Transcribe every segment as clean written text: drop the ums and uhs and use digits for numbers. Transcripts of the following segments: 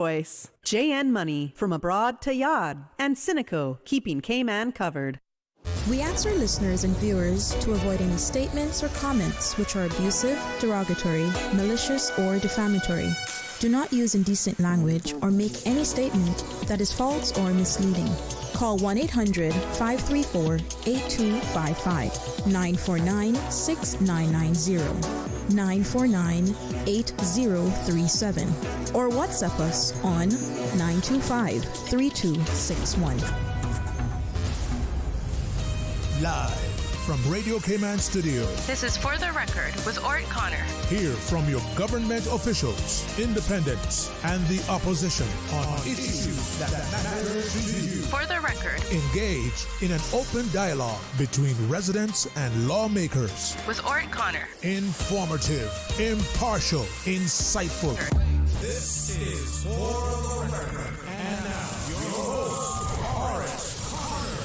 Voice, JN Money, From Abroad to Yad, and Cineco, Keeping Cayman Covered. We ask our listeners and viewers to avoid any statements or comments which are abusive, derogatory, malicious, or defamatory. Do not use indecent language or make any statement that is false or misleading. Call 1-800-534-8255, 949-6990, 949-8037, or WhatsApp us on 925-3261. Live from Radio Cayman Studio. This is For the Record with Orrett Connor. Hear from your government officials, independents, and the opposition on issues that matter to you. For the Record. Engage in an open dialogue between residents and lawmakers. With Orrett Connor. Informative, impartial, insightful. This is For the Record. And now, your host, Orrett Connor.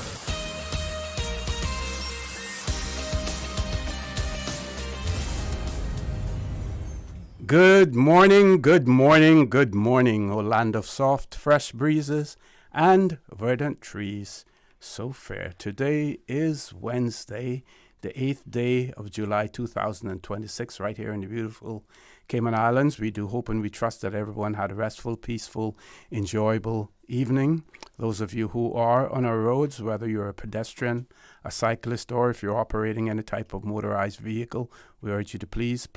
Good morning, good morning, good morning, O land of soft, fresh breezes and verdant trees, so fair. Today is Wednesday, the 8th day of July 2026, right here in the beautiful Cayman Islands. We do hope and we trust that everyone had a restful, peaceful, enjoyable evening. Those of you who are on our roads, whether you're a pedestrian, a cyclist, or if you're operating any type of motorized vehicle, we urge you to please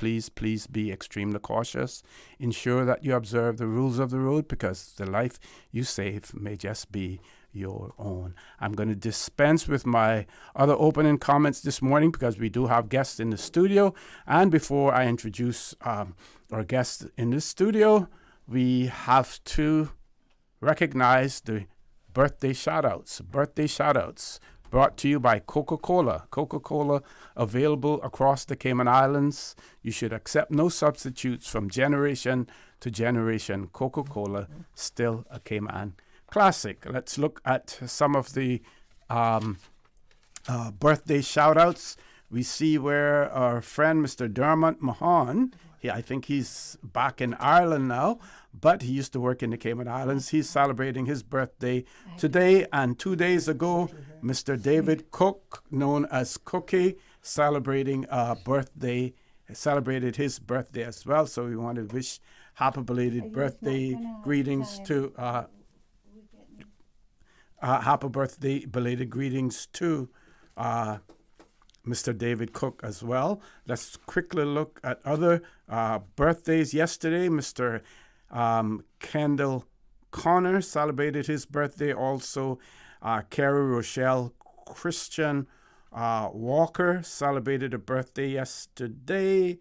be extremely cautious. Ensure that you observe the rules of the road, because the life you save may just be your own. I'm going to dispense with my other opening comments this morning because we do have guests in the studio. And before I introduce our guests in the studio, we have to recognize the birthday shout-outs. Brought to you by Coca-Cola. Coca-Cola available across the Cayman Islands. You should accept no substitutes from generation to generation. Coca-Cola, still a Cayman classic. Let's look at some of the birthday shout-outs. We see where our friend Mr. Dermot Mahan, I think he's back in Ireland now, but he used to work in the Cayman Islands. He's celebrating his birthday today, and 2 days ago, Mr. David Cook, known as Cookie, celebrated his birthday as well. So we want to wish happy belated birthday greetings to happy birthday belated greetings to Mr. David Cook as well. Let's quickly look at other birthdays. Yesterday, Mr. Kendall Connor celebrated his birthday. Also, Carrie Rochelle Christian Walker celebrated a birthday yesterday.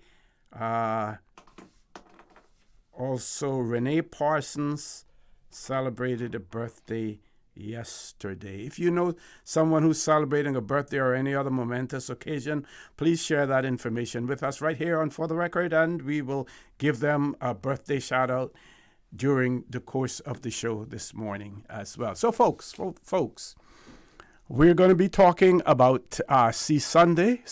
Also, Renee Parsons celebrated a birthday yesterday. If you know someone who's celebrating a birthday or any other momentous occasion, please share that information with us right here on For the Record, and we will give them a birthday shout out during the course of the show this morning as well. So folks, we're going to be talking about See Sunday,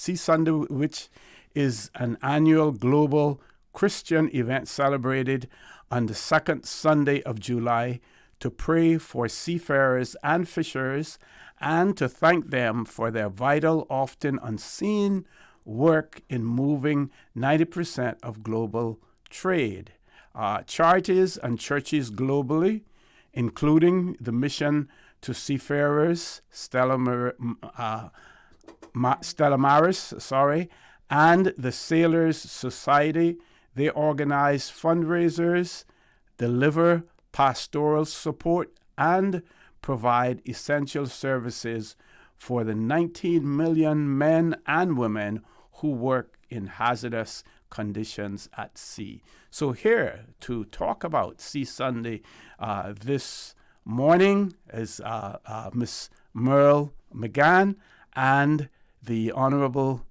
which is an annual global Christian event celebrated on the second Sunday of July to pray for seafarers and fishers and to thank them for their vital, often unseen work in moving 90% of global trade. Charities and churches globally, including the Mission to Seafarers, Stella Maris, and the Sailors Society, they organize fundraisers, deliver pastoral support, and provide essential services for the 19 million men and women who work in hazardous conditions at sea. So here to talk about See Sunday this morning is Miss Merle McGann and the Honorable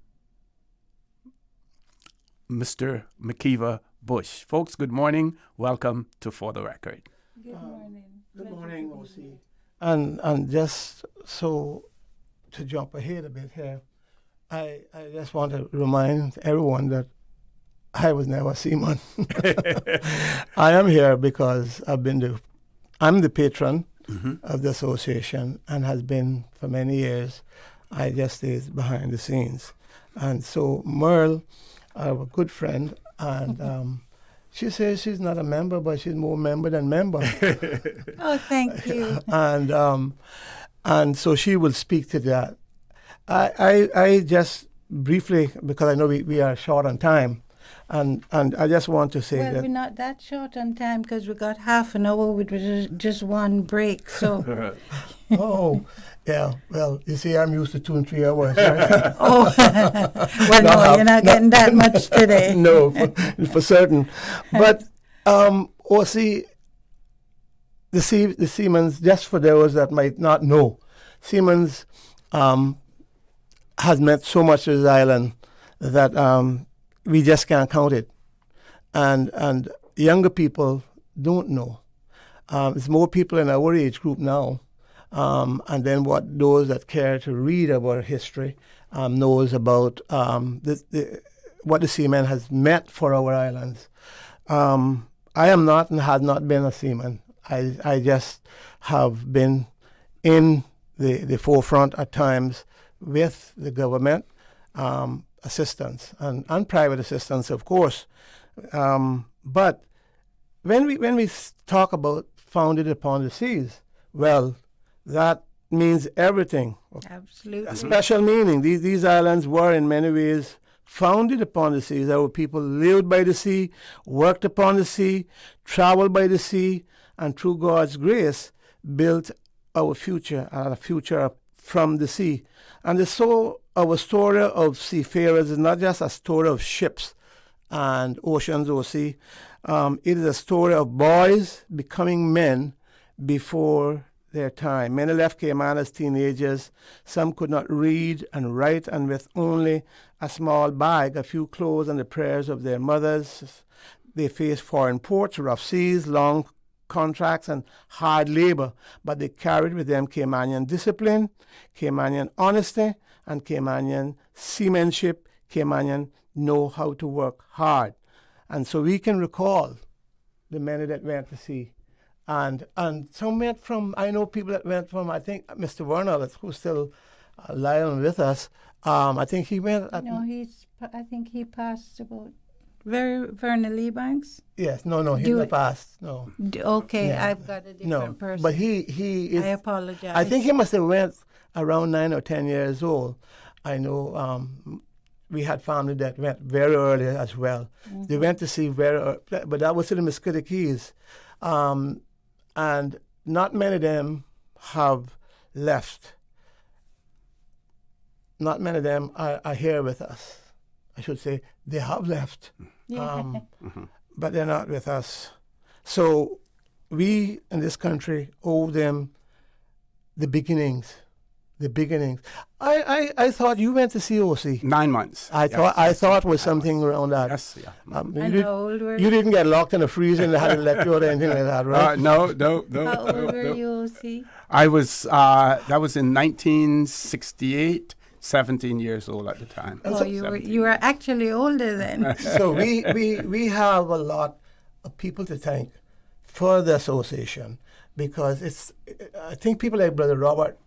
Mr. Mckeeva Bush. Folks, good morning. Welcome to For the Record. Good morning. Good morning, O.C. And just so to jump ahead a bit here, I just want to remind everyone that I was never a seaman. I am here because I'm the patron of the association and has been for many years. I just stay behind the scenes. And so Merle, our good friend, and she says she's not a member, but she's more member than member. Oh, thank you. And so she will speak to that. I just briefly, because I know we are short on time, and I just want to say Well, that we're not that short on time because we got half an hour with just one break. So, oh, yeah. Well, you see, I'm used to 2 and 3 hours. Right? well, no, you're not getting that much today. No, for certain. But see, the Siemens, just for those that might not know, Siemens has meant so much to this island that we just can't count it. And younger people don't know. It's more people in our age group now. And then what those that care to read about history knows about what the seaman has meant for our islands. I am not and have not been a seaman. I just have been in the forefront at times with the government assistance and private assistance, of course. But when we talk about founded upon the seas, well, that means everything. Absolutely. A special meaning. These islands were in many ways founded upon the seas. Our people lived by the sea, worked upon the sea, traveled by the sea, and through God's grace built our future and a future from the sea. And so our story of seafarers is not just a story of ships and oceans or sea. It is a story of boys becoming men before their time. Many left Cayman as teenagers. Some could not read and write, and with only a small bag, a few clothes, and the prayers of their mothers, they faced foreign ports, rough seas, long contracts, and hard labor. But they carried with them Caymanian discipline, Caymanian honesty, and Caymanian seamanship. Caymanian know how to work hard. And so we can recall the many that went to sea. And some went from, I know people that went from, I think Mr. Werner, who's still alive and with us, I think he went. I think he passed about Verna Leebanks. Yes, no, he's not passed. No. Okay, Yeah. I've got a different person. But he is. I apologize. I think he must have went around 9 or 10 years old. I know we had family that went very early as well. Mm-hmm. They went to sea very early, but that was to the Mosquito Keys. And not many of them have left. Not many of them are here with us. I should say they have left, but they're not with us. So we in this country owe them the beginnings. The beginnings. I thought you went to COC. 9 months. I thought was something around that. Yes, yeah. You didn't get locked in a freezer and had to let you or anything like that, right? No. How old were you, OC? I was, that was in 1968, 17 years old at the time. Oh, you were actually older then. So we have a lot of people to thank for the association because I think people like Brother Robert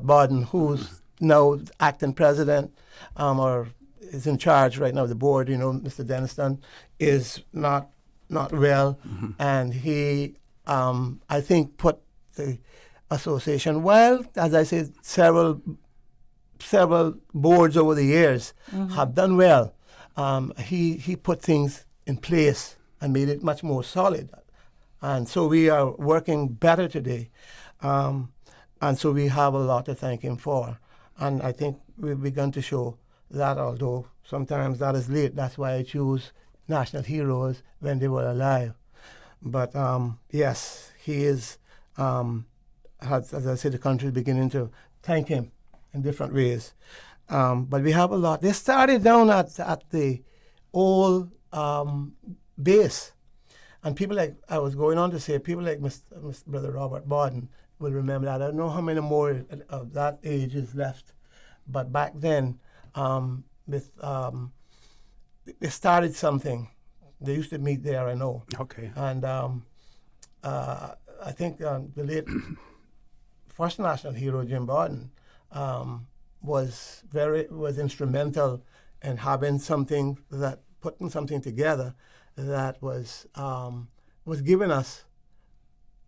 Borden, who's now acting president, or is in charge right now of the board. You know, Mr. Denniston is not well, and he, I think, put the association. Well, as I said, several boards over the years have done well. He put things in place and made it much more solid, and so we are working better today. And so we have a lot to thank him for. And I think we've begun to show that, although sometimes that is late. That's why I choose national heroes when they were alive. But yes, he is, as I said, the country is beginning to thank him in different ways. But we have a lot. They started down at the old base. And people like, I was going on to say, people like Mr. Brother Robert Borden will remember that. I don't know how many more of that age is left. But back then, with they started something. They used to meet there, I know. Okay. And I think the late first national hero, Jim Barton, was instrumental in having putting something together that was giving us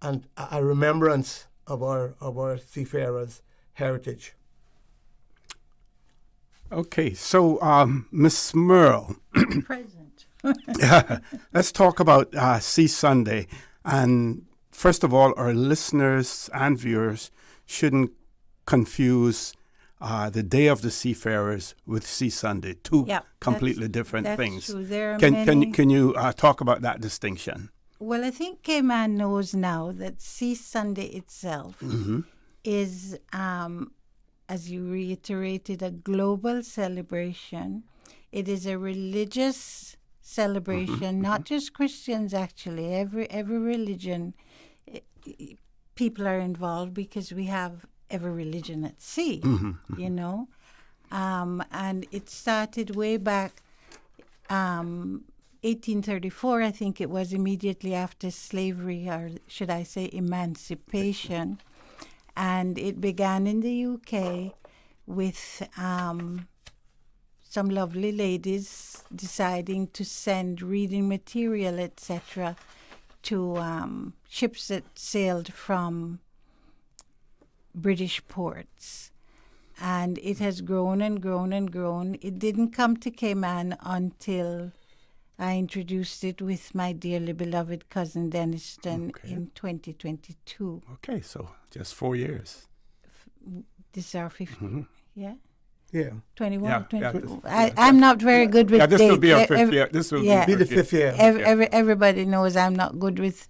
a remembrance of our seafarers' heritage. Okay, so Miss Merle, Present. let's talk about Sea Sunday. And first of all, our listeners and viewers shouldn't confuse the Day of the Seafarers with Sea Sunday, two completely different things. True. There are Can you talk about that distinction? Well, I think Cayman knows now that Sea Sunday itself is, as you reiterated, a global celebration. It is a religious celebration, not just Christians, actually. Every religion, people are involved because we have every religion at sea, you know. And it started way back 1834, I think it was, immediately after slavery, or should I say emancipation. And it began in the UK with some lovely ladies deciding to send reading material, etc., to ships that sailed from British ports. And it has grown and grown and grown. It didn't come to Cayman until I introduced it with my dearly beloved cousin Denniston in 2022. Okay, so just 4 years. This is our 50th, yeah? Yeah. 21, Yeah, 22. I'm not very good with dates. This will be our fifth year. This will Be the fifth year. Everybody knows I'm not good with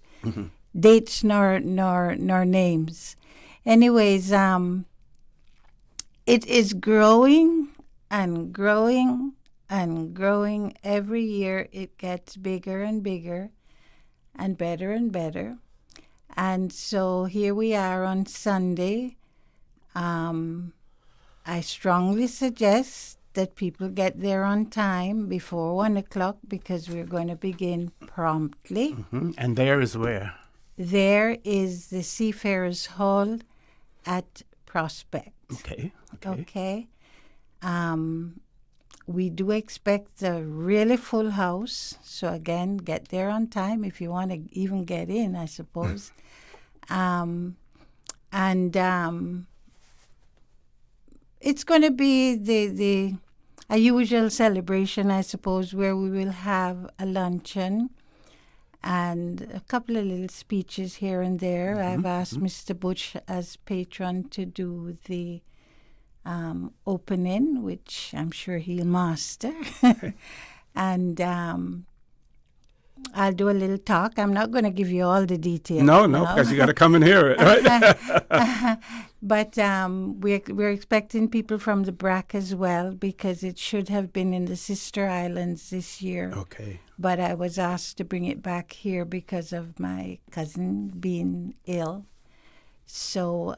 dates nor names. Anyways, it is growing and growing and growing. Every year it gets bigger and bigger and better. And so here we are on Sunday. I strongly suggest that people get there on time before 1 o'clock because we're going to begin promptly. And there is where? There is the Seafarers Hall at Prospect. Okay. We do expect a really full house. So again, get there on time if you want to even get in, I suppose. It's going to be a usual celebration, I suppose, where we will have a luncheon and a couple of little speeches here and there. I've asked Mr. Bush as patron to do the opening, which I'm sure he'll master. And I'll do a little talk. I'm not going to give you all the details. No, because you got to come and hear it, right? But we're expecting people from the BRAC as well, because it should have been in the sister islands this year. Okay. But I was asked to bring it back here because of my cousin being ill. So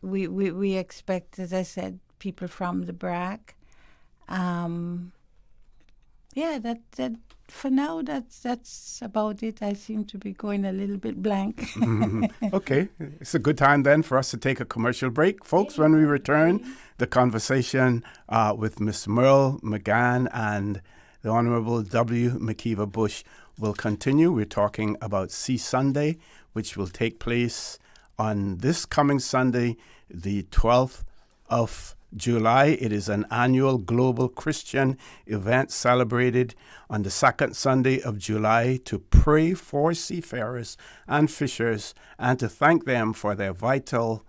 we expect, as I said, people from the BRAC. That for now, that's about it. I seem to be going a little bit blank. Okay. It's a good time then for us to take a commercial break. Folks, when we return, the conversation with Miss Merle McGann and the Honorable W. Mckeeva Bush will continue. We're talking about Sea Sunday, which will take place on this coming Sunday, the 12th of July. It is an annual global Christian event celebrated on the second Sunday of July to pray for seafarers and fishers and to thank them for their vital,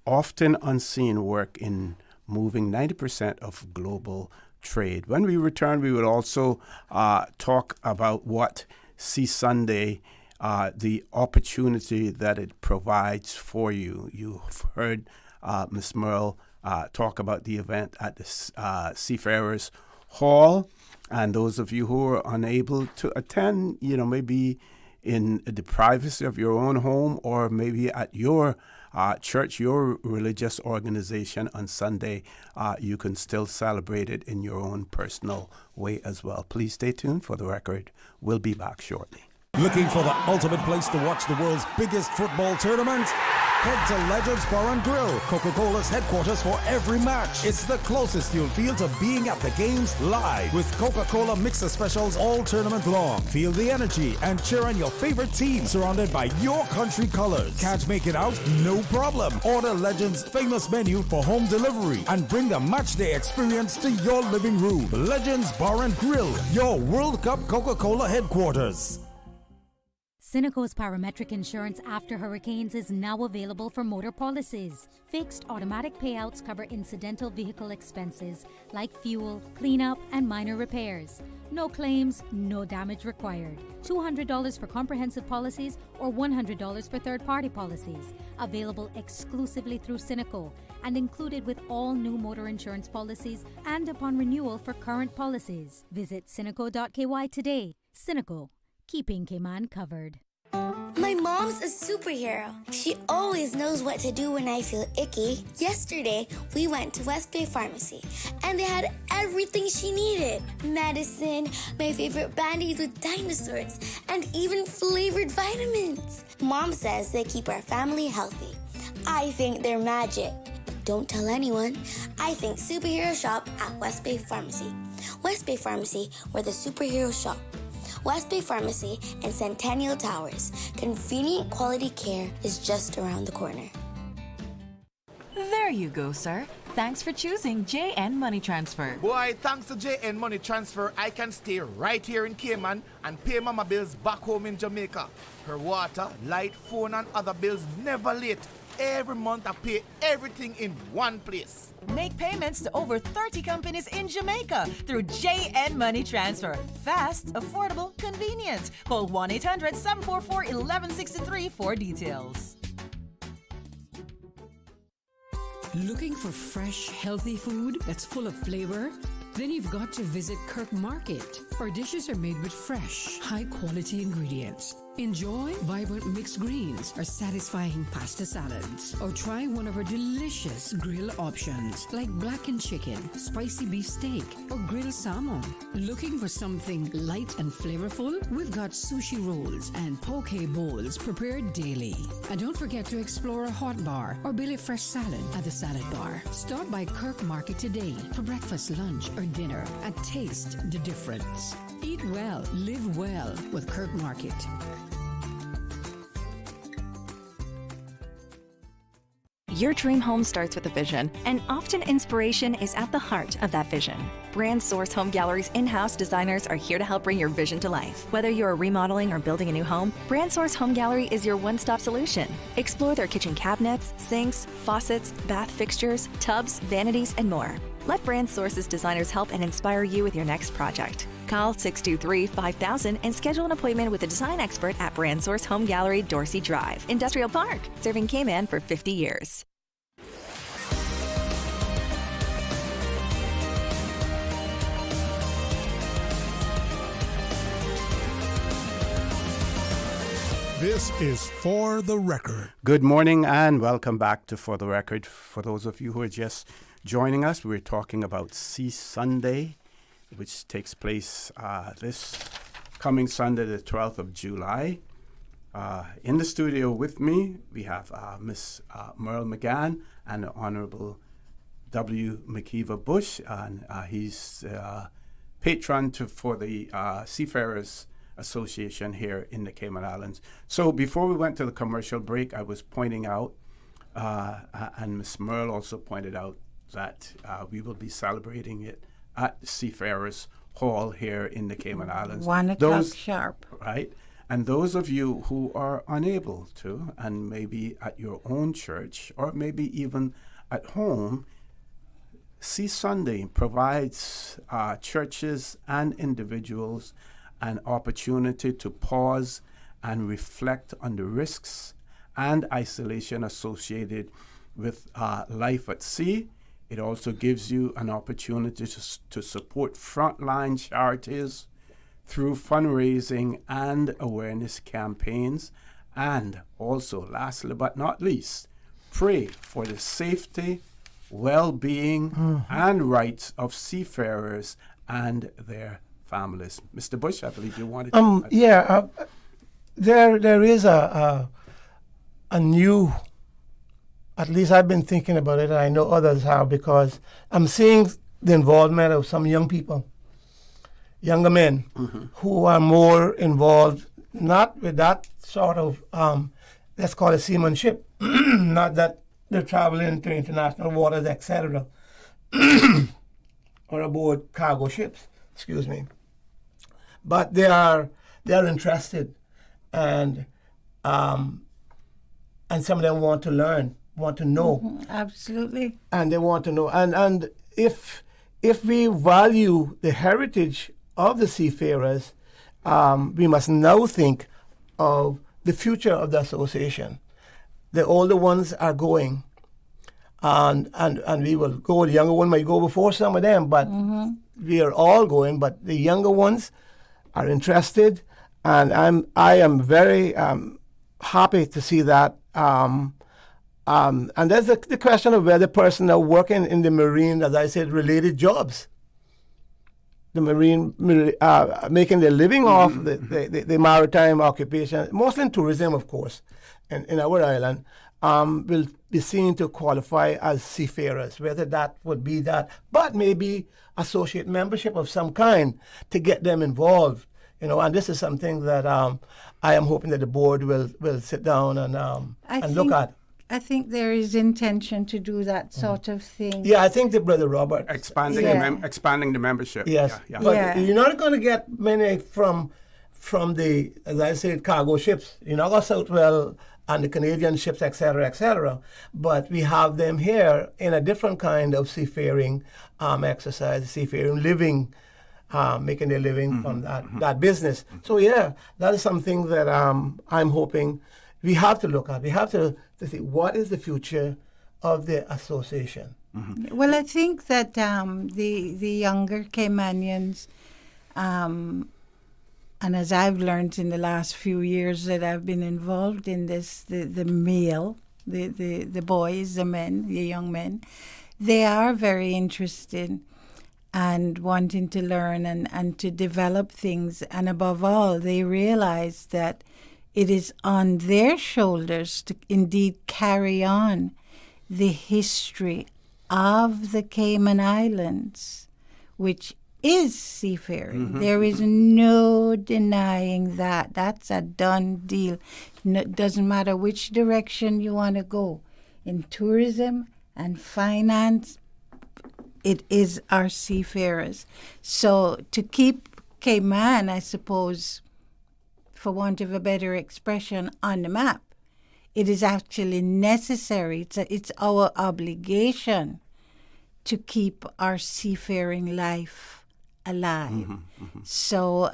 often unseen work in moving 90% of global trade. When we return, we will also talk about what Sea Sunday, the opportunity that it provides for you. You've heard Ms. Merle talk about the event at the Seafarers Hall. And those of you who are unable to attend, maybe in the privacy of your own home, or maybe at your church, your religious organization on Sunday, you can still celebrate it in your own personal way as well. Please stay tuned for the record. We'll be back shortly. Looking for the ultimate place to watch the world's biggest football tournament? Head to Legends Bar and Grill, Coca-Cola's headquarters for every match. It's the closest you'll feel to being at the games live, with Coca-Cola mixer specials all tournament long. Feel the energy and cheer on your favorite team, surrounded by your country colors. Can't make it out? No problem. Order Legends' famous menu for home delivery and bring the match day experience to your living room. Legends Bar and Grill, your World Cup Coca-Cola headquarters. Cineco's parametric insurance after hurricanes is now available for motor policies. Fixed automatic payouts cover incidental vehicle expenses like fuel, cleanup, and minor repairs. No claims, no damage required. $200 for comprehensive policies or $100 for third-party policies. Available exclusively through Cineco and included with all new motor insurance policies and upon renewal for current policies. Visit cineco.ky today. Cineco. Keeping Cayman covered. My mom's a superhero. She always knows what to do when I feel icky. Yesterday, we went to West Bay Pharmacy, and they had everything she needed. Medicine, my favorite band-aids with dinosaurs, and even flavored vitamins. Mom says they keep our family healthy. I think they're magic. Don't tell anyone. I think superhero shop at West Bay Pharmacy. West Bay Pharmacy, where the superheroes shop. West Bay Pharmacy and Centennial Towers. Convenient quality care is just around the corner. There you go, sir. Thanks for choosing JN Money Transfer. Boy, thanks to JN Money Transfer, I can stay right here in Cayman and pay mama bills back home in Jamaica. Her water, light, phone and other bills never late. Every month I pay everything in one place. Make payments to over 30 companies in Jamaica through JN Money Transfer. Fast, affordable, convenient. Call 1-800-744-1163 for details. Looking for fresh, healthy food that's full of flavor? Then you've got to visit Kirk Market. Our dishes are made with fresh, high-quality ingredients. Enjoy vibrant mixed greens or satisfying pasta salads. Or try one of our delicious grill options like blackened chicken, spicy beef steak, or grilled salmon. Looking for something light and flavorful? We've got sushi rolls and poke bowls prepared daily. And don't forget to explore a hot bar or Billy Fresh salad at the salad bar. Stop by Kirk Market today for breakfast, lunch, or dinner and taste the difference. Eat well, live well with Kirk Market. Your dream home starts with a vision, and often inspiration is at the heart of that vision. Brand Source Home Gallery's in-house designers are here to help bring your vision to life. Whether you're remodeling or building a new home, Brand Source Home Gallery is your one-stop solution. Explore their kitchen cabinets, sinks, faucets, bath fixtures, tubs, vanities, and more. Let Brand Source's designers help and inspire you with your next project. Call 623-5000 and schedule an appointment with a design expert at Brand Source Home Gallery, Dorsey Drive, Industrial Park, serving Cayman for 50 years. This is For the Record. Good morning and welcome back to For the Record. For those of you who are just joining us, we're talking about Sea Sunday, which takes place this coming Sunday, the 12th of July. In the studio with me, we have Miss Merle McGann and the Honorable W. Mckeeva Bush, and he's patron for the Seafarers Association here in the Cayman Islands. So before we went to the commercial break, I was pointing out, and Miss Merle also pointed out, that we will be celebrating it at the Seafarers Hall here in the Cayman Islands. 1 o'clock sharp. Right. And those of you who are unable to, and maybe at your own church, or maybe even at home, Sea Sunday provides churches and individuals an opportunity to pause and reflect on the risks and isolation associated with life at sea. It also gives you an opportunity to support frontline charities through fundraising and awareness campaigns. And also, lastly but not least, pray for the safety, well-being, and rights of seafarers and their families. Mr. Bush, I believe you wanted to... There is a new, at least I've been thinking about it, and I know others have, because I'm seeing the involvement of some young people, younger men, who are more involved, not with that sort of, let's call it seamanship, not that they're traveling to international waters, etc., or aboard cargo ships, excuse me. But they are interested, and some of them want to learn, want to know. Absolutely. And they want to know. And if we value the heritage of the seafarers, we must now think of the future of the association. The older ones are going, and we will go. The younger one might go before some of them, but we are all going. But the younger ones are interested, and I am very happy to see that. And there's the question of whether the person are working in the marine, as I said, related jobs. The marine, making their living off the maritime occupation, mostly in tourism, of course, in our island, will be seen to qualify as seafarers, whether that would be that, but maybe associate membership of some kind to get them involved. And this is something that I am hoping that the board will sit down and look at. I think there is intention to do that sort of thing. Yeah, I think the Brother Robert. Expanding the membership. Yes. But you're not going to get many from the, as I said, cargo ships. You're not going to Southwell and the Canadian ships, etc., etc. But we have them here in a different kind of seafaring exercise, seafaring living, making their living from that business. So, that is something that I'm hoping we have to look at. We have to see what is the future of the association. Well, I think that the younger Caymanians, and as I've learned in the last few years that I've been involved in this, the male, the boys, the men, the young men, they are very interested and wanting to learn and to develop things. And above all, they realize that it is on their shoulders to indeed carry on the history of the Cayman Islands, which is seafaring. There is no denying that. That's a done deal. It doesn't matter which direction you want to go. In tourism and finance, it is our seafarers. So to keep Cayman, I suppose, for want of a better expression, on the map, it is actually necessary. It's our obligation to keep our seafaring life alive. So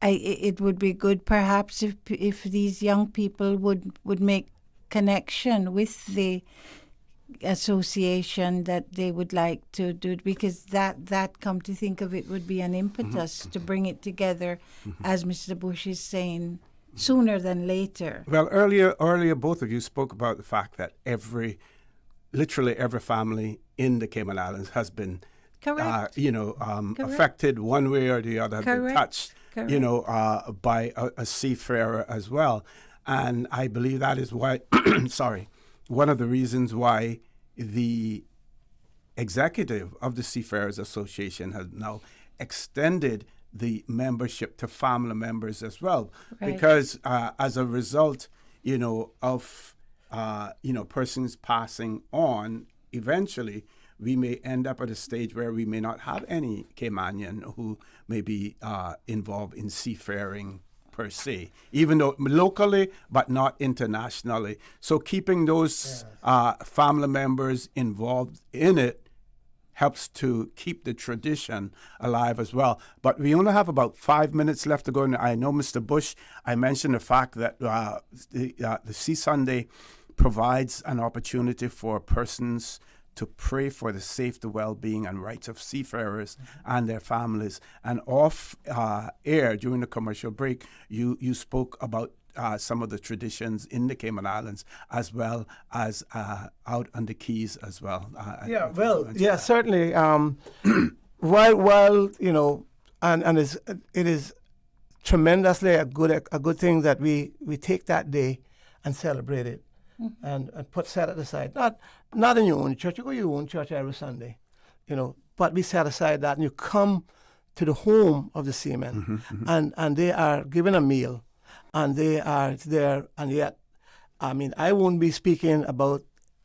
it would be good perhaps if these young people would make connection with the association that they would like to do, because that come to think of it would be an impetus to bring it together, as Mr. Bush is saying, sooner than later. Well, earlier both of you spoke about the fact that literally every family in the Cayman Islands has been affected one way or the other, has been touched by a seafarer as well. And I believe that is why one of the reasons why the executive of the Seafarers Association has now extended the membership to family members as well, because as a result, of persons passing on, eventually we may end up at a stage where we may not have any Caymanian who may be involved in seafaring per se, even though locally but not internationally. So keeping those family members involved in it helps to keep the tradition alive as well. But we only have about 5 minutes left to go. And I know, Mr. Bush, I mentioned the fact that the Sea Sunday provides an opportunity for persons to pray for the safety, well-being, and rights of seafarers and their families. And off air during the commercial break, you spoke about some of the traditions in the Cayman Islands, as well as out on the Keys as well. Certainly. While you know, and it is tremendously a good thing that we take that day and celebrate it, and set it aside. Not in your own church. You go to your own church every Sunday, you know. But we set aside that, and you come to the home of the seamen, and they are given a meal, and they are there. And yet, I mean, I won't be speaking about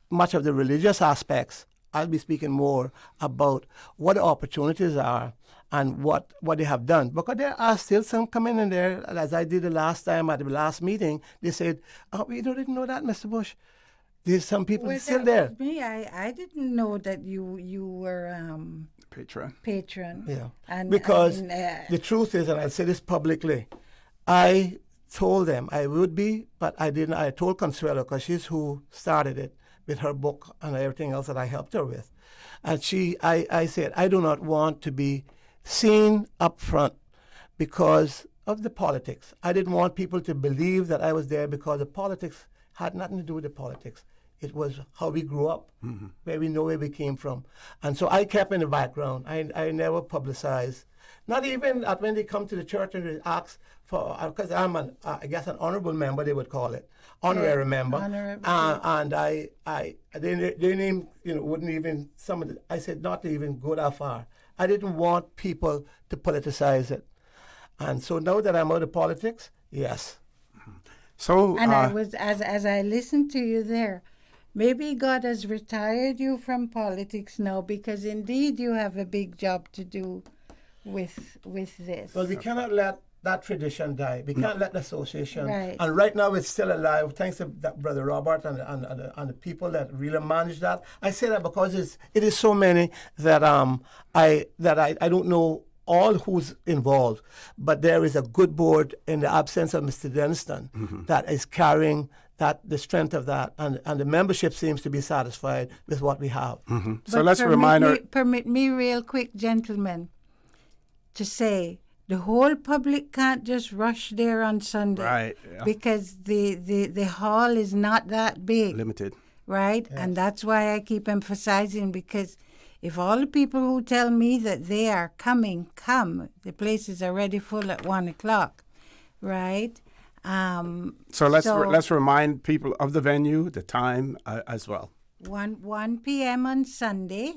much of the religious aspects. I'll be speaking more about what the opportunities are and what they have done. Because there are still some coming in there, as I did the last time at the last meeting. They said, "Oh, we didn't know that, Mr. Bush." There's some people still there. Me, I didn't know that you were patron. Yeah, and because the truth is, and I'll say this publicly, I told them I would be, but I didn't. I told Consuelo, because she's who started it, with her book and everything else that I helped her with. And I said, I do not want to be seen up front because of the politics. I didn't want people to believe that I was there because the politics had nothing to do with the politics. It was how we grew up, where we know where we came from. And so I kept in the background. I never publicized. Not even when they come to the church and they ask for, because I'm an honorable member, they would call it, honorary member. And they name, wouldn't even, I said not to even go that far. I didn't want people to politicize it. And so now that I'm out of politics, yes. So, and I was, as I listened to you there, maybe God has retired you from politics now, because indeed you have a big job to do with this. Well, we cannot let that tradition die. We can't let the association. Right. And right now it's still alive, thanks to that Brother Robert and the people that really manage that. I say that because it is so many that I don't know all who's involved, but there is a good board in the absence of Mr. Denniston that is carrying the strength of that, and the membership seems to be satisfied with what we have. So let's remind her. Permit me real quick, gentlemen, to say the whole public can't just rush there on Sunday, right? Yeah. Because the hall is not that big, limited, right? Yes. And that's why I keep emphasizing, because if all the people who tell me that they are coming, come, the place is already full at 1:00, right? So let's remind people of the venue, the time as well. 1 p.m. on Sunday,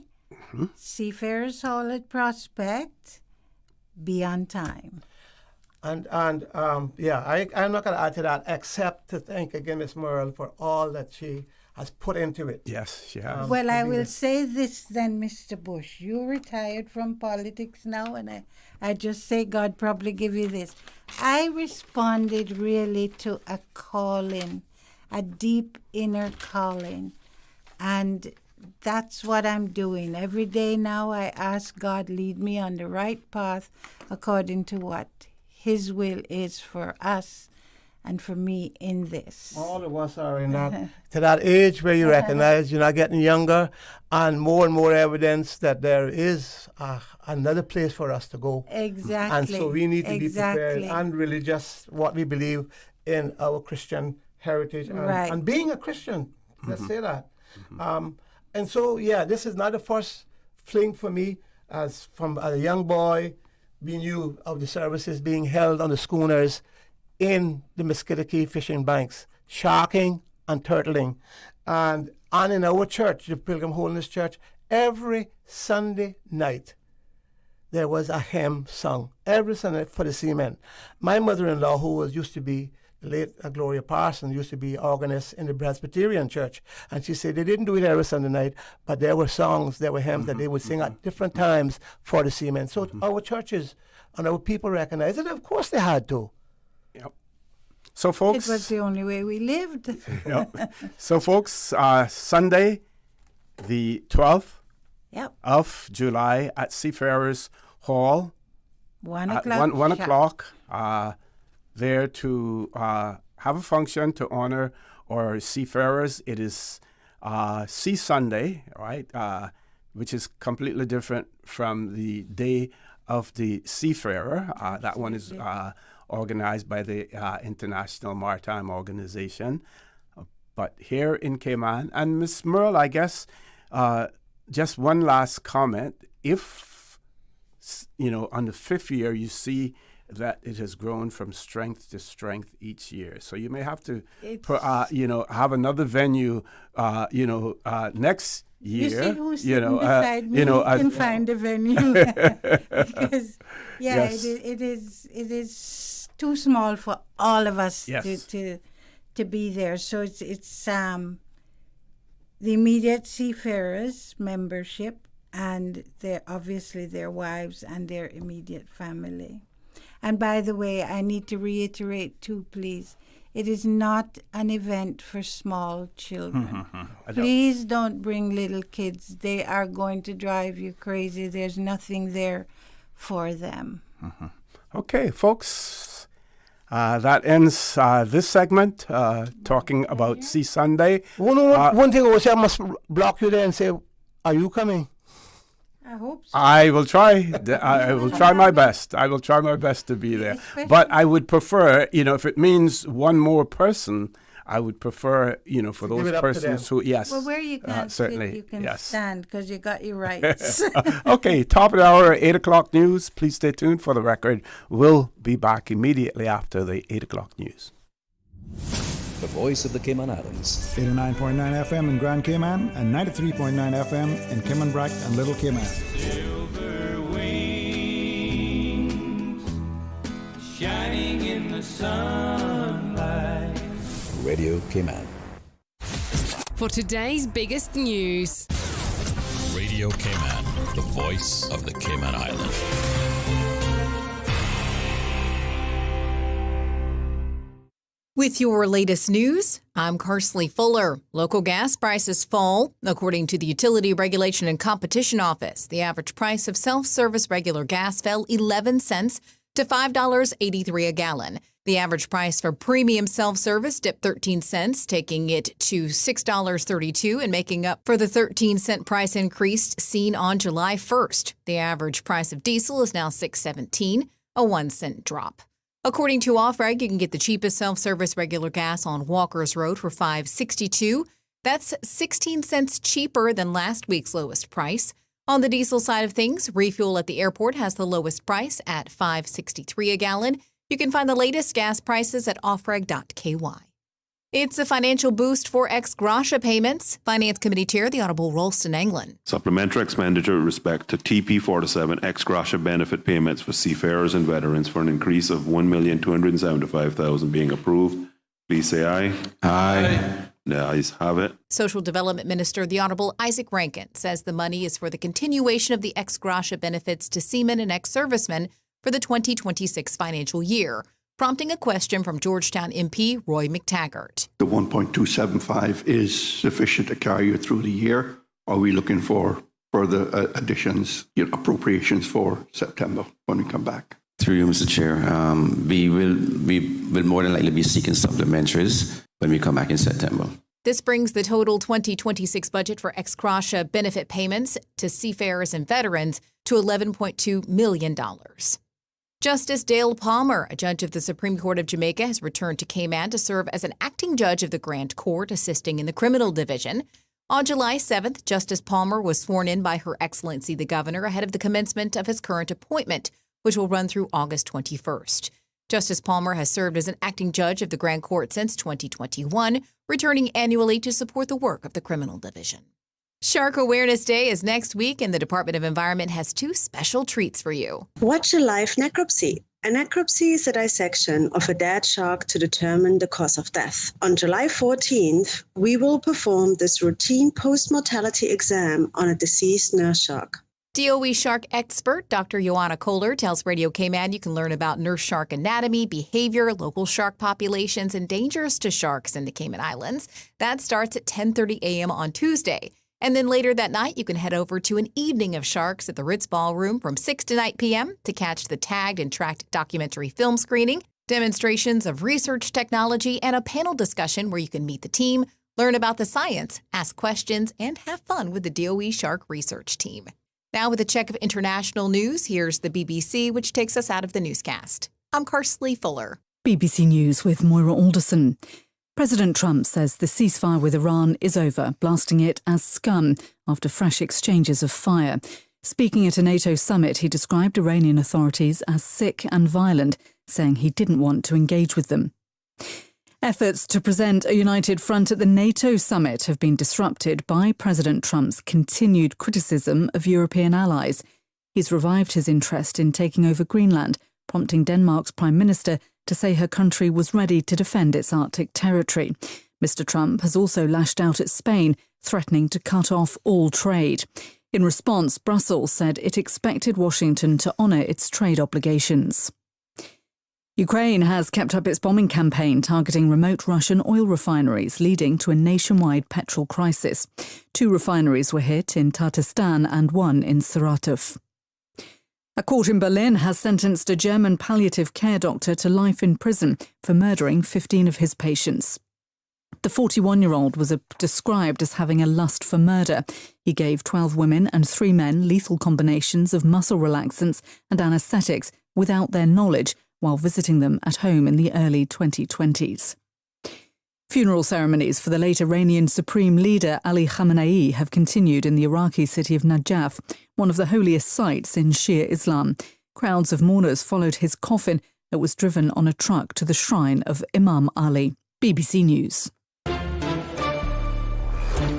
Seafarers Hall at Prospect. Be on time. And I'm not going to add to that, except to thank again Miss Merle for all that she has put into it. Yes, she has. Well, I will say this then, Mr. Bush. You retired from politics now, and I just say God probably give you this. I responded really to a calling, a deep inner calling, and that's what I'm doing. Every day now I ask God, lead me on the right path according to what His will is for us and for me in this. All of us are in to that age where you recognize you're not getting younger, and more evidence that there is another place for us to go. Exactly. And so we need to be prepared and really just what we believe in our Christian heritage and being a Christian. Let's say that. And so, this is not the first fling for me. As from a young boy, we knew of the services being held on the schooners in the Mesquite fishing banks, sharking and turtling. And in our church, the Pilgrim Holiness Church, every Sunday night, there was a hymn sung, every Sunday for the seamen. My mother-in-law, who used to be late Gloria Parson, used to be organist in the Presbyterian church, and she said they didn't do it every Sunday night, but there were songs, there were hymns that they would sing at different times for the seamen. So our churches and our people recognized it. Of course they had to. Yep. So folks, it was the only way we lived. Yep. So folks, Sunday, the 12th of July at Seafarers Hall, 1:00. 1:00. There to have a function to honor our seafarers. It is Sea Sunday, right, which is completely different from the Day of the Seafarer. That one is organized by the International Maritime Organization. But here in Cayman, and Miss Merle, I guess, just one last comment. If, on the 5th year, you see that it has grown from strength to strength each year. So you may have to, have another venue, next year. You see who's sitting beside me? You can find a venue. Because, yes. it is too small for all of us to be there. So it's the immediate seafarers membership and their wives and their immediate family. And by the way, I need to reiterate too, please, it is not an event for small children. Please don't bring little kids. They are going to drive you crazy. There's nothing there for them. Okay, folks, that ends this segment talking about Sea Sunday. One thing I would say, I must block you there and say, are you coming? I hope so. I will try. I will try my best. I will try my best to be there. But I would prefer, if it means one more person, I would prefer, for those persons who, Well, where you can't certainly, sit, you can stand because you got your rights. Okay, top of the hour, 8 o'clock news. Please stay tuned for the record. We'll be back immediately after the 8 o'clock news. The voice of the Cayman Islands. 89.9 FM in Grand Cayman and 93.9 FM in Cayman Brac and Little Cayman. Silver wings shining in the sunlight. Radio Cayman. For today's biggest news. Radio Cayman, the voice of the Cayman Islands. With your latest news, I'm Carsley Fuller. Local gas prices fall. According to the Utility Regulation and Competition Office, the average price of self-service regular gas fell 11 cents to $5.83 a gallon. The average price for premium self-service dipped 13 cents, taking it to $6.32 and making up for the 13-cent price increase seen on July 1st. The average price of diesel is now $6.17, a 1-cent drop. According to Offreg, you can get the cheapest self-service regular gas on Walker's Road for $5.62. That's 16 cents cheaper than last week's lowest price. On the diesel side of things, refuel at the airport has the lowest price at $5.63 a gallon. You can find the latest gas prices at offreg.ky. It's a financial boost for ex gratia payments. Finance Committee Chair, the Honourable Ralston Englund. Supplementary expenditure with respect to TP47 ex gratia benefit payments for seafarers and veterans for an increase of $1,275,000 being approved. Please say aye. Aye. The ayes have it. Social Development Minister, the Honourable Isaac Rankin, says the money is for the continuation of the ex gratia benefits to seamen and ex-servicemen for the 2026 financial year, prompting a question from Georgetown MP Roy McTaggart. The 1.275 is sufficient to carry you through the year. Are we looking for further additions, appropriations for September when we come back? Through you, Mr. Chair, we will more than likely be seeking supplementaries when we come back in September. This brings the total 2026 budget for ex gratia benefit payments to seafarers and veterans to $11.2 million. Justice Dale Palmer, a judge of the Supreme Court of Jamaica, has returned to Cayman to serve as an acting judge of the Grand Court, assisting in the criminal division. On July 7th, Justice Palmer was sworn in by Her Excellency the Governor ahead of the commencement of his current appointment, which will run through August 21st. Justice Palmer has served as an acting judge of the Grand Court since 2021, returning annually to support the work of the criminal division. Shark Awareness Day is next week, and the Department of Environment has 2 special treats for you. Watch a live necropsy. A necropsy is a dissection of a dead shark to determine the cause of death. On July 14th, we will perform this routine post-mortality exam on a deceased nurse shark. DOE shark expert Dr. Joanna Kohler tells Radio Cayman you can learn about nurse shark anatomy, behavior, local shark populations, and dangers to sharks in the Cayman Islands. That starts at 10:30 a.m. on Tuesday. And then later that night, you can head over to an evening of sharks at the Ritz Ballroom from 6 to 9 p.m. to catch the tagged and tracked documentary film screening, demonstrations of research technology, and a panel discussion where you can meet the team, Learn about the science, ask questions, and have fun with the DOE Shark Research Team. Now with a check of international news, here's the BBC, which takes us out of the newscast. I'm Karsley Fuller. BBC News with Moira Alderson. President Trump says the ceasefire with Iran is over, blasting it as scum after fresh exchanges of fire. Speaking at a NATO summit, he described Iranian authorities as sick and violent, saying he didn't want to engage with them. Efforts to present a united front at the NATO summit have been disrupted by President Trump's continued criticism of European allies. He's revived his interest in taking over Greenland, prompting Denmark's Prime Minister to say her country was ready to defend its Arctic territory. Mr. Trump has also lashed out at Spain, threatening to cut off all trade. In response, Brussels said it expected Washington to honour its trade obligations. Ukraine has kept up its bombing campaign targeting remote Russian oil refineries, leading to a nationwide petrol crisis. 2 refineries were hit in Tatarstan and 1 in Saratov. A court in Berlin has sentenced a German palliative care doctor to life in prison for murdering 15 of his patients. The 41-year-old was described as having a lust for murder. He gave 12 women and 3 men lethal combinations of muscle relaxants and anaesthetics without their knowledge, while visiting them at home in the early 2020s. Funeral ceremonies for the late Iranian Supreme Leader Ali Khamenei have continued in the Iraqi city of Najaf, one of the holiest sites in Shia Islam. Crowds of mourners followed his coffin that was driven on a truck to the shrine of Imam Ali. BBC News.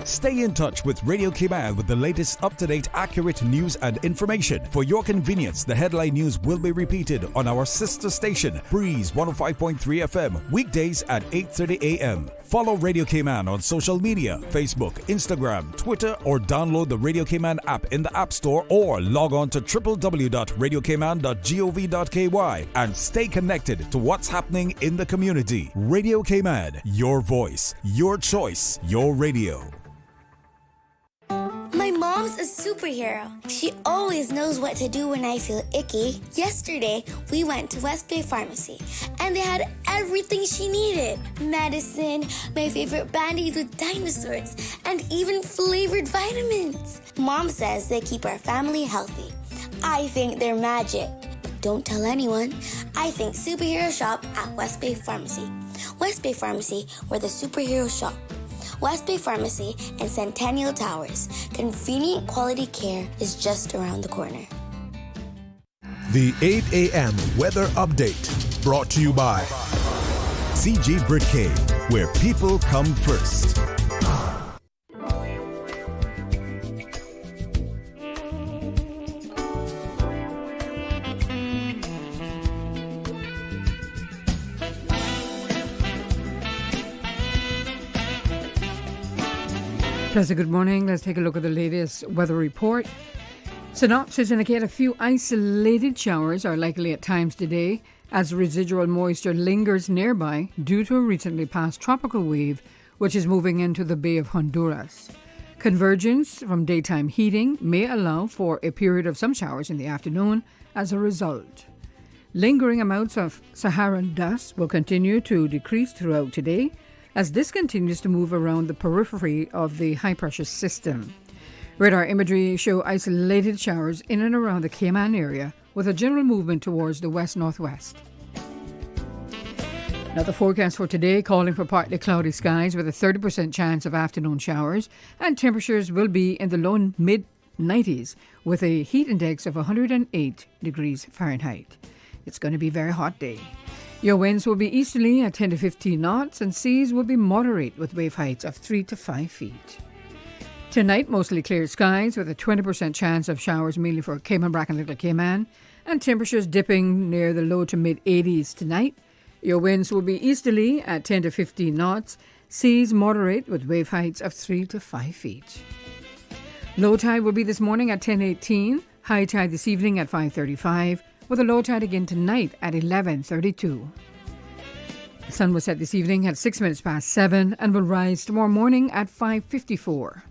Stay in touch with Radio Cayman with the latest up-to-date, accurate news and information. For your convenience, the headline news will be repeated on our sister station, Breeze 105.3 FM, weekdays at 8:30 a.m. Follow Radio Cayman on social media, Facebook, Instagram, Twitter, or download the Radio Cayman app in the App Store or log on to www.radiocayman.gov.ky and stay connected to what's happening in the community. Radio Cayman, your voice, your choice, your radio. My mom's a superhero. She always knows what to do when I feel icky. Yesterday, we went to West Bay Pharmacy, and they had everything she needed. Medicine, my favorite band-aids with dinosaurs, and even flavored vitamins. Mom says they keep our family healthy. I think they're magic. But don't tell anyone. I think superhero shop at West Bay Pharmacy. West Bay Pharmacy, where the superheroes shop. West Bay Pharmacy and Centennial Towers. Convenient quality care is just around the corner. The 8 a.m. weather update brought to you by CG Britcay, where people come first. Pleasant good morning. Let's take a look at the latest weather report. Synopsis indicate a few isolated showers are likely at times today as residual moisture lingers nearby due to a recently passed tropical wave which is moving into the Bay of Honduras. Convergence from daytime heating may allow for a period of some showers in the afternoon as a result. Lingering amounts of Saharan dust will continue to decrease throughout today as this continues to move around the periphery of the high-pressure system. Radar imagery show isolated showers in and around the Cayman area with a general movement towards the west-northwest. Now the forecast for today calling for partly cloudy skies with a 30% chance of afternoon showers, and temperatures will be in the low mid-90s with a heat index of 108 degrees Fahrenheit. It's going to be a very hot day. Your winds will be easterly at 10 to 15 knots and seas will be moderate with wave heights of 3 to 5 feet. Tonight, mostly clear skies with a 20% chance of showers mainly for Cayman, Brac and Little Cayman, and temperatures dipping near the low to mid-80s tonight. Your winds will be easterly at 10 to 15 knots, seas moderate with wave heights of 3 to 5 feet. Low tide will be this morning at 10:18, high tide this evening at 5:35, with a low tide again tonight at 11:32. The sun will set this evening at 6 minutes past 7 and will rise tomorrow morning at 5:54.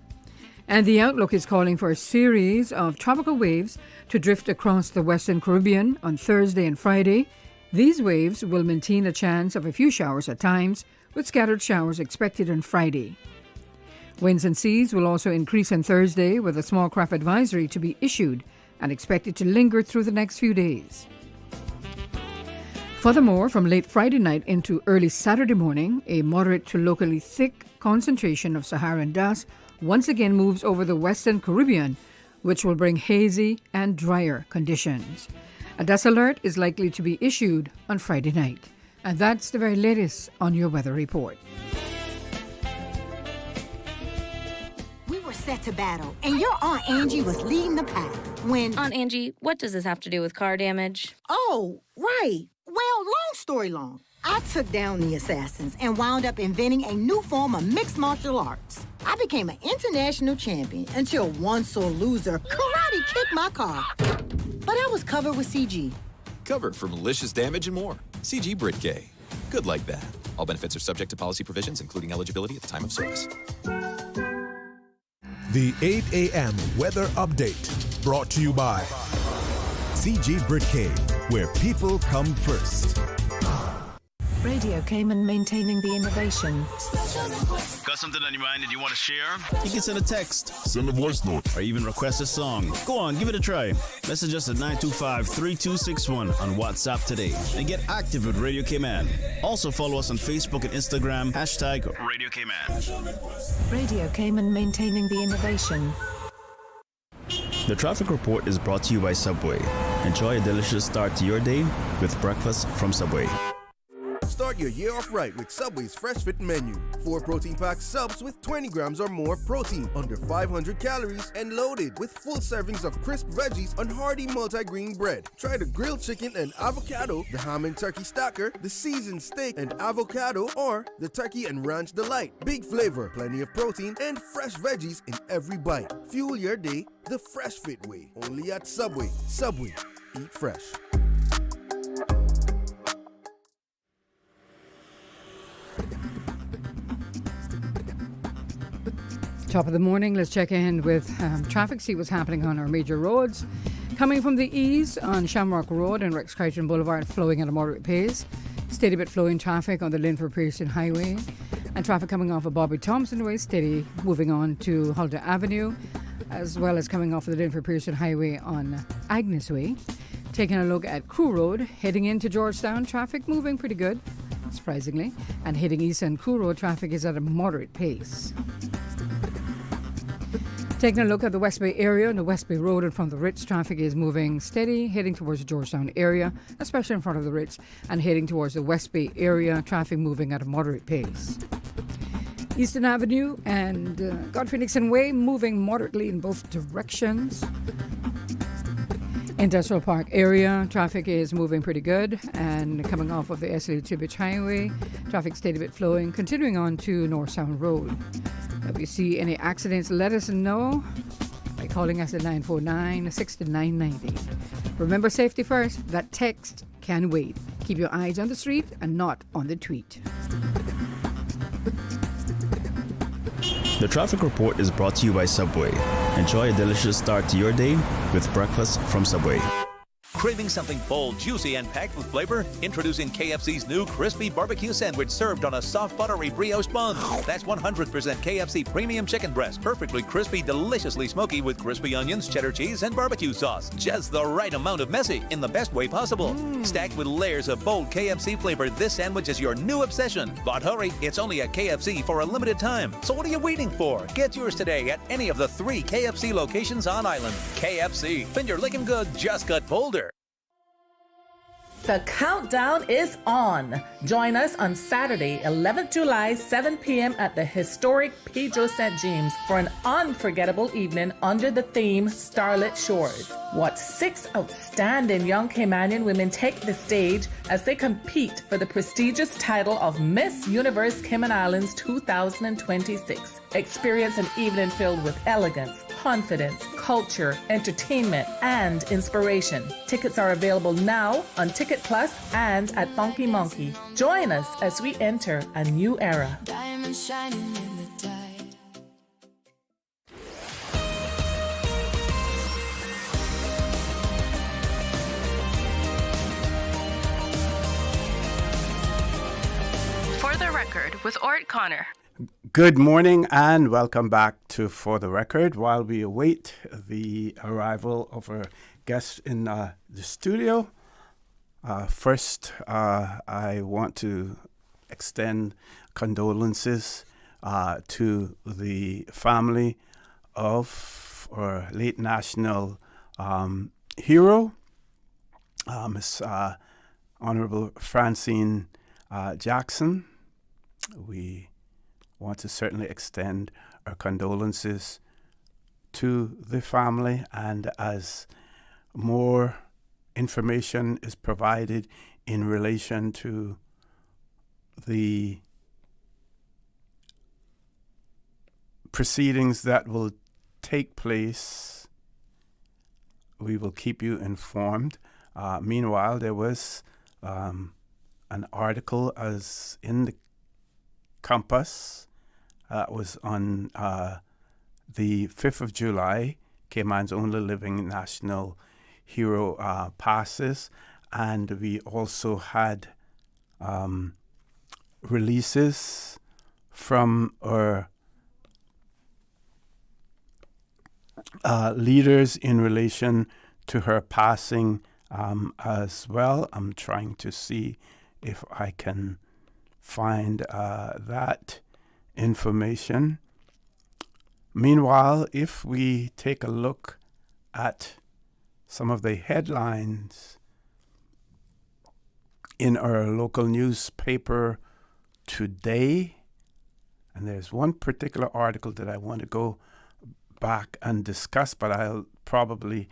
And the outlook is calling for a series of tropical waves to drift across the Western Caribbean on Thursday and Friday. These waves will maintain a chance of a few showers at times, with scattered showers expected on Friday. Winds and seas will also increase on Thursday, with a small craft advisory to be issued and expected to linger through the next few days. Furthermore, from late Friday night into early Saturday morning, a moderate to locally thick concentration of Saharan dust once again moves over the western Caribbean, which will bring hazy and drier conditions. A dust alert is likely to be issued on Friday night. And that's the very latest on your weather report. We were set to battle, and your Aunt Angie was leading the pack when... Aunt Angie, what does this have to do with car damage? Oh, right. Well, long story long. I took down the assassins and wound up inventing a new form of mixed martial arts. I became an international champion until one sore loser karate kicked my car. But I was covered with CG. Covered for malicious damage and more. CG Brit-K. Good like that. All benefits are subject to policy provisions, including eligibility at the time of service. The 8 a.m. weather update brought to you by CG Brit-K, where people come first. Radio Cayman, maintaining the innovation. Got something on your mind that you want to share? You can send a text, send a voice note, or even request a song. Go on, give it a try. Message us at 925-3261 on WhatsApp today and get active with Radio Cayman. Also follow us on Facebook and Instagram, hashtag Radio Cayman. Radio Cayman, maintaining the innovation. The traffic report is brought to you by Subway. Enjoy a delicious start to your day with breakfast from Subway. Start your year off right with Subway's Fresh Fit menu. 4 protein-packed subs with 20 grams or more protein, under 500 calories, and loaded with full servings of crisp veggies on hearty multi-grain bread. Try the grilled chicken and avocado, the ham and turkey stacker, the seasoned steak and avocado, or the turkey and ranch delight. Big flavor, plenty of protein, and fresh veggies in every bite. Fuel your day the Fresh Fit way. Only at Subway. Subway. Eat fresh. Top of the morning, let's check in with traffic, see what's happening on our major roads. Coming from the east on Shamrock Road and Rex Crichton Boulevard, flowing at a moderate pace. Steady but flowing traffic on the Linford Pearson Highway. And traffic coming off of Bobby Thompson Way, steady moving on to Huldah Avenue, as well as coming off of the Linford Pearson Highway on Agnes Way. Taking a look at Crew Road, heading into Georgetown, traffic moving pretty good, surprisingly. And heading east on Crew Road, traffic is at a moderate pace. Taking a look at the West Bay area, the West Bay Road and from the Ritz, traffic is moving steady, heading towards the Georgetown area, especially in front of the Ritz, and heading towards the West Bay area, traffic moving at a moderate pace. Eastern Avenue and Godfrey Nixon Way moving moderately in both directions. Industrial Park area, traffic is moving pretty good, and coming off of the Esley to Beach Highway, traffic steady bit flowing, continuing on to North Sound Road. If you see any accidents, let us know by calling us at 949-6990. Remember, safety first. That text can wait. Keep your eyes on the street and not on the tweet. The traffic report is brought to you by Subway. Enjoy a delicious start to your day with breakfast from Subway. Craving something bold, juicy, and packed with flavor? Introducing KFC's new crispy barbecue sandwich served on a soft, buttery brioche bun. That's 100% KFC premium chicken breast, perfectly crispy, deliciously smoky with crispy onions, cheddar cheese, and barbecue sauce. Just the right amount of messy in the best way possible. Stacked with layers of bold KFC flavor, this sandwich is your new obsession. But hurry, it's only at KFC for a limited time. So what are you waiting for? Get yours today at any of the 3 KFC locations on island. KFC, finger licking good, just got bolder. The countdown is on. Join us on Saturday, 11th July, 7 p.m. at the historic Pedro St. James for an unforgettable evening under the theme Starlit Shores. Watch 6 outstanding young Caymanian women take the stage as they compete for the prestigious title of Miss Universe Cayman Islands 2026. Experience an evening filled with elegance, confidence, culture, entertainment, and inspiration. Tickets are available now on Ticket Plus and at Funky Monkey. Join us as we enter a new era. Diamonds shining in the tide. For the record, with Orrett Connor. Good morning and welcome back to For the Record. While we await the arrival of our guest in the studio, first I want to extend condolences to the family of our late national hero, Miss Honorable Francine Jackson. We want to certainly extend our condolences to the family, and as more information is provided in relation to the proceedings that will take place, we will keep you informed. Meanwhile, there was an article as in the Compass was on the 5th of July, Cayman's only living national hero passes, and we also had releases from our leaders in relation to her passing as well. I'm trying to see if I can find that information. Meanwhile, if we take a look at some of the headlines in our local newspaper today, and there's one particular article that I want to go back and discuss, but I'll probably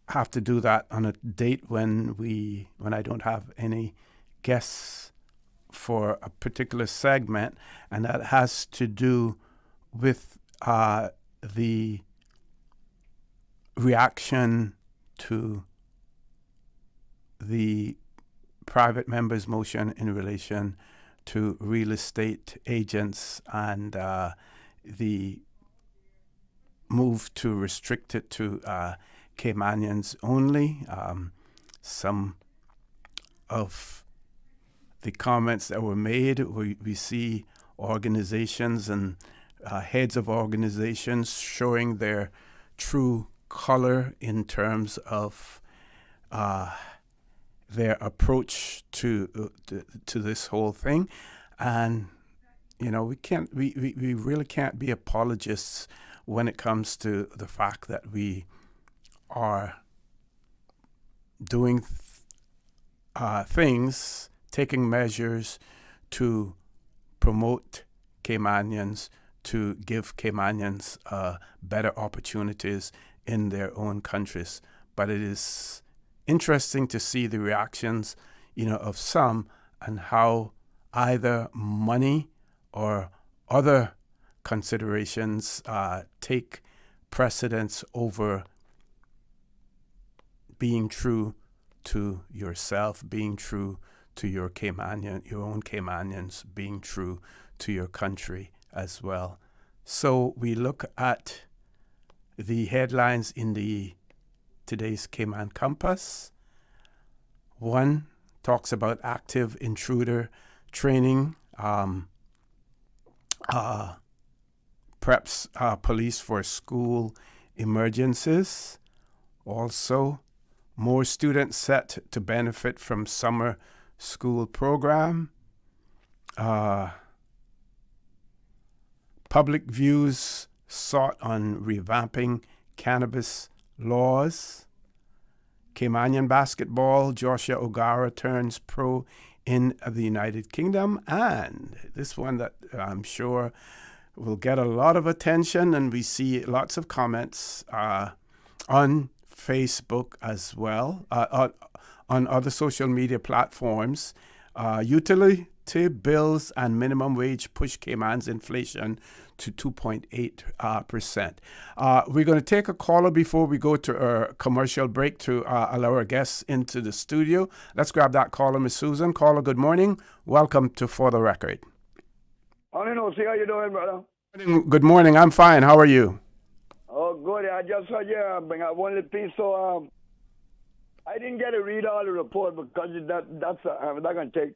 have to do that on a date when I don't have any guests for a particular segment, and that has to do with the reaction to the private member's motion in relation to real estate agents and the move to restrict it to Caymanians only. Some of the comments that were made, we see organizations and heads of organizations showing their true color in terms of their approach to this whole thing. And you know, we really can't be apologists when it comes to the fact that we are doing things, taking measures to promote Caymanians, to give Caymanians better opportunities in their own countries. But it is interesting to see the reactions, of some, and how either money or other considerations take precedence over being true to yourself, being true to your own Caymanians, being true to your country as well. So we look at the headlines in today's Cayman Compass. One talks about active intruder training, preps police for school emergencies. Also, more students set to benefit from summer school program. Public views sought on revamping cannabis laws. Caymanian basketball, Joshua O'Gara turns pro in the United Kingdom. And this one that I'm sure will get a lot of attention, and we see lots of comments on Facebook as well, on other social media platforms. Utility bills and minimum wage push Cayman's inflation to 2.8%. We're going to take a caller before we go to our commercial break to allow our guests into the studio. Let's grab that caller, Miss Susan. Caller, good morning. Welcome to For the Record. I don't know. See how you doing, brother? Good morning. I'm fine. How are you? Oh, good. I just heard you bring up one little piece. So I didn't get to read all the report because that's going to take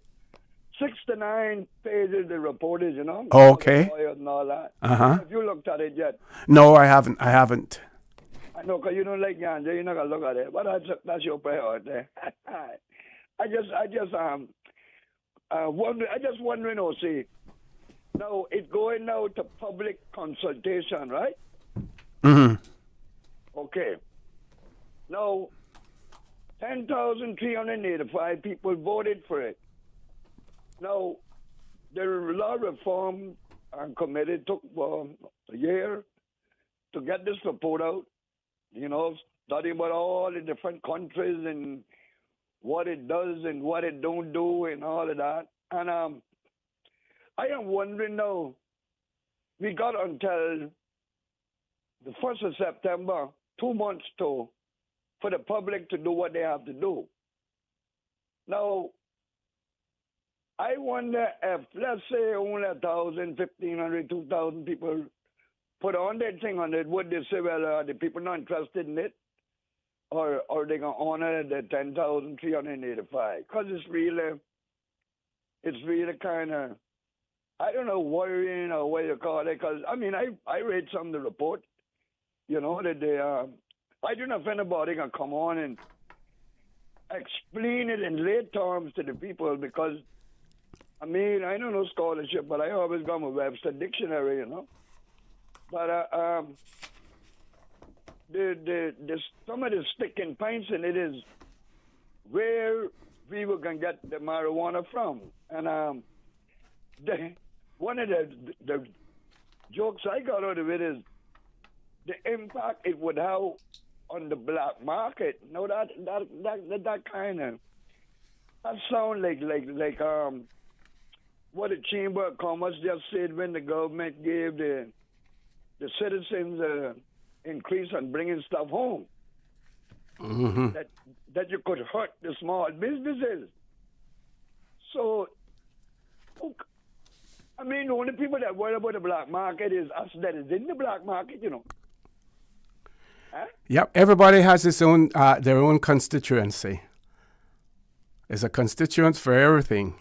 69 pages the report is, you know. Oh, okay. And all that. Uh-huh. Have you looked at it yet? No, I haven't. I haven't. I know, because you don't like ganja, you're not gonna look at it. But that's your priority. I just wondering, see. Now it's going now to public consultation, right? Mm-hmm. Okay. Now 10,385 people voted for it. Now, the law reform committee took a year to get this report out, you know, study about all the different countries and what it does and what it don't do and all of that. And I am wondering now, we got until the 1st of September, 2 months for the public to do what they have to do. Now, I wonder if, let's say, only 1,000, 1,500, 2,000 people put on that thing on it, would they say, well, are the people not interested in it? Or are they going to honor the 10,385? Because it's really kind of, I don't know, worrying or what you call it. Because, I mean, I read some of the report, you know, that they, I don't know if anybody can come on and explain it in lay terms to the people, because I mean, I don't know scholarship, but I always got my Webster dictionary, you know. But the some of the sticking points in it is where we were gonna get the marijuana from, and one of the jokes I got out of it is the impact it would have on the black market. No, that kind of that sound like what the Chamber of Commerce just said when the government gave the citizens increase on bringing stuff home. Mm-hmm. That you could hurt the small businesses. So, I mean, the only people that worry about the black market is us that is in the black market, you know. Huh? Yep, everybody has his own, their own constituency. There's a constituent for everything.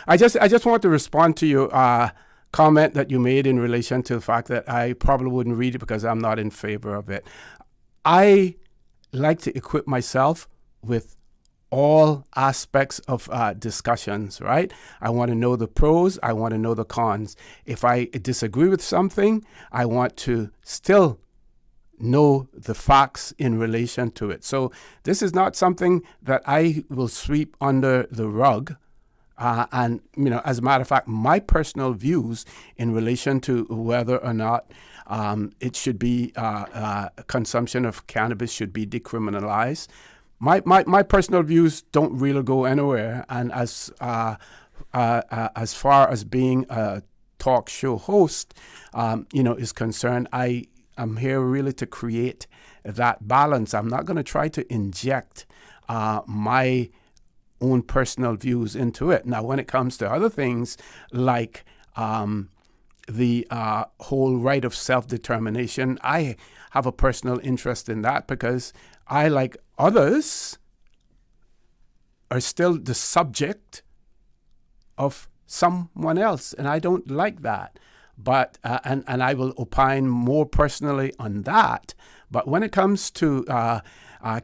I just want to respond to your comment that you made in relation to the fact that I probably wouldn't read it because I'm not in favor of it. I like to equip myself with all aspects of discussions, right? I want to know the pros. I want to know the cons. If I disagree with something, I want to still know the facts in relation to it. So this is not something that I will sweep under the rug. And, you know, as a matter of fact, my personal views in relation to whether or not it should be consumption of cannabis should be decriminalized. My personal views don't really go anywhere. And as far as being a talk show host, is concerned, I'm here really to create that balance. I'm not going to try to inject my own personal views into it. Now, when it comes to other things like the whole right of self-determination, I have a personal interest in that because I, like others, are still the subject of someone else, and I don't like that. But and I will opine more personally on that. But when it comes to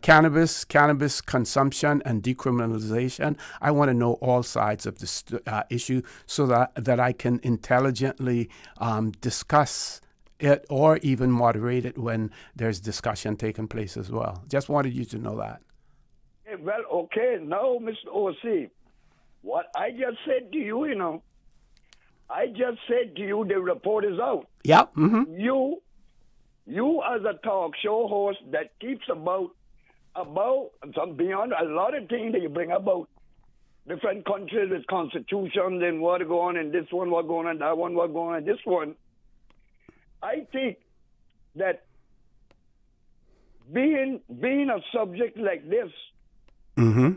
cannabis consumption and decriminalization, I want to know all sides of this issue so that I can intelligently discuss it or even moderate it when there's discussion taking place as well. Just wanted you to know that. Well, okay. Now, Mr. O.C., what I just said to you, I just said to you the report is out. Yeah. Mm-hmm. You as a talk show host that keeps about some beyond a lot of things that you bring about different countries with constitutions and what go on and this one what going on, that one what going on, this one. I think that being a subject like this, mm-hmm.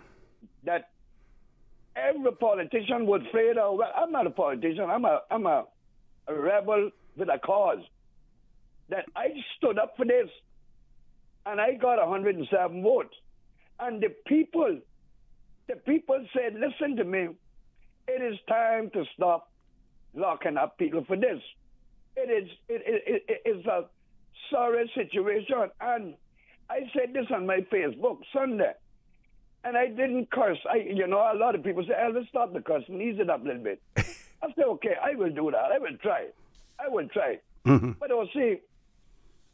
that every politician would say, well, I'm not a politician. I'm a rebel with a cause. That I stood up for this, and I got 107 votes. And the people said, listen to me. It is time to stop locking up people for this. It is a sorry situation. And I said this on my Facebook Sunday, and I didn't curse. A lot of people say, Elvis, stop the cursing, ease it up a little bit. I said, okay, I will do that. I will try. Mm-hmm. But I'll see,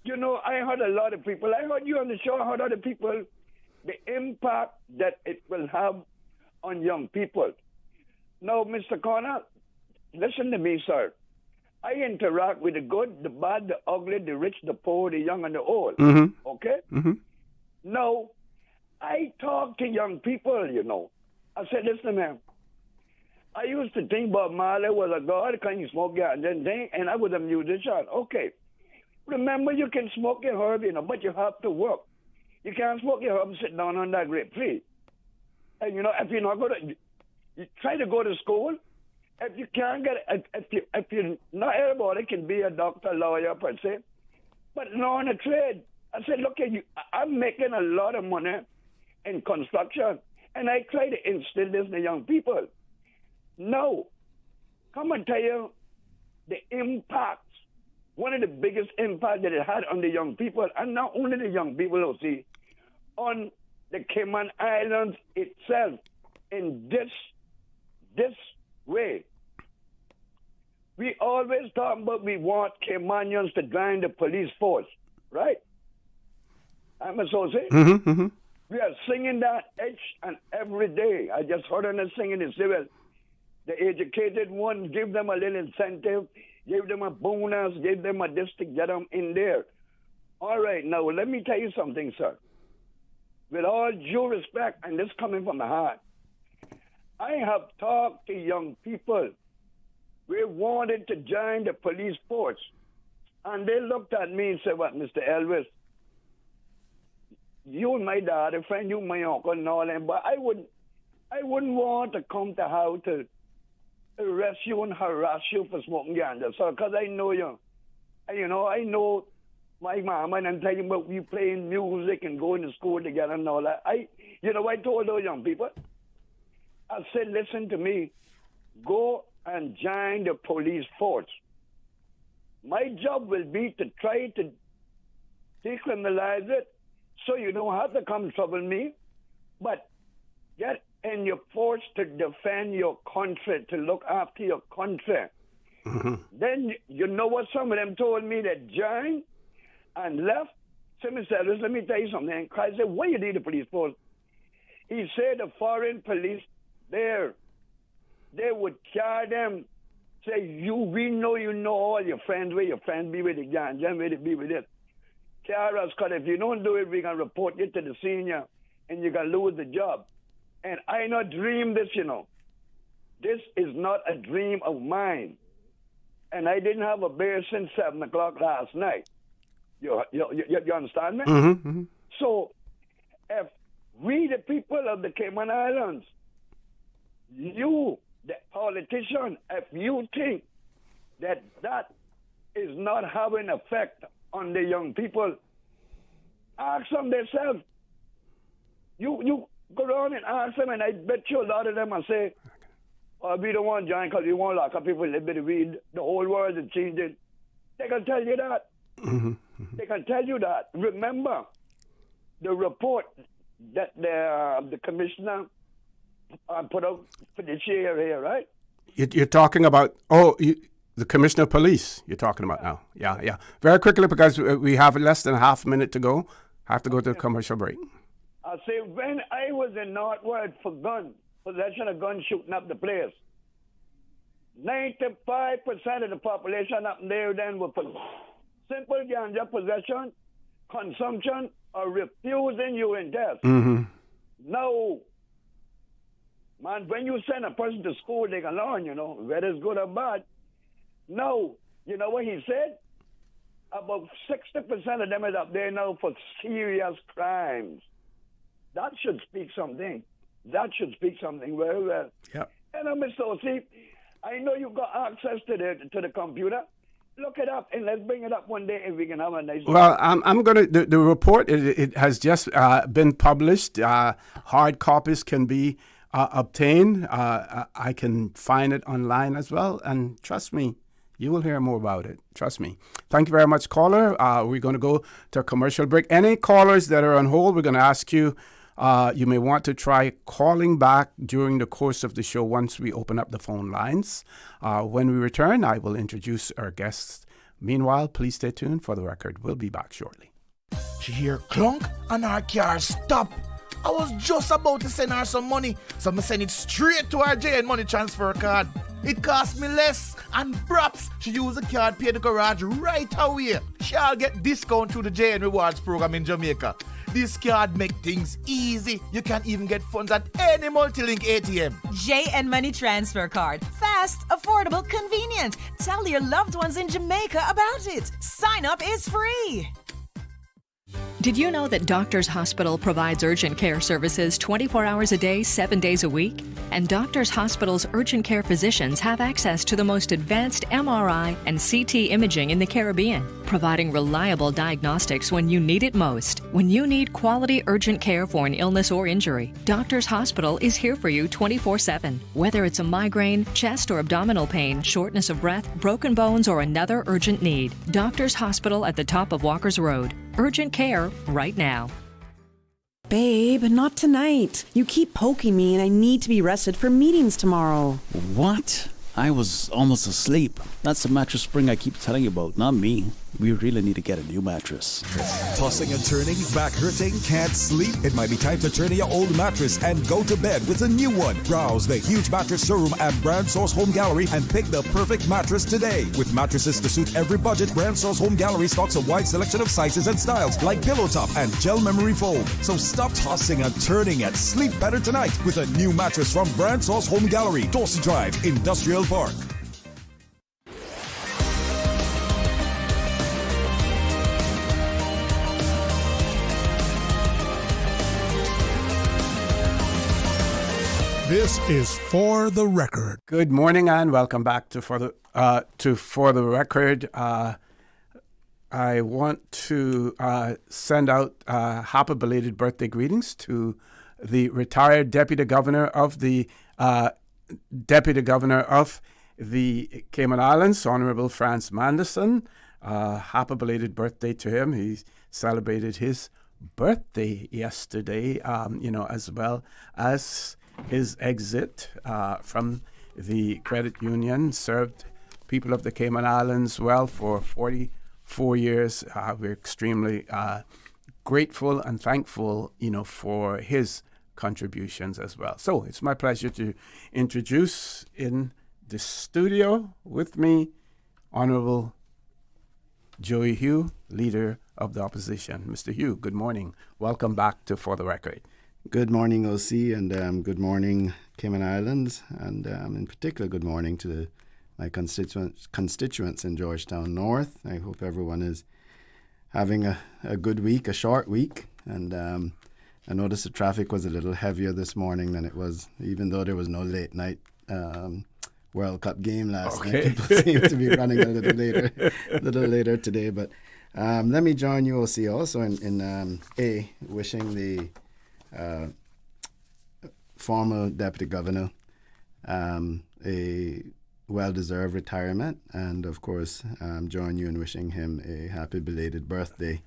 I heard a lot of people. I heard you on the show. I heard other people. The impact that it will have on young people. Now, Mr. Connor, listen to me, sir. I interact with the good, the bad, the ugly, the rich, the poor, the young, and the old. Mm-hmm. Okay? Mm-hmm. Now, I talk to young people, I said, listen, man. I used to think Bob Marley was a god, can you smoke ganja and thing, and I was a musician. Okay. Remember, you can smoke your herb, but you have to work. You can't smoke your herb and sit down on that grapefruit. And, if you're not going to, you try to go to school. If you can't get, if you're not everybody can be a doctor, lawyer, per se, but learn a trade. I said, look at you, I'm making a lot of money in construction, and I try to instill this in the young people. Now, come and tell you the impact, one of the biggest impacts that it had on the young people, and not only the young people, on the Cayman Islands itself, in this way. We always talk about we want Caymanians to join the police force, right? I'm associated. Mm-hmm, mm-hmm. We are singing that each and every day. I just heard them singing in civil. The educated one, give them a little incentive, give them a bonus, give them a this to get them in there. All right, now let me tell you something, sir. With all due respect, and this coming from the heart, I have talked to young people. We wanted to join the police force. And they looked at me and said, what, Mr. Elvis? You and my daughter, friend, you my uncle and all that, but I wouldn't want to come to how to arrest you and harass you for smoking ganja. So, because I know you. I know my mama and I'm telling you about you playing music and going to school together and all that. I told those young people, I said, listen to me, go and join the police force. My job will be to try to decriminalize it so you don't have to come trouble me, but get in your force to defend your country, to look after your country. Mm-hmm. Then, you know what some of them told me that joined and left? Somebody said, let me tell you something. And I said, why you need the police force? He said the foreign police there, they would carry them, say, we know you know all your friends, where your friends be with the ganja, where they be with it. Carry us, because if you don't do it, we're going to report you to the senior, and you're going to lose the job. And I not dream this, This is not a dream of mine. And I didn't have a beer since 7 o'clock last night. You understand me? Mm-hmm, mm-hmm. So, if we, the people of the Cayman Islands, you, the politician, if you think that is not having effect on the young people, ask them themselves. You go around and ask them, and I bet you a lot of them will say, we don't want to join because we want to lock up people a little bit of weed. The whole world is changing. They can tell you that. Mm-hmm. They can tell you that. Remember the report that the commissioner put out for this year here, right? You're talking about, the commissioner of police you're talking about now. Yeah. Very quickly, because we have less than a half minute to go. I have to go to a commercial break. I say, when I was in Northward for possession of guns shooting up the place, 95% of the population up there then were simple ganja possession, consumption, or refusing you in death. Mm-hmm. No. Man, when you send a person to school, they can learn, whether it's good or bad. No. You know what he said? About 60% of them is up there now for serious crimes. That should speak something. That should speak something very well. Yeah. And Mr. O.C., I know you've got access to the computer. Look it up, and let's bring it up one day if we can have a nice... Well, I'm going to... The report, it has just been published. Hard copies can be obtain. I can find it online as well. And trust me, you will hear more about it. Trust me. Thank you very much, caller. We're going to go to a commercial break. Any callers that are on hold, we're going to ask you, you may want to try calling back during the course of the show once we open up the phone lines. When we return, I will introduce our guests. Meanwhile, please stay tuned for the record. We'll be back shortly. She hear clunk and her car stop. I was just about to send her some money, so I send it straight to her JN Money Transfer card. It cost me less, and perhaps she use the card, pay the garage right away. She'll get discount through the JN Rewards program in Jamaica. This card make things easy. You can even get funds at any multi-link ATM. JN Money Transfer Card. Fast, affordable, convenient. Tell your loved ones in Jamaica about it. Sign up is free. Did you know that Doctors Hospital provides urgent care services 24 hours a day, 7 days a week? And Doctors Hospital's urgent care physicians have access to the most advanced MRI and CT imaging in the Caribbean, providing reliable diagnostics when you need it most. When you need quality urgent care for an illness or injury, Doctors Hospital is here for you 24/7. Whether it's a migraine, chest or abdominal pain, shortness of breath, broken bones, or another urgent need, Doctors Hospital at the top of Walker's Road. Urgent care right now. Babe, not tonight. You keep poking me and I need to be rested for meetings tomorrow. What? I was almost asleep. That's the mattress spring I keep telling you about, not me. We really need to get a new mattress. Tossing and turning, back hurting, can't sleep? It might be time to turn in your old mattress and go to bed with a new one. Browse the huge mattress showroom at Brand Source Home Gallery and pick the perfect mattress today. With mattresses to suit every budget, Brand Source Home Gallery stocks a wide selection of sizes and styles like pillow top and gel memory foam. So stop tossing and turning and sleep better tonight with a new mattress from Brand Source Home Gallery, Dawson Drive, Industrial Park. This is For the Record. Good morning and welcome back to For the Record. I want to send out happy belated birthday greetings to the retired Deputy Governor of the Cayman Islands, Honorable Franz Manderson. Happy belated birthday to him. He celebrated his birthday yesterday, as well as his exit from the credit union. Served people of the Cayman Islands well for 44 years. We're extremely grateful and thankful, for his contributions as well. So it's my pleasure to introduce in the studio with me Honorable Joey Hugh, Leader of the Opposition. Mr. Hugh, good morning. Welcome back to For the Record. Good morning, OC, and good morning, Cayman Islands, and in particular, good morning to my constituents in Georgetown North. I hope everyone is having a good week, a short week, and I noticed the traffic was a little heavier this morning than it was, even though there was no late night World Cup game last night. People seem to be running a little later today. But let me join you, OC, also in wishing the former Deputy Governor a well-deserved retirement, and of course join you in wishing him a happy belated birthday.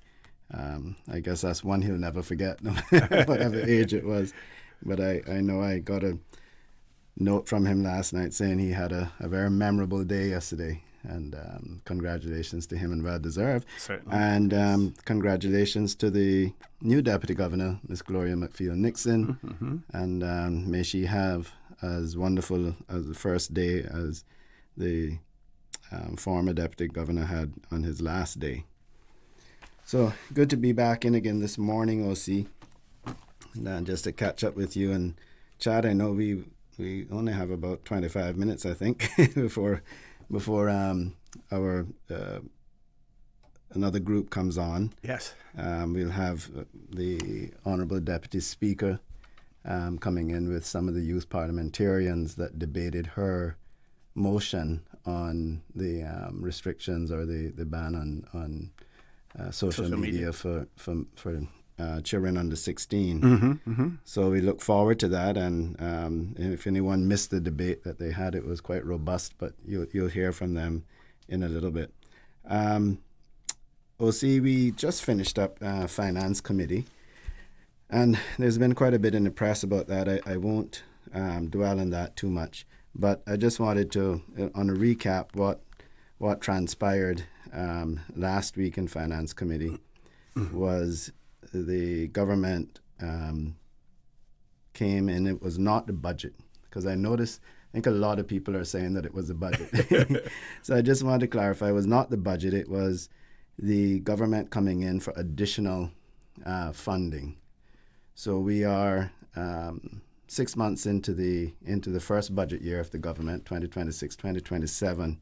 I guess that's one he'll never forget, no matter whatever age it was. But I know I got a note from him last night saying he had a very memorable day yesterday, and congratulations to him, and well-deserved. Certainly. And congratulations to the new Deputy Governor, Miss Gloria McPhail-Nixon, Mm-hmm. and may she have as wonderful as the first day as the former Deputy Governor had on his last day. So good to be back in again this morning, OC, and just to catch up with you and chat. I know we only have about 25 minutes, I think, before our another group comes on. Yes. We'll have the Honourable Deputy Speaker coming in with some of the youth parliamentarians that debated her motion on the restrictions or the ban on social media for children under 16. Mm-hmm. So we look forward to that. And if anyone missed the debate that they had, it was quite robust, but you'll hear from them in a little bit. OC, we just finished up Finance Committee, and there's been quite a bit in the press about that. I won't dwell on that too much, but I just wanted to, on a recap, what transpired last week in Finance Committee was the government came in. It was not the budget, because I think a lot of people are saying that it was the budget. So I just wanted to clarify, it was not the budget. It was the government coming in for additional funding. So we are 6 months into the first budget year of the government, 2026-2027.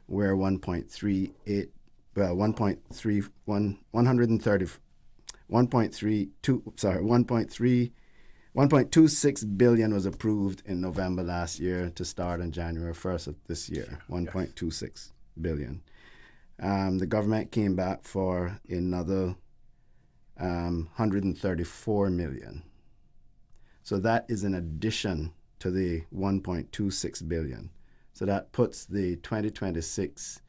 We're 1.26 billion was approved in November last year to start on January 1st of this year. 1.26 billion. The government came back for another 134 million. So that is in addition to the 1.26 billion. So that puts the 2026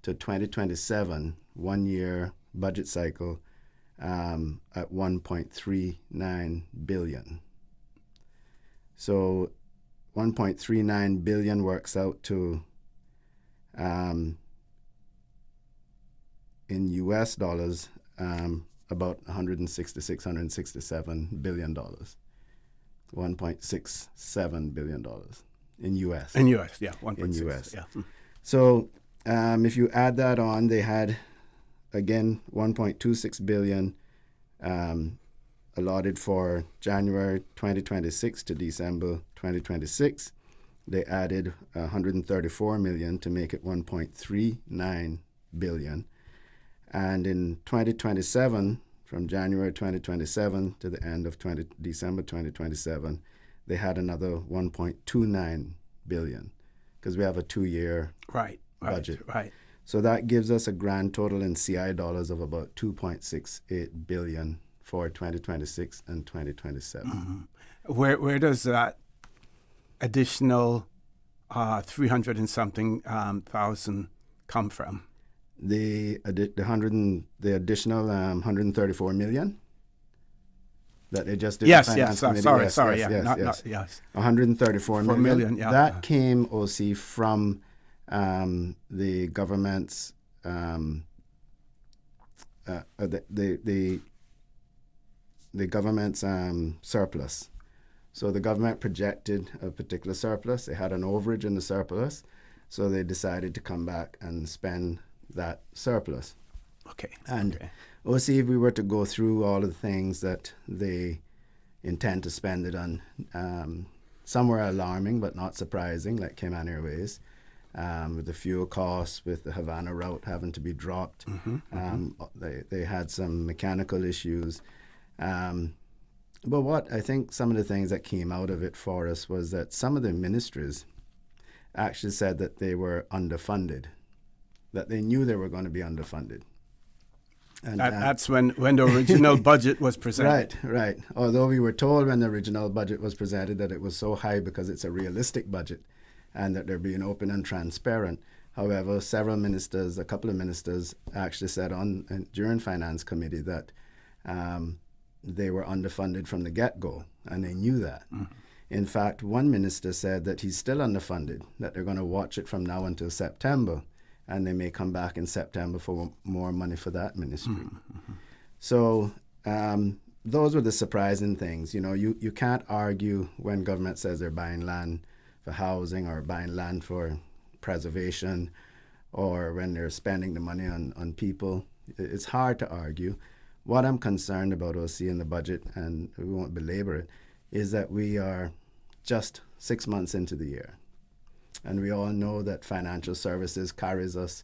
to 2027 one-year budget cycle at 1.39 billion. So 1.39 billion works out to, in US dollars, about $167 billion. $1.67 billion in US. In US, yeah, 1.6. In US. Yeah. So if you add that on, they had, again, 1.26 billion allotted for January 2026 to December 2026. They added 134 million to make it 1.39 billion. And in 2027, from January 2027 to the end of December 2027, they had another 1.29 billion, because we have a 2-year budget. Right. So that gives us a grand total in CI dollars of about 2.68 billion for 2026 and 2027. Mm-hmm. Where does that additional 300 and something thousand come from? The additional 134 million that they just did. Yes. 134 million. Yeah. That came, OC, from the government's the government's surplus. So the government projected a particular surplus. They had an overage in the surplus, so they decided to come back and spend that surplus. Okay. And OC, if we were to go through all of the things that they intend to spend it on, some were alarming but not surprising, like Cayman Airways, with the fuel costs, with the Havana route having to be dropped. They had some mechanical issues. But what I think some of the things that came out of it for us was that some of the ministries actually said that they were underfunded, that they knew they were going to be underfunded. And that's when the original budget was presented. Right. Although we were told when the original budget was presented that it was so high because it's a realistic budget and that they're being open and transparent. However, a couple of ministers actually said during Finance Committee that they were underfunded from the get-go, and they knew that. In fact, one minister said that he's still underfunded, that they're going to watch it from now until September, and they may come back in September for more money for that ministry. So those were the surprising things. You know, you can't argue when government says they're buying land for housing or buying land for preservation, or when they're spending the money on people. It's hard to argue. What I'm concerned about, OC, in the budget, and we won't belabor it, is that we are just 6 months into the year. And we all know that financial services carries us,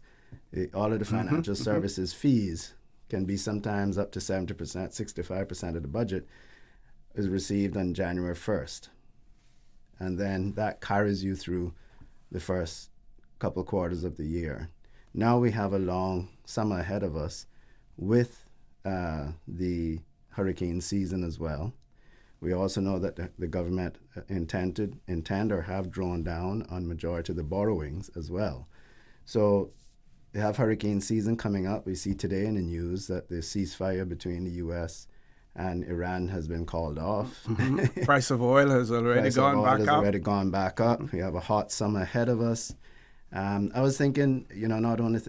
all of the financial services fees can be sometimes up to 70%, 65% of the budget is received on January 1st. And then that carries you through the first couple quarters of the year. Now we have a long summer ahead of us with the hurricane season as well. We also know that the government intend or have drawn down on majority of the borrowings as well. So we have hurricane season coming up. We see today in the news that the ceasefire between the U.S. and Iran has been called off. Mm-hmm. Price of oil has already gone back up. We have a hot summer ahead of us. I was thinking, not only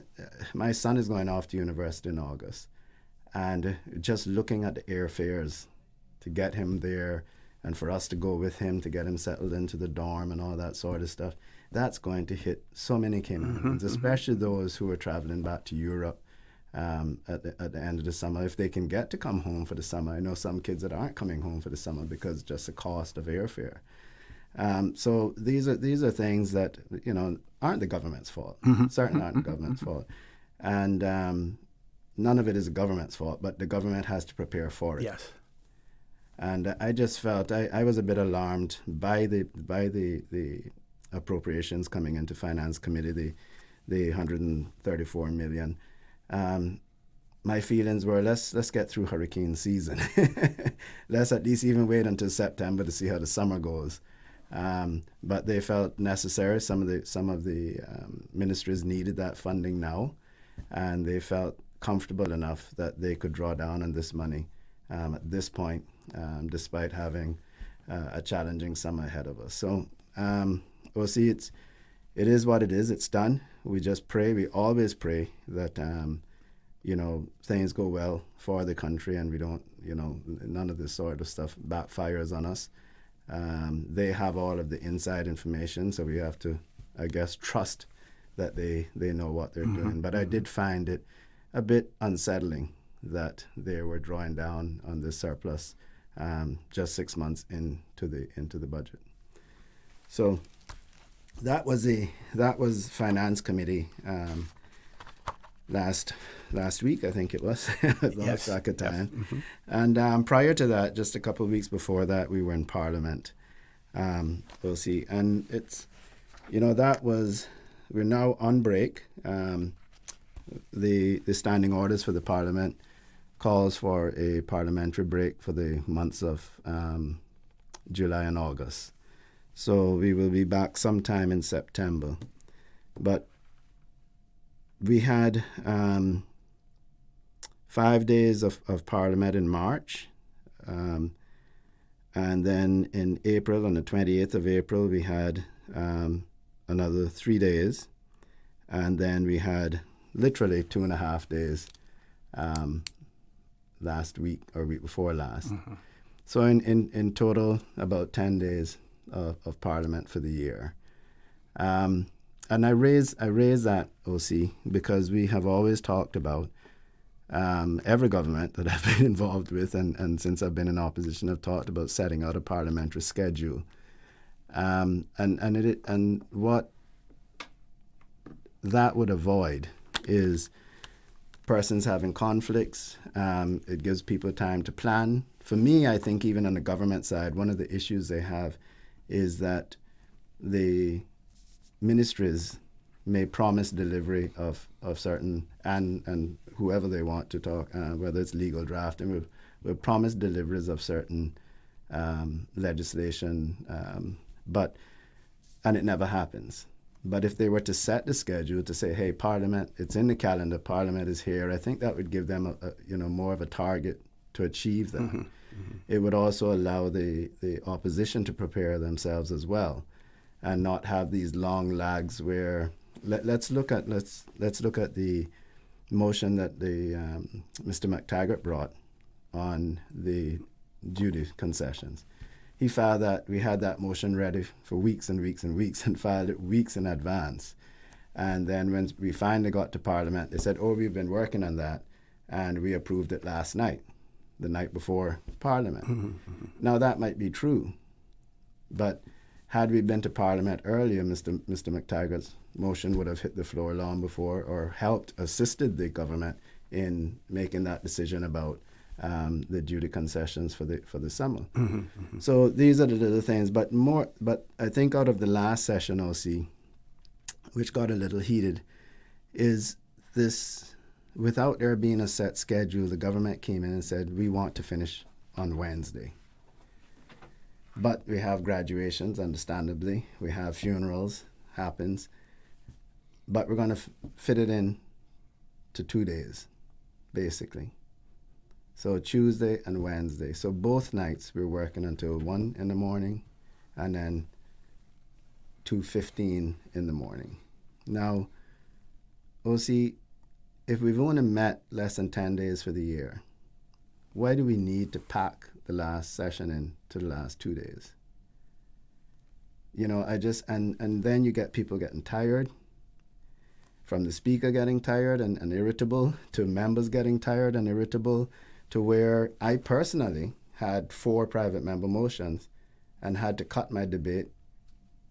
my son is going off to university in August, and just looking at the airfares to get him there and for us to go with him to get him settled into the dorm and all that sort of stuff, that's going to hit so many Caymanians, especially those who are traveling back to Europe at the end of the summer, if they can get to come home for the summer. I know some kids that aren't coming home for the summer because just the cost of airfare. So these are things that aren't the government's fault. Certainly aren't the government's fault, and none of it is the government's fault. But the government has to prepare for it. Yes. And I just felt I was a bit alarmed by the appropriations coming into Finance Committee, the 134 million. My feelings were let's get through hurricane season. Let's at least even wait until September to see how the summer goes. But they felt necessary. Some of the ministries needed that funding now, and they felt comfortable enough that they could draw down on this money at this point, despite having a challenging summer ahead of us. So we'll see. It is what it is. It's done. We just pray. We always pray that things go well for the country, and we don't, none of this sort of stuff backfires on us. They have all of the inside information, so we have to, I guess, trust that they know what they're doing. But I did find it a bit unsettling that they were drawing down on this surplus just 6 months into the budget. So that was Finance Committee last week, I think it was. Lost track of time. Yes. And prior to that, just a couple of weeks before that, we were in Parliament. We'll see. And it's, we're now on break. The standing orders for the Parliament calls for a parliamentary break for the months of July and August. So we will be back sometime in September. But we had 5 days of Parliament in March. And then in April, on the 28th of April, we had another 3 days. And then we had literally 2.5 days last week or week before last. So in total, about 10 days of Parliament for the year. And I raise that, OC, because we have always talked about every government that I've been involved with, and since I've been in opposition, I've talked about setting out a parliamentary schedule. And what that would avoid is persons having conflicts. It gives people time to plan. For me, I think even on the government side, one of the issues they have is that the ministries may promise delivery of certain, and whoever they want to talk, whether it's legal draft, and will promise deliveries of certain legislation, and it never happens. But if they were to set the schedule to say, hey, Parliament, it's in the calendar, Parliament is here, I think that would give them more of a target to achieve that. It would also allow the opposition to prepare themselves as well, and not have these long lags where let's look at the motion that Mr. McTaggart brought on the duty concessions. He filed that, we had that motion ready for weeks and weeks and weeks, and filed it weeks in advance. And then when we finally got to Parliament, they said, we've been working on that, and we approved it last night, the night before Parliament. Now that might be true, but had we been to Parliament earlier, Mr. McTaggart's motion would have hit the floor long before, or assisted the government in making that decision about the duty concessions for the summer. So these are the little things, but I think out of the last session, OC, which got a little heated, is this without there being a set schedule, the government came in and said, we want to finish on Wednesday. But we have graduations, understandably. We have funerals, happens. But we're going to fit it in to 2 days, basically. So Tuesday and Wednesday. So both nights we're working until 1 in the morning and then 2:15 in the morning. Now, OC, if we've only met less than 10 days for the year, why do we need to pack the last session in to the last 2 days? You know, and then you get people getting tired, from the speaker getting tired and irritable, to members getting tired and irritable, to where I personally had 4 private member motions and had to cut my debate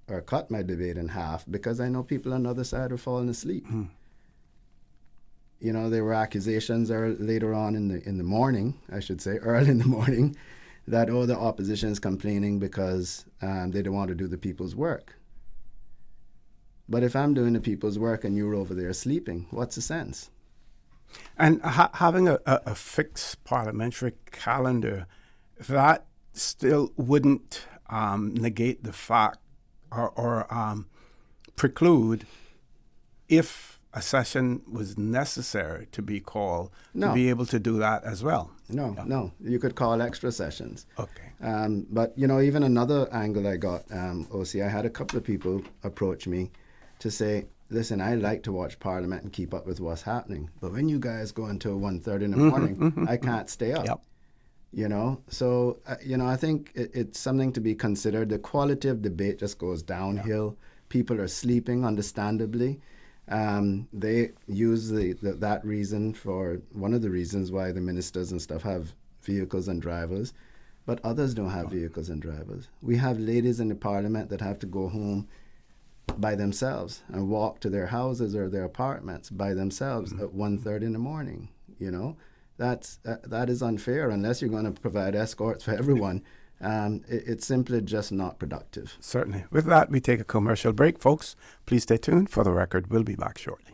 in half because I know people on the other side were falling asleep. You know, there were accusations later on in the morning, I should say, early in the morning, that, the opposition is complaining because they don't want to do the people's work. But if I'm doing the people's work and you're over there sleeping, what's the sense? And having a fixed parliamentary calendar, that still wouldn't negate the fact or preclude if a session was necessary to be called, to be able to do that as well. No. You could call extra sessions. Okay. But, even another angle I got, OC, I had a couple of people approach me to say, listen, I like to watch Parliament and keep up with what's happening. But when you guys go until 1:30 in the morning, I can't stay up. Yep. So, I think it's something to be considered. The quality of debate just goes downhill. People are sleeping, understandably. They use that reason for one of the reasons why the ministers and stuff have vehicles and drivers, but others don't have vehicles and drivers. We have ladies in the Parliament that have to go home by themselves and walk to their houses or their apartments by themselves at 1:30 in the morning. That is unfair unless you're going to provide escorts for everyone. It's simply just not productive. Certainly. With that, we take a commercial break. Folks, please stay tuned. For the record, we'll be back shortly.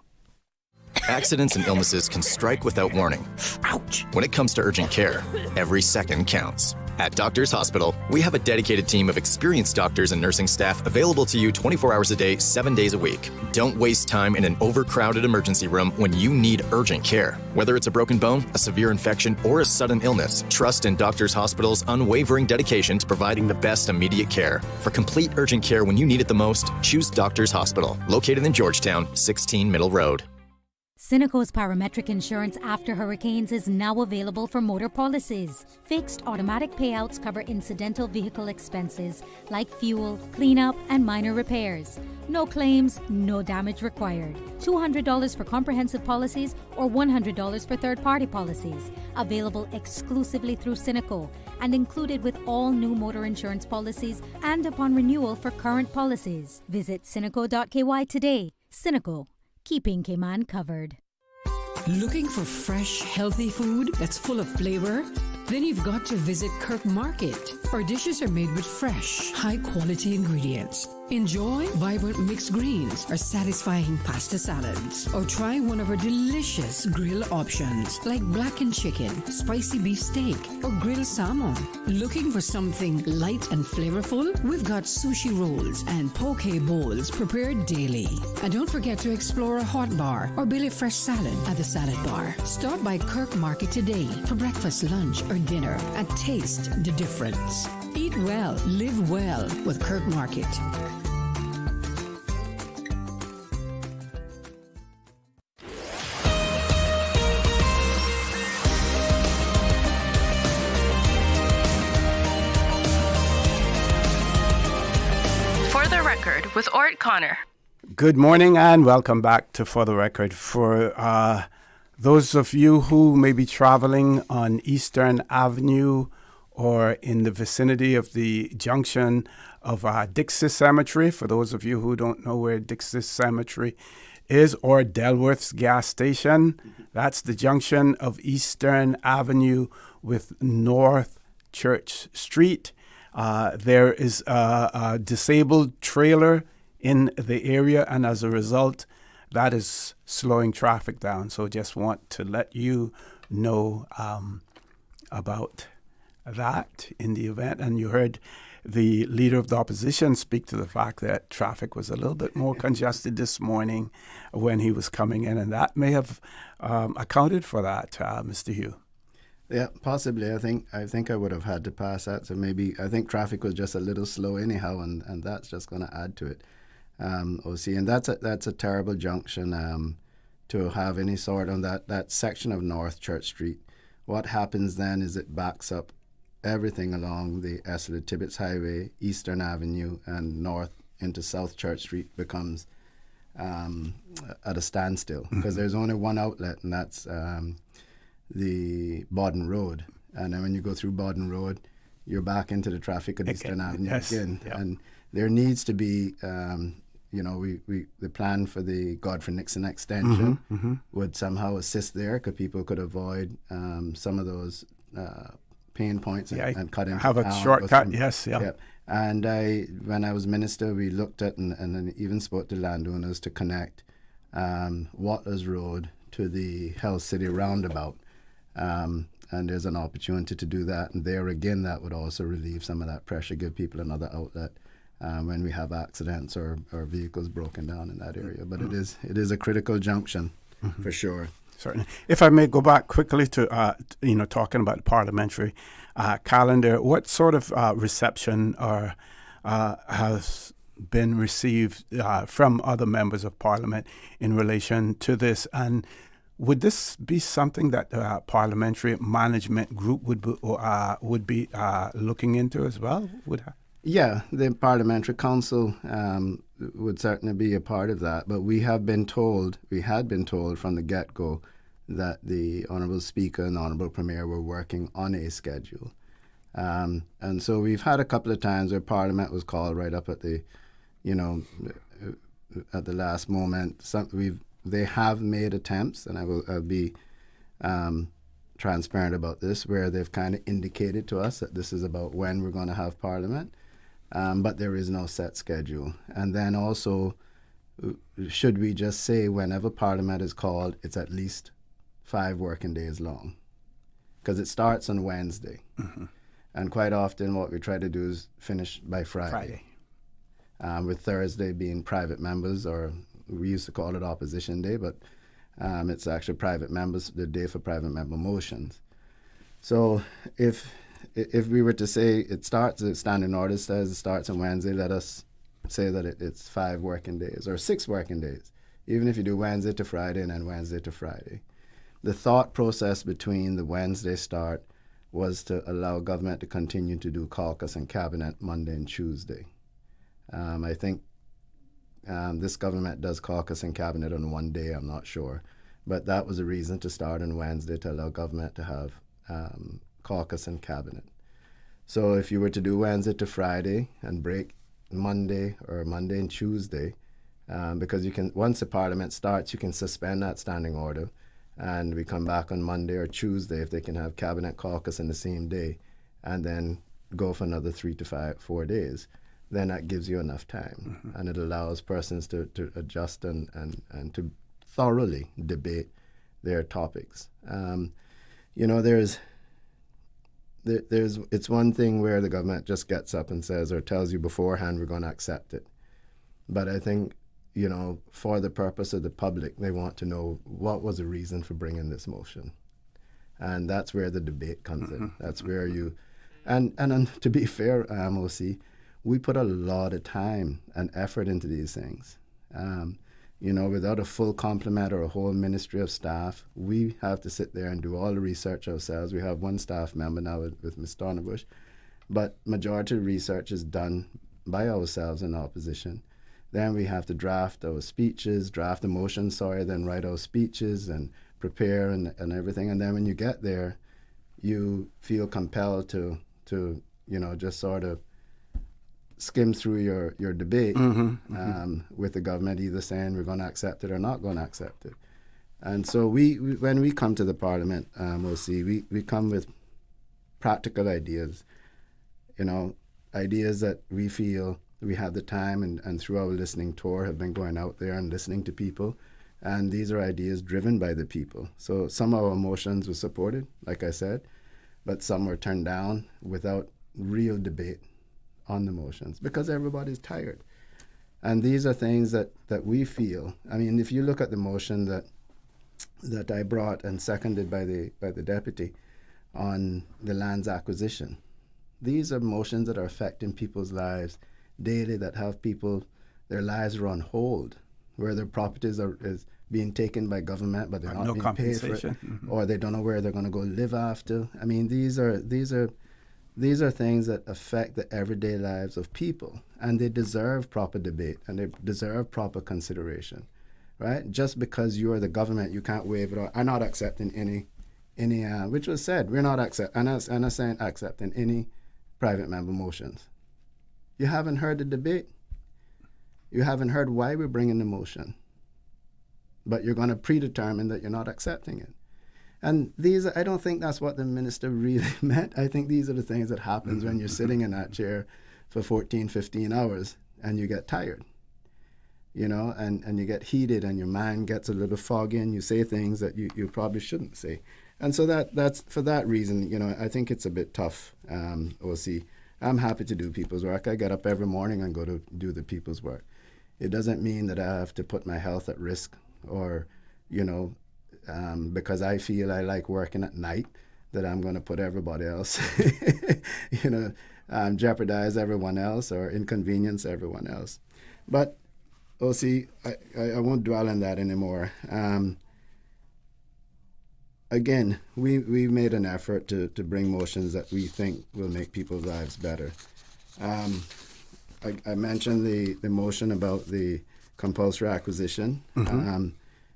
Accidents and illnesses can strike without warning. Ouch! When it comes to urgent care, every second counts. At Doctors Hospital, we have a dedicated team of experienced doctors and nursing staff available to you 24 hours a day, 7 days a week. Don't waste time in an overcrowded emergency room when you need urgent care. Whether it's a broken bone, a severe infection, or a sudden illness, trust in Doctors Hospital's unwavering dedication to providing the best immediate care. For complete urgent care when you need it the most, choose Doctors Hospital, located in Georgetown, 16 Middle Road. Cineco's parametric insurance after hurricanes is now available for motor policies. Fixed automatic payouts cover incidental vehicle expenses like fuel, cleanup, and minor repairs. No claims, no damage required. $200 for comprehensive policies or $100 for third-party policies. Available exclusively through Cineco and included with all new motor insurance policies and upon renewal for current policies. Visit cineco.ky today. Cineco. Keeping Cayman covered. Looking for fresh, healthy food that's full of flavor? Then you've got to visit Kirk Market. Our dishes are made with fresh, high-quality ingredients. Enjoy vibrant mixed greens or satisfying pasta salads. Or try one of our delicious grill options like blackened chicken, spicy beef steak, or grilled salmon. Looking for something light and flavorful? We've got sushi rolls and poke bowls prepared daily. And don't forget to explore a hot bar or Billy Fresh salad at the salad bar. Stop by Kirk Market today for breakfast, lunch, or dinner and taste the difference. Eat well, live well with Kirk Market. For the Record with Orrett Connor. Good morning and welcome back to For the Record. For those of you who may be traveling on Eastern Avenue or in the vicinity of the junction of Dixis Cemetery, for those of you who don't know where Dixis Cemetery is, or Delworth's gas station, that's the junction of Eastern Avenue with North Church Street. There is a disabled trailer in the area, and as a result, that is slowing traffic down. So just want to let you know about that in the event. And you heard the leader of the opposition speak to the fact that traffic was a little bit more congested this morning when he was coming in, and that may have accounted for that, Mr. Hugh. Yeah, possibly. I think I would have had to pass that. So maybe I think traffic was just a little slow anyhow, and that's just going to add to it. OC, and that's a terrible junction to have any sort on that section of North Church Street. What happens then is it backs up everything along the Esler Tibbetts Highway, Eastern Avenue, and north into South Church Street becomes at a standstill because there's only one outlet, and that's the Bodden Road. And then when you go through Bodden Road, you're back into the traffic at Eastern Avenue again. Yep. And there needs to be, the plan for the Godfrey Nixon extension would somehow assist there because people could avoid some of those pain points and cut into have a shortcut. Yes, yeah. Yep. And when I was minister, we looked at and even spoke to landowners to connect Watlers Road to the Hell City roundabout. And there's an opportunity to do that. And there again, that would also relieve some of that pressure, give people another outlet when we have accidents or vehicles broken down in that area. But it is a critical junction for sure. Certainly. If I may go back quickly to, talking about the parliamentary calendar, what sort of reception has been received from other members of Parliament in relation to this? And would this be something that the parliamentary management group would be looking into as well? Yeah, the Parliamentary Council would certainly be a part of that. But we had been told from the get-go that the Honourable Speaker and Honourable Premier were working on a schedule. And so we've had a couple of times where Parliament was called right up at the last moment. They have made attempts, and I'll be transparent about this, where they've kind of indicated to us that this is about when we're going to have Parliament. But there is no set schedule. And then also, should we just say whenever Parliament is called, it's at least 5 working days long? Because it starts on Wednesday. And quite often what we try to do is finish by Friday. With Thursday being private members, or we used to call it Opposition Day, but it's actually private members, the day for private member motions. So if we were to say it starts, the standing order says it starts on Wednesday, let us say that it's 5 working days or 6 working days, even if you do Wednesday to Friday and then Wednesday to Friday. The thought process between the Wednesday start was to allow government to continue to do caucus and cabinet Monday and Tuesday. I think this government does caucus and cabinet on one day, I'm not sure. But that was a reason to start on Wednesday to allow government to have caucus and cabinet. So if you were to do Wednesday to Friday and break Monday or Monday and Tuesday, because you can, once the Parliament starts, you can suspend that standing order, and we come back on Monday or Tuesday if they can have cabinet caucus in the same day, and then go for another 3 to 4 days. Then that gives you enough time, and it allows persons to adjust and to thoroughly debate their topics. It's one thing where the government just gets up and says or tells you beforehand we're going to accept it. But I think, for the purpose of the public, they want to know what was the reason for bringing this motion. And that's where the debate comes in. That's where you, and to be fair, OC, we put a lot of time and effort into these things. Without a full complement or a whole ministry of staff, we have to sit there and do all the research ourselves. We have one staff member now with Ms. Bush, but majority of research is done by ourselves in opposition. Then we have to draft our speeches, draft the motions, then write our speeches and prepare and everything. And then when you get there, you feel compelled to just sort of skim through your debate with the government, either saying we're going to accept it or not going to accept it. And so we when we come to the Parliament, we come with practical ideas, ideas that we feel we have the time and through our listening tour have been going out there and listening to people And these are ideas driven by the people. So some of our motions were supported, like I said, but some were turned down without real debate on the motions because everybody's tired. And these are things that we feel. I mean, if you look at the motion that I brought and seconded by the deputy on the land's acquisition, these are motions that are affecting people's lives daily, that have people, their lives are on hold, where their properties is being taken by government, but they're not being paid for it, or they don't know where they're going to go live after. I mean, these are things that affect the everyday lives of people, and they deserve proper debate and they deserve proper consideration, right? Just because you are the government, you can't waive it or are not accepting any which was said, we're not accepting any private member motions. You haven't heard the debate. You haven't heard why we're bringing the motion, but you're going to predetermine that you're not accepting it. And I don't think that's what the minister really meant. I think these are the things that happens when you're sitting in that chair for 14, 15 hours and you get tired, and you get heated and your mind gets a little foggy and you say things that you probably shouldn't say. And so that's for that reason, I think it's a bit tough, OC. I'm happy to do people's work. I get up every morning and go to do the people's work. It doesn't mean that I have to put my health at risk or, because I feel I like working at night, that I'm going to put everybody else, jeopardize everyone else or inconvenience everyone else. But, OC, I won't dwell on that anymore. Again, we made an effort to bring motions that we think will make people's lives better. I mentioned the motion about the compulsory acquisition.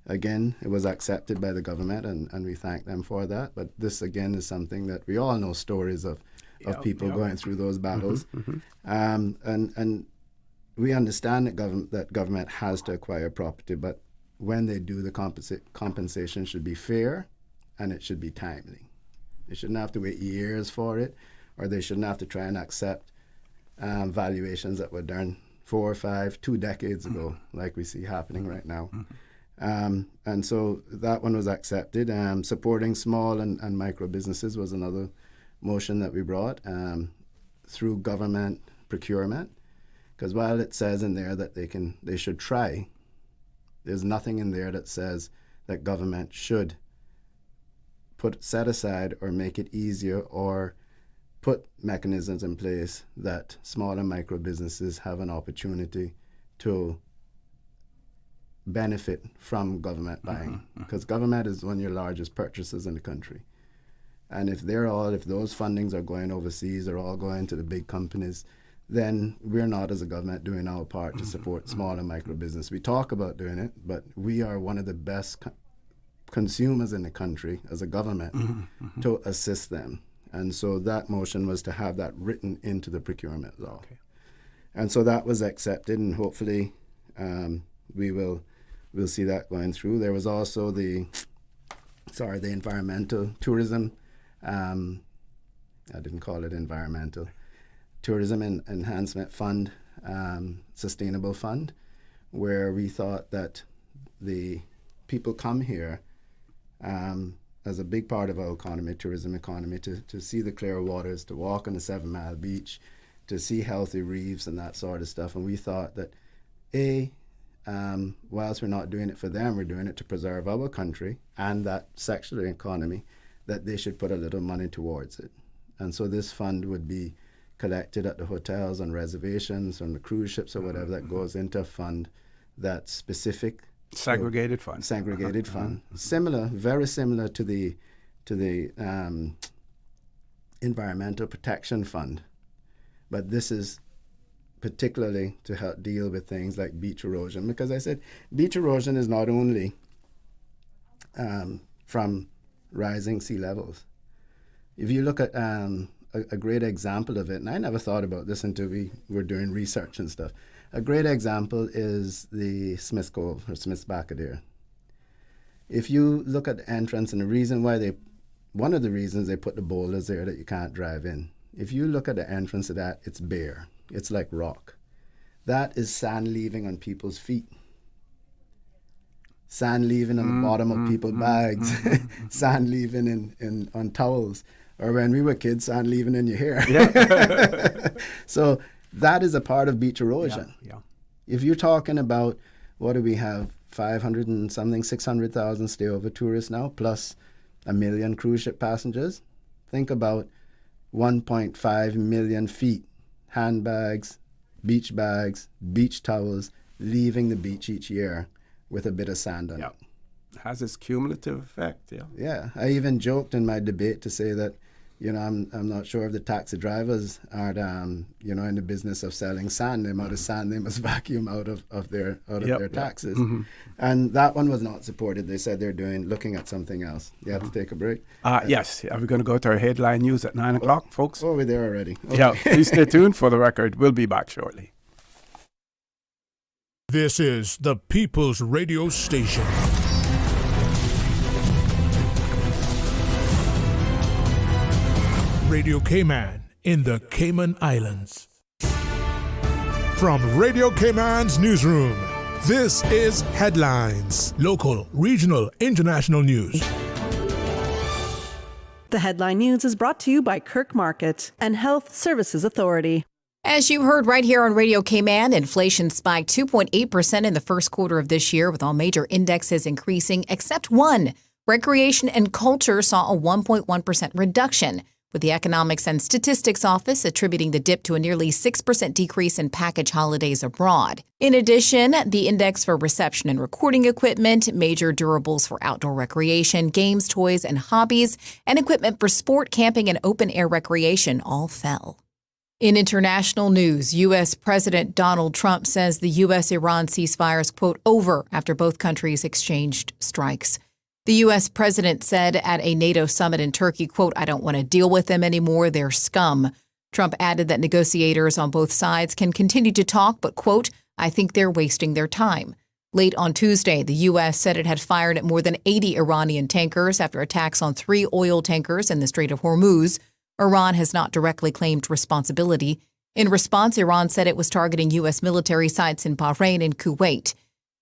Again, it was accepted by the government, and we thank them for that. But this, again, is something that we all know stories of people going through those battles. And we understand that government has to acquire property, but when they do, the compensation should be fair and it should be timely. They shouldn't have to wait years for it, or they shouldn't have to try and accept valuations that were done 4 or 5, 2 decades ago, like we see happening right now. And so that one was accepted. Supporting small and micro businesses was another motion that we brought through government procurement. Because while it says in there that they should try, there's nothing in there that says that government should set aside or make it easier or put mechanisms in place that small and micro businesses have an opportunity to benefit from government buying, because government is one of your largest purchasers in the country. And if those fundings are going overseas or all going to the big companies, then we're not, as a government, doing our part to support small and micro business. We talk about doing it, but we are one of the best consumers in the country as a government to assist them. And so that motion was to have that written into the procurement law. Okay. And so that was accepted, and hopefully we'll see that going through. There was also the environmental tourism. I didn't call it environmental. Tourism Enhancement Fund, Sustainable Fund, where we thought that the people come here as a big part of our economy, tourism economy, to see the clear waters, to walk on the 7 Mile Beach, to see healthy reefs and that sort of stuff. And we thought that, whilst we're not doing it for them, we're doing it to preserve our country and that section of the economy, that they should put a little money towards it. And so this fund would be collected at the hotels and reservations on the cruise ships or whatever, that goes into a fund that's specific. Segregated fund. Very similar to the Environmental Protection Fund. But this is particularly to help deal with things like beach erosion, because I said beach erosion is not only from rising sea levels. If you look at a great example of it, and I never thought about this until we were doing research and stuff. A great example is the Smith's Cove or Smith's Bacadere. If you look at the entrance, and one of the reasons they put the boulders there that you can't drive in. If you look at the entrance of that, it's bare. It's like rock. That is sand leaving on people's feet. sand leaving on the bottom of people's bags, sand leaving on towels, or when we were kids, sand leaving in your hair. Yeah. So that is a part of beach erosion. Yeah. If you're talking about, what do we have, 500 and something, 600,000 stay-over tourists now, plus 1 million cruise ship passengers. Think about 1.5 million feet, handbags, beach towels, leaving the beach each year with a bit of sand on it. It has its cumulative effect, Yeah, I even joked in my debate to say that, I'm not sure if the taxi drivers aren't, in the business of selling sand. The amount of sand they must vacuum out of their taxes. Mm-hmm. And that one was not supported. They said they're looking at something else. You have to take a break. Yes. Are we going to go to our headline news at 9 o'clock, folks? Oh, we're there already. Okay. Yeah, please stay tuned for the record. We'll be back shortly. This is the People's Radio Station. Radio Cayman in the Cayman Islands. From Radio Cayman's newsroom, this is Headlines. Local, regional, international news. The headline news is brought to you by Kirk Market and Health Services Authority. As you heard right here on Radio Cayman, inflation spiked 2.8% in the first quarter of this year, with all major indexes increasing except one. Recreation and culture saw a 1.1% reduction, with the Economics and Statistics Office attributing the dip to a nearly 6% decrease in package holidays abroad. In addition, the index for reception and recording equipment, major durables for outdoor recreation, games, toys, and hobbies, and equipment for sport, camping, and open-air recreation all fell. In international news, U.S. President Donald Trump says the U.S.-Iran ceasefire is, quote, over after both countries exchanged strikes. The U.S. president said at a NATO summit in Turkey, quote, I don't want to deal with them anymore. They're scum. Trump added that negotiators on both sides can continue to talk, but, quote, I think they're wasting their time. Late on Tuesday, the U.S. said it had fired at more than 80 Iranian tankers after attacks on 3 oil tankers in the Strait of Hormuz. Iran has not directly claimed responsibility. In response, Iran said it was targeting U.S. military sites in Bahrain and Kuwait.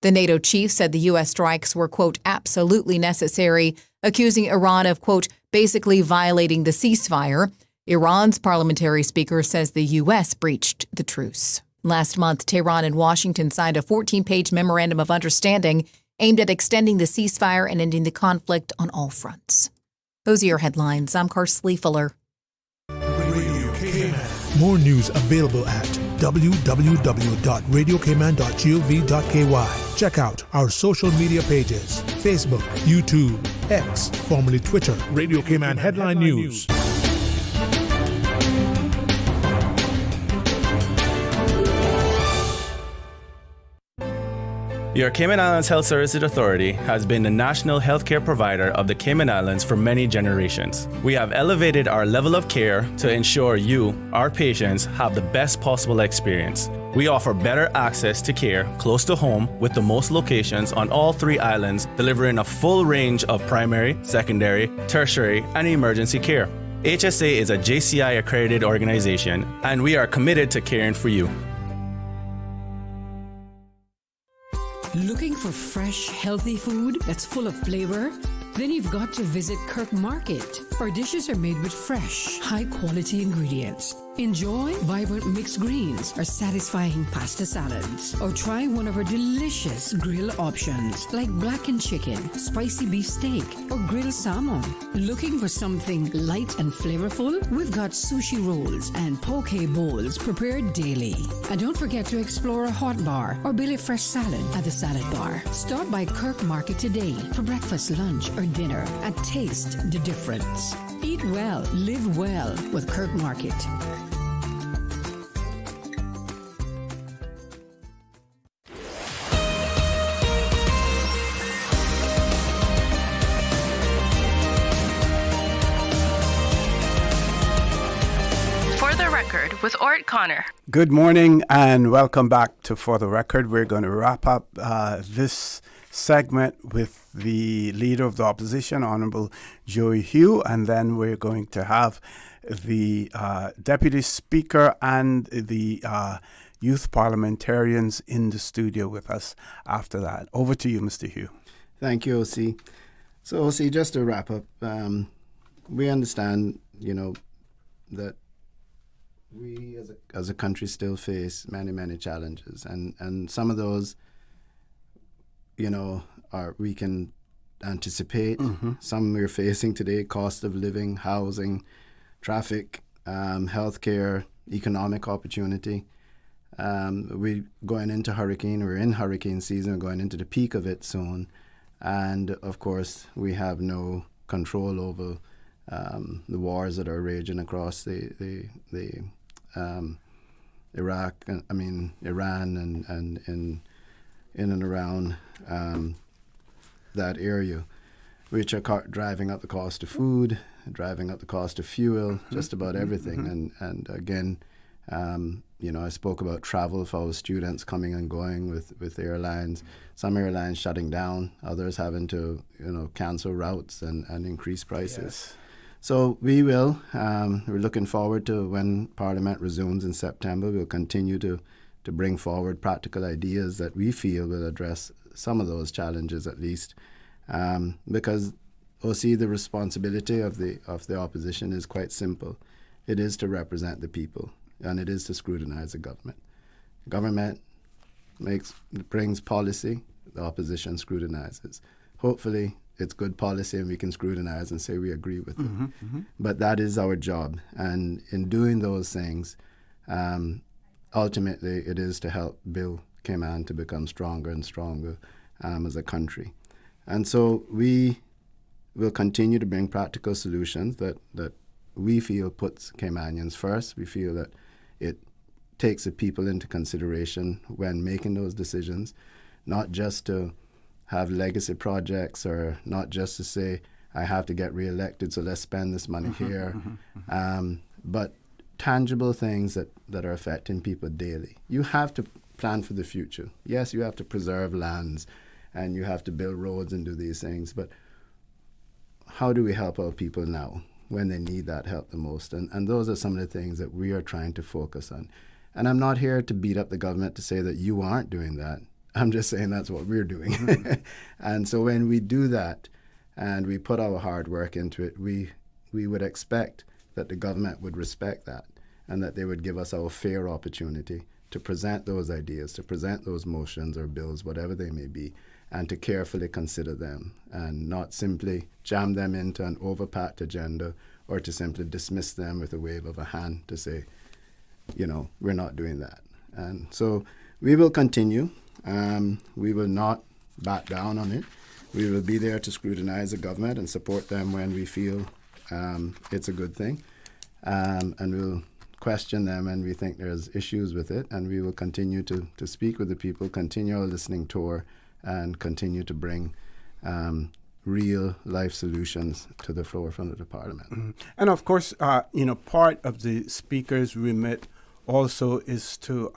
The NATO chief said the U.S. strikes were, quote, absolutely necessary, accusing Iran of, quote, basically violating the ceasefire. Iran's parliamentary speaker says the U.S. breached the truce. Last month, Tehran and Washington signed a 14-page memorandum of understanding aimed at extending the ceasefire and ending the conflict on all fronts. Those are your headlines. I'm Karsley Fuller. Radio Cayman. More news available at www.radiocayman.gov.ky. Check out our social media pages: Facebook, YouTube, X, formerly Twitter. Radio Cayman Headline News. Your Cayman Islands Health Services Authority has been the national healthcare provider of the Cayman Islands for many generations. We have elevated our level of care to ensure you, our patients, have the best possible experience. We offer better access to care close to home with the most locations on all 3 islands, delivering a full range of primary, secondary, tertiary, and emergency care. HSA is a JCI accredited organization, and we are committed to caring for you. Looking for fresh, healthy food that's full of flavor? Then you've got to visit Kirk Market. Our dishes are made with fresh, high-quality ingredients. Enjoy vibrant mixed greens or satisfying pasta salads. Or try one of our delicious grill options like blackened chicken, spicy beef steak, or grilled salmon. Looking for something light and flavorful? We've got sushi rolls and poke bowls prepared daily. And don't forget to explore a hot bar or Billy Fresh salad at the salad bar. Stop by Kirk Market today for breakfast, lunch, or dinner and taste the difference. Eat well, live well with Kirk Market. For the Record with Orrett Connor. Good morning and welcome back to For the Record. We're going to wrap up this segment with the Leader of the Opposition, Honourable Joey Hew, and then we're going to have the Deputy Speaker and the youth parliamentarians in the studio with us after that. Over to you, Mr. Hew. Thank you, OC. So, OC, just to wrap up, we understand, that we as a country still face many, many challenges. And some of those, we can anticipate. Mm-hmm. Some we're facing today: cost of living, housing, traffic, healthcare, economic opportunity. We're going into hurricane. We're in hurricane season. We're going into the peak of it soon. And, of course, we have no control over the wars that are raging across the Iran and in and around that area, which are driving up the cost of food, driving up the cost of fuel, just about everything. And again, I spoke about travel for our students coming and going with airlines. Some airlines shutting down, others having to, cancel routes and increase prices. Yes. So we will. We're looking forward to when Parliament resumes in September. We'll continue to bring forward practical ideas that we feel will address some of those challenges at least, because OC, the responsibility of the opposition is quite simple. It is to represent the people, and it is to scrutinize the government. Government brings policy, the opposition scrutinizes. Hopefully, it's good policy and we can scrutinize and say we agree with it. But that is our job. And in doing those things, ultimately it is to help build Cayman to become stronger and stronger as a country. And so we will continue to bring practical solutions that we feel puts Caymanians first. We feel that it takes the people into consideration when making those decisions, not just to have legacy projects or not just to say, I have to get reelected, so let's spend this money here, but tangible things that are affecting people daily. You have to plan for the future. Yes, you have to preserve lands and you have to build roads and do these things, but how do we help our people now when they need that help the most? And those are some of the things that we are trying to focus on. And I'm not here to beat up the government to say that you aren't doing that. I'm just saying that's what we're doing. And so when we do that and we put our hard work into it, we would expect that the government would respect that and that they would give us our fair opportunity to present those ideas, to present those motions or bills, whatever they may be, and to carefully consider them and not simply jam them into an overpacked agenda or to simply dismiss them with a wave of a hand to say, we're not doing that. And so we will continue. We will not back down on it. We will be there to scrutinize the government and support them when we feel it's a good thing. And we'll question them when we think there's issues with it. And we will continue to speak with the people, continue our listening tour, and continue to bring real life solutions to the forefront of the Parliament. And of course, part of the Speaker's remit also is to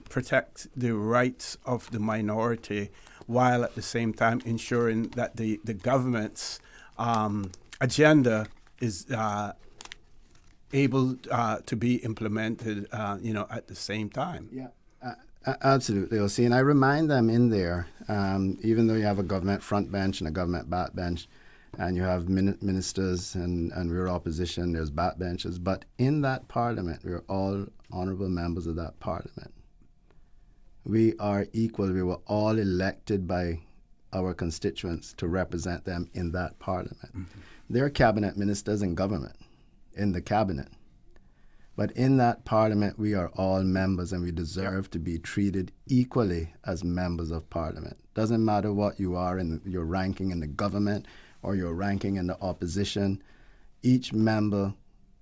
protect the rights of the minority while at the same time ensuring that the government's agenda is able to be implemented, at the same time. Yeah, absolutely, OC. And I remind them in there, even though you have a government front bench and a government back bench, and you have ministers and we're opposition, there's backbenchers. But in that Parliament, we're all honourable members of that Parliament. We are equal. We were all elected by our constituents to represent them in that Parliament. They're cabinet ministers in government, in the cabinet. But in that Parliament, we are all members and we deserve to be treated equally as members of Parliament. Doesn't matter what you are in your ranking in the government or your ranking in the opposition. Each member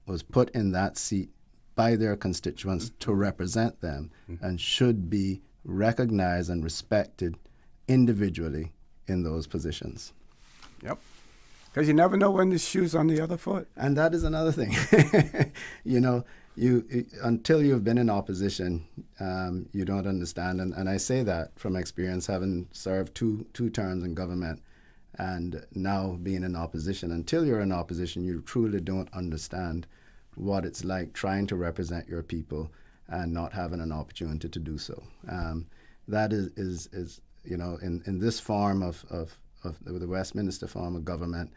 was put in that seat by their constituents to represent them and should be recognized and respected individually in those positions. Yep. Because you never know when the shoe's on the other foot. And that is another thing. You until you've been in opposition, you don't understand. And I say that from experience, having served two terms in government and now being in opposition. Until you're in opposition, you truly don't understand what it's like trying to represent your people and not having an opportunity to do so. That is in this form of the Westminster form of government,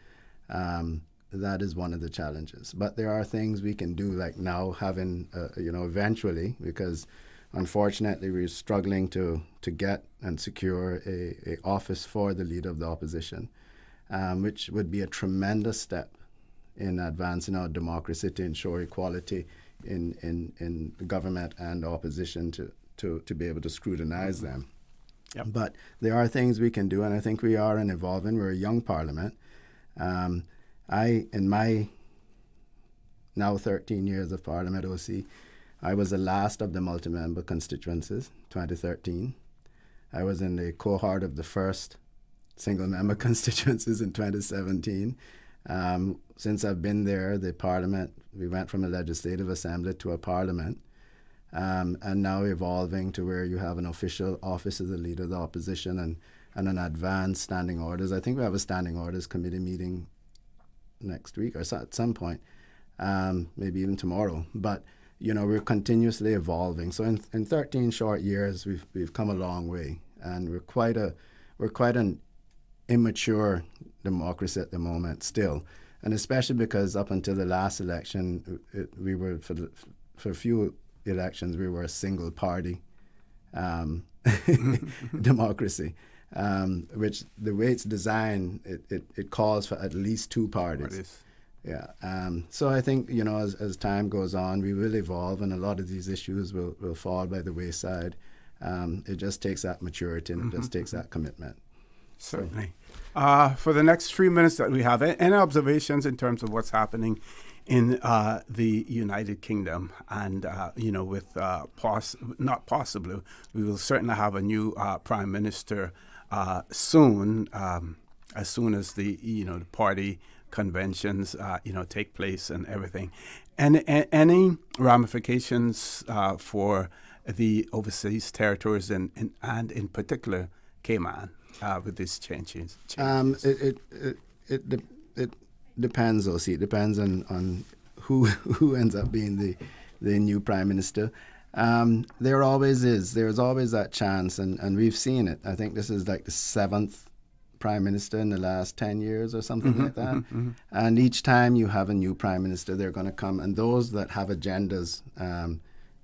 that is one of the challenges. But there are things we can do, like now having, eventually, because unfortunately we're struggling to get and secure a office for the leader of the opposition, which would be a tremendous step in advancing our democracy to ensure equality in the government and opposition to be able to scrutinize them. Yep. But there are things we can do, and I think we are evolving. We're a young parliament. In my now 13 years of Parliament OC, I was the last of the multi-member constituencies, 2013. I was in the cohort of the first single-member constituencies in 2017. Since I've been there, the Parliament, we went from a legislative assembly to a Parliament, and now evolving to where you have an official office as the leader of the opposition and an advanced standing orders. I think we have a standing orders committee meeting next week or at some point, maybe even tomorrow. But we're continuously evolving. So in 13 short years, we've come a long way, and we're quite an immature democracy at the moment still, and especially because up until the last election, we were for a few elections we were a single party democracy. Which the way it's designed, it calls for at least two parties. Yeah. So I think, as time goes on, we will evolve, and a lot of these issues will fall by the wayside. It just takes that maturity, and it just takes that commitment. Certainly. For the next 3 minutes that we have, any observations in terms of what's happening in the United Kingdom, and with not possibly, we will certainly have a new Prime Minister soon, as soon as the party conventions take place and everything, and any ramifications for the overseas territories and in particular Cayman with these changes. It depends, OC. It depends on who ends up being the new Prime Minister. There always is. There's always that chance, and we've seen it. I think this is like the 7th Prime Minister in the last 10 years or something like that. And each time you have a new Prime Minister, they're going to come, and those that have agendas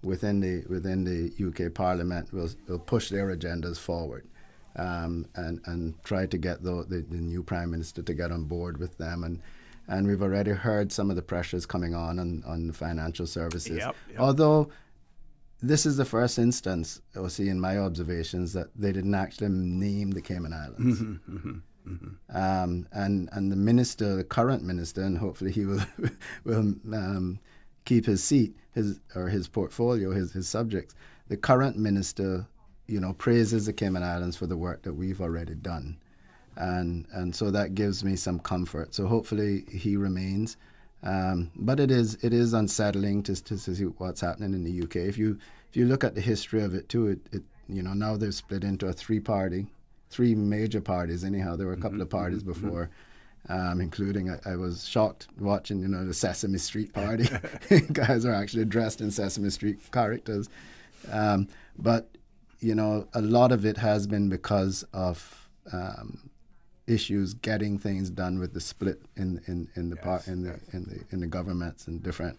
within the UK Parliament will push their agendas forward, and try to get the new Prime Minister to get on board with them. And we've already heard some of the pressures coming on financial services. Yep. Although this is the first instance, OC, in my observations, that they didn't actually name the Cayman Islands. And the minister, the current minister, and hopefully he will keep his seat, his portfolio, his subjects. The current minister, praises the Cayman Islands for the work that we've already done. And so that gives me some comfort. So hopefully he remains. But it is unsettling to see what's happening in the UK. If you look at the history of it too, it now they've split into three major parties. Anyhow, there were a couple of parties before, including I was shocked watching the Sesame Street party. Guys are actually dressed in Sesame Street characters, but a lot of it has been because of issues getting things done with the split in the governments and different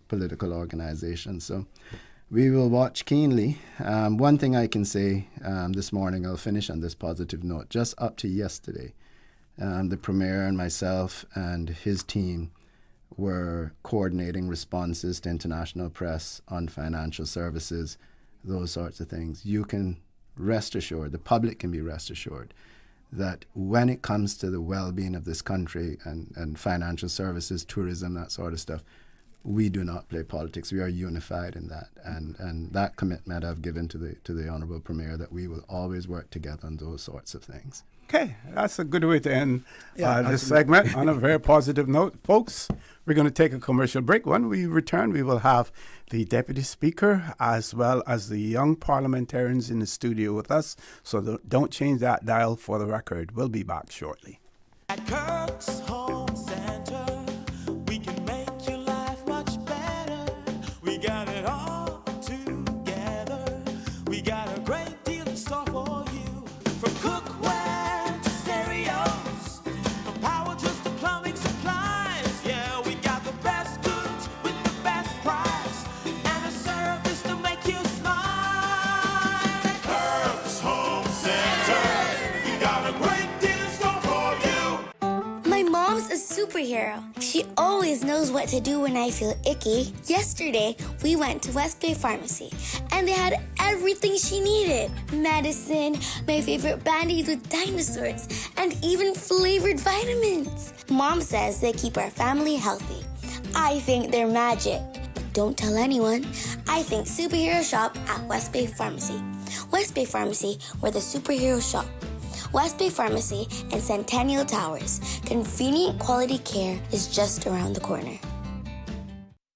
political organizations. So we will watch keenly. One thing I can say this morning, I'll finish on this positive note. Just up to yesterday, the Premier and myself and his team were coordinating responses to international press on financial services, those sorts of things. You can rest assured, the public can be rest assured, that when it comes to the well-being of this country and financial services, tourism, that sort of stuff, we do not play politics. We are unified in that, and that commitment I've given to the Honourable Premier, that we will always work together on those sorts of things. Okay, that's a good way to end this segment on a very positive note. Folks, we're going to take a commercial break. When we return, we will have the Deputy Speaker as well as the young parliamentarians in the studio with us. So don't change that dial for the record. We'll be back shortly. At Kirk's Home Center, we can make your life much better. We got it all together. We got a great deal in store for you. From cookware got a great deal in store for you. My mom's a superhero. She always knows what to do when I feel icky. Yesterday, we went to West Bay Pharmacy, and they had everything she needed. Medicine, my favorite band-aids with dinosaurs, and even flavored vitamins. Mom says they keep our family healthy. I think they're magic. But don't tell anyone. I think superhero shop at West Bay Pharmacy. West Bay Pharmacy, where the superheroes shop. West Bay Pharmacy and Centennial Towers. Convenient quality care is just around the corner.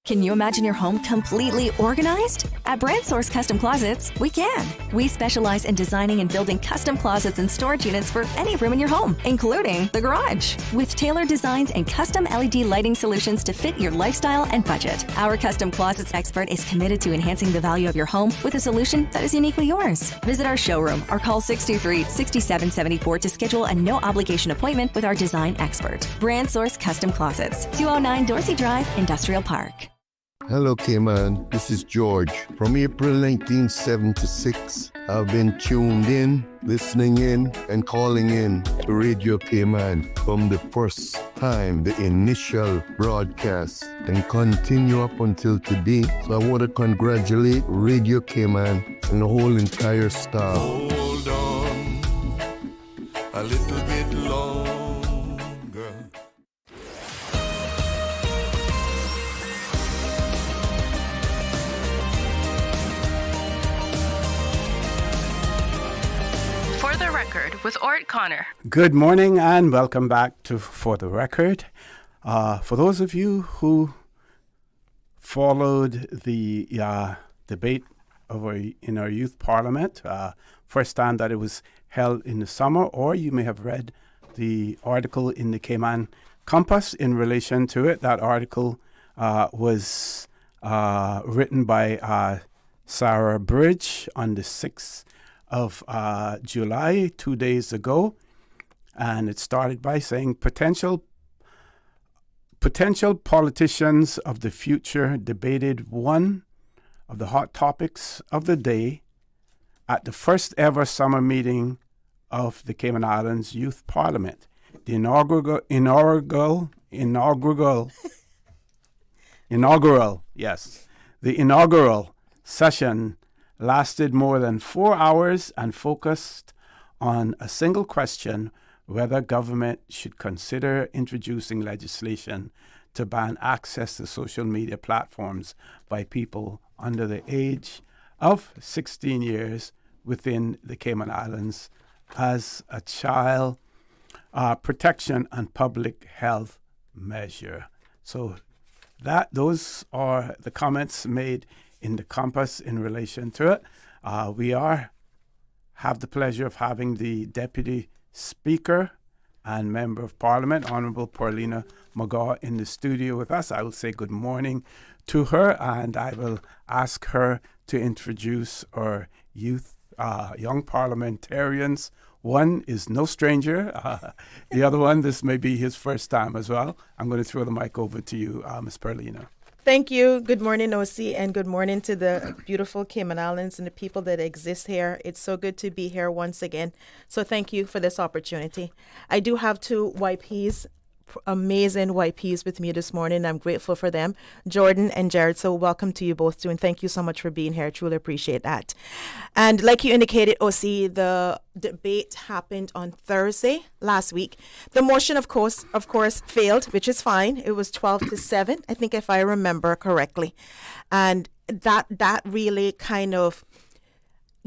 Can you imagine your home completely organized? At Brand Source Custom Closets, we can. We specialize in designing and building custom closets and storage units for any room in your home, including the garage. With tailored designs and custom LED lighting solutions to fit your lifestyle and budget. Our custom closets expert is committed to enhancing the value of your home with a solution that is uniquely yours. Visit our showroom or call 623-6774 to schedule a no-obligation appointment with our design expert. Brand Source Custom Closets, 209 Dorsey Drive, Industrial Park. Hello, Cayman. This is George. From April 1976, I've been tuned in, listening in, and calling in to Radio Cayman from the first time, the initial broadcast, and continue up until today. So I want to congratulate Radio Cayman and the whole entire staff. Hold on a little bit longer. For the Record with Orrett Connor. Good morning and welcome back to For the Record. For those of you who followed the debate in our youth parliament, first time that it was held in the summer, or you may have read the article in the Cayman Compass in relation to it. That article was written by Sarah Bridge on the 6th of July, 2 days ago, and it started by saying potential politicians of the future debated one of the hot topics of the day at the first ever summer meeting of the Cayman Islands Youth Parliament. The inaugural session lasted more than 4 hours and focused on a single question: whether government should consider introducing legislation to ban access to social media platforms by people under the age of 16 years within the Cayman Islands as a child protection and public health measure. So those are the comments made in the Compass in relation to it. We have the pleasure of having the Deputy Speaker and Member of Parliament, Honourable Pearlina McGaw, in the studio with us. I will say good morning to her, and I will ask her to introduce our young parliamentarians. One is no stranger. The other one, this may be his first time as well. I'm going to throw the mic over to you, Ms. Pearlina. Thank you. Good morning, OC, and good morning to the beautiful Cayman Islands and the people that exist here. It's so good to be here once again. So thank you for this opportunity. I do have two YPs, amazing YPs with me this morning. I'm grateful for them, Jordan and Jared. So welcome to you both too, and thank you so much for being here. I truly appreciate that. And like you indicated, OC, the debate happened on Thursday last week. The motion, of course, failed, which is fine. It was 12-7, I think, if I remember correctly. And that really kind of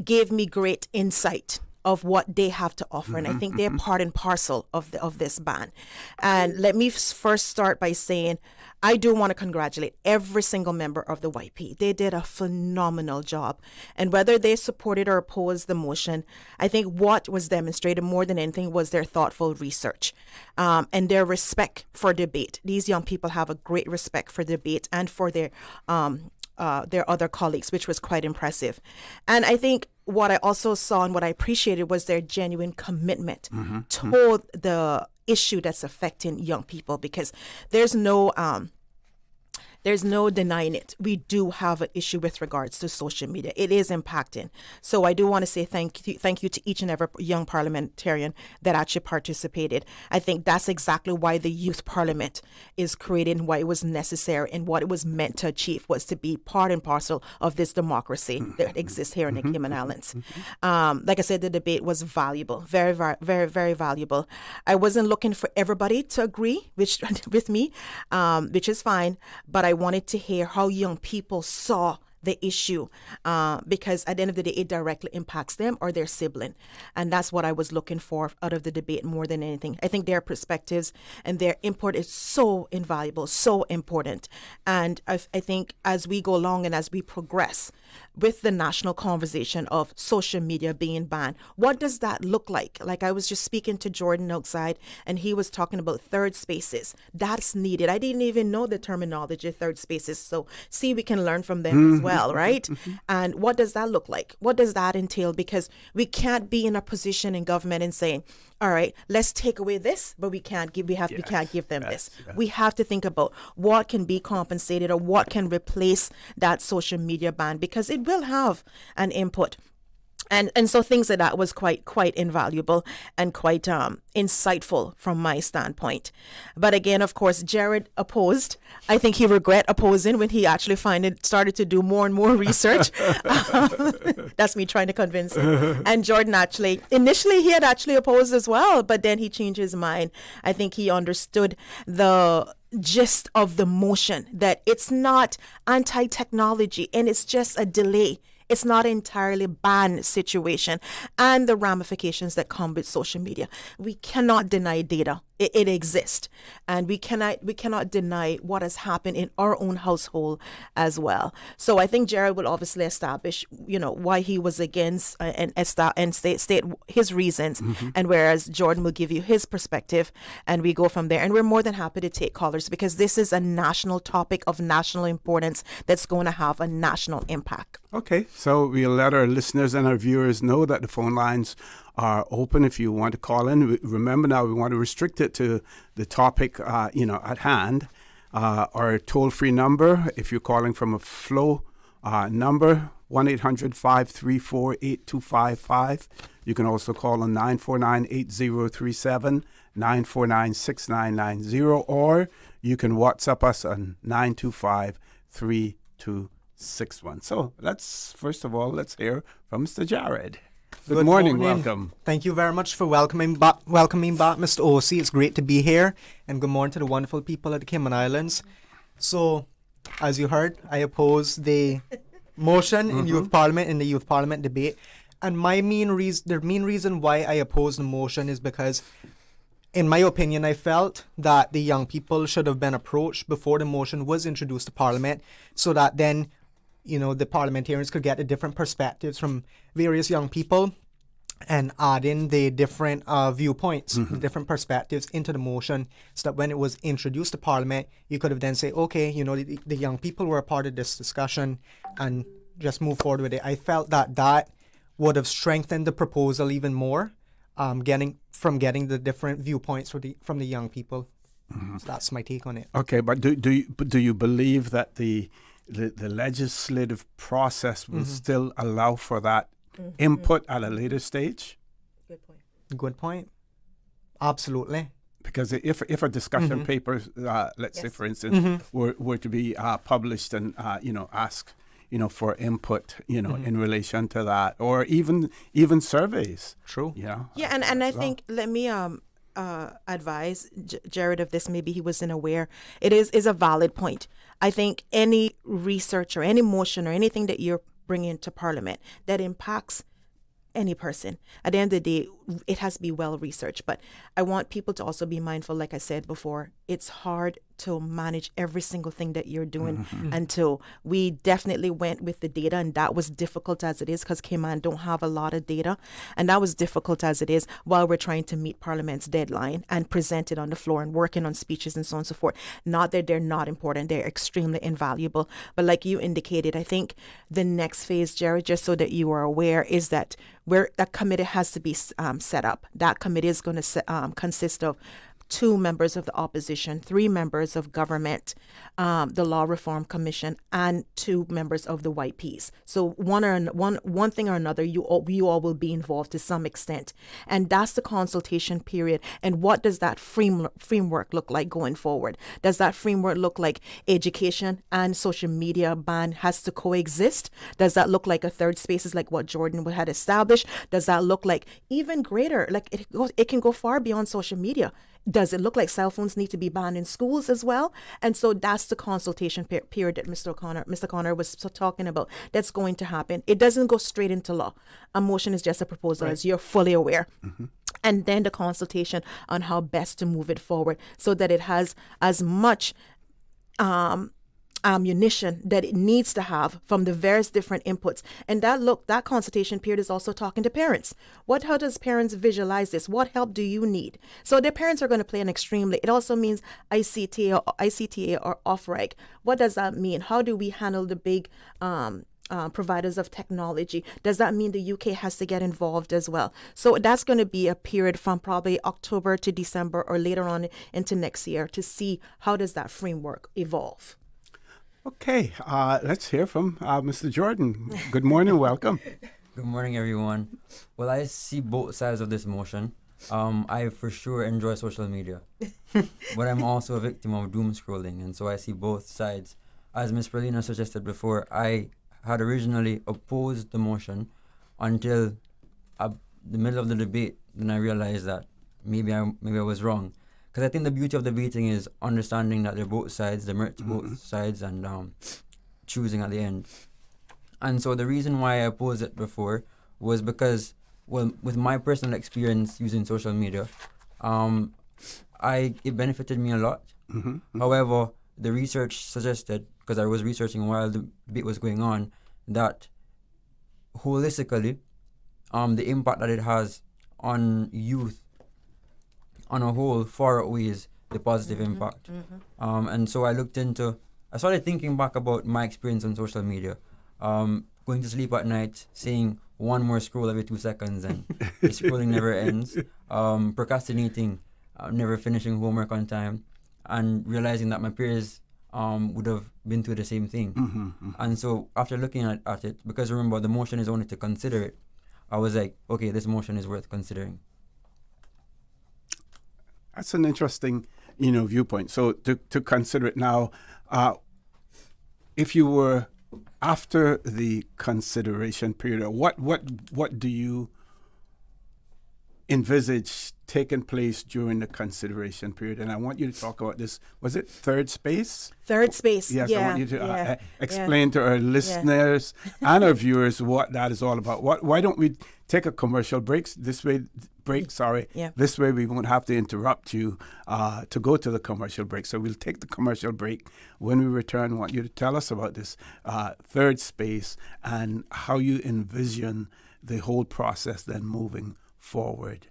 gave me great insight of what they have to offer. And I think they're part and parcel of this ban. And let me first start by saying, I do want to congratulate every single member of the YP. They did a phenomenal job. And whether they supported or opposed the motion, I think what was demonstrated more than anything was their thoughtful research and their respect for debate. These young people have a great respect for debate and for their other colleagues, which was quite impressive. And I think what I also saw and what I appreciated was their genuine commitment toward the issue that's affecting young people, because there's no there's no denying it. We do have an issue with regards to social media. It is impacting. So I do want to say thank you to each and every young parliamentarian that actually participated. I think that's exactly why the youth parliament is created and why it was necessary and what it was meant to achieve was to be part and parcel of this democracy that exists here in the Cayman Islands. Like I said, the debate was valuable, very, very, very, very valuable. I wasn't looking for everybody to agree with me, which is fine, but I wanted to hear how young people saw the issue because at the end of the day, it directly impacts them or their sibling. And that's what I was looking for out of the debate more than anything. I think their perspectives and their input is so invaluable, so important. And I think as we go along and as we progress with the national conversation of social media being banned, what does that look like? Like I was just speaking to Jordan outside and he was talking about third spaces. That's needed. I didn't even know the terminology of third spaces. So see, we can learn from them as well, right? And what does that look like? What does that entail? Because we can't be in a position in government and saying, all right, let's take away this, but we can't give them this. We have to think about what can be compensated or what can replace that social media ban because it will have an input. And so things like that was quite invaluable and quite insightful from my standpoint. But again, of course, Jared opposed. I think he regret opposing when he actually started to do more and more research. That's me trying to convince him. And Jordan initially he had actually opposed as well, but then he changed his mind. I think he understood the gist of the motion, that it's not anti-technology and it's just a delay. It's not entirely ban situation and the ramifications that come with social media. We cannot deny data. It exists. And we cannot deny what has happened in our own household as well. So I think Jared will obviously establish, why he was against and state his reasons. And whereas Jordan will give you his perspective and we go from there. And we're more than happy to take callers because this is a national topic of national importance that's going to have a national impact. Okay, so we'll let our listeners and our viewers know that the phone lines are open if you want to call in. Remember now, we want to restrict it to the topic, at hand. Our toll-free number, if you're calling from a flow number, 1-800-534-8255. You can also call on 949-8037, 949-6990, or you can WhatsApp us on 925-3261. So first of all, let's hear from Mr. Jared. Good morning. Welcome. Thank you very much for welcoming back, Mr. O.C. It's great to be here, and good morning to the wonderful people at the Cayman Islands. So, as you heard, I oppose the motion in the Youth Parliament debate, and the main reason why I oppose the motion is because, in my opinion, I felt that the young people should have been approached before the motion was introduced to Parliament, so that then the parliamentarians could get the different perspectives from various young people and add in the different viewpoints, the different perspectives into the motion, so that when it was introduced to Parliament, you could have then say, okay, the young people were a part of this discussion and just move forward with it. I felt that would have strengthened the proposal even more, getting the different viewpoints from the young people. So that's my take on it. Okay, but do you believe that the legislative process will still allow for that input at a later stage? Good point. Absolutely. Because if a discussion paper, let's say for instance, were to be published and ask for input, in relation to that, or even surveys. True. Yeah, and I think let me advise Jared of this. Maybe he wasn't aware. It is a valid point. I think any research or any motion or anything that you're bringing to Parliament that impacts any person, at the end of the day, it has to be well researched. But I want people to also be mindful, like I said before, it's hard to manage every single thing that you're doing until we definitely went with the data, and that was difficult as it is because Cayman don't have a lot of data, and that was difficult as it is while we're trying to meet Parliament's deadline and present it on the floor and working on speeches and so on and so forth. Not that they're not important, they're extremely invaluable, but like you indicated, I think the next phase, Jared, just so that you are aware, is that that committee has to be set up. That committee is going to consist of 2 members of the opposition, 3 members of government, the Law Reform Commission, and 2 members of the YPs. So one thing or another, you all will be involved to some extent. And that's the consultation period. And what does that framework look like going forward? Does that framework look like education and social media ban has to coexist? Does that look like a third spaces like what Jordan had established? Does that look like even greater? Like it can go far beyond social media. Does it look like cell phones need to be banned in schools as well? And so that's the consultation period that Mr. O'Connor was talking about. That's going to happen. It doesn't go straight into law. A motion is just a proposal, as you're fully aware. Mm-hmm. And then the consultation on how best to move it forward so that it has as much ammunition that it needs to have from the various different inputs. And that consultation period is also talking to parents. How does parents visualize this? What help do you need? So the parents are going to play an extremely, it also means ICTA or off-reg. What does that mean? How do we handle the big providers of technology? Does that mean the UK has to get involved as well? So that's going to be a period from probably October to December or later on into next year to see how does that framework evolve. Okay, let's hear from Mr. Jordan. Good morning, welcome. Good morning, everyone. Well, I see both sides of this motion. I for sure enjoy social media, but I'm also a victim of doom scrolling, and so I see both sides. As Ms. Pearlina suggested before, I had originally opposed the motion until the middle of the debate. Then I realized that maybe I was wrong. Because I think the beauty of debating is understanding that they're both sides, the merit to both sides, and choosing at the end. And so the reason why I opposed it before was because, well, with my personal experience using social media, it benefited me a lot. Mm-hmm. However, the research suggested, because I was researching while the debate was going on, that holistically, the impact that it has on youth on a whole far outweighs the positive impact. Mm-hmm. And so I started thinking back about my experience on social media, going to sleep at night, seeing one more scroll every 2 seconds, and the scrolling never ends, procrastinating, never finishing homework on time, and realizing that my peers would have been through the same thing. Mm-hmm, mm-hmm. And so after looking at it, because remember the motion is only to consider it, I was like, okay, this motion is worth considering. That's an interesting, viewpoint. So to consider it now, if you were after the consideration period, what do you envisage taking place during the consideration period? And I want you to talk about this. Was it third space? Third space. Yes, yeah, I want you to explain to our listeners and our viewers what that is all about. Why don't we take a commercial break? This way we won't have to interrupt you to go to the commercial break. So we'll take the commercial break. When we return, I want you to tell us about this third space and how you envision the whole process then moving forward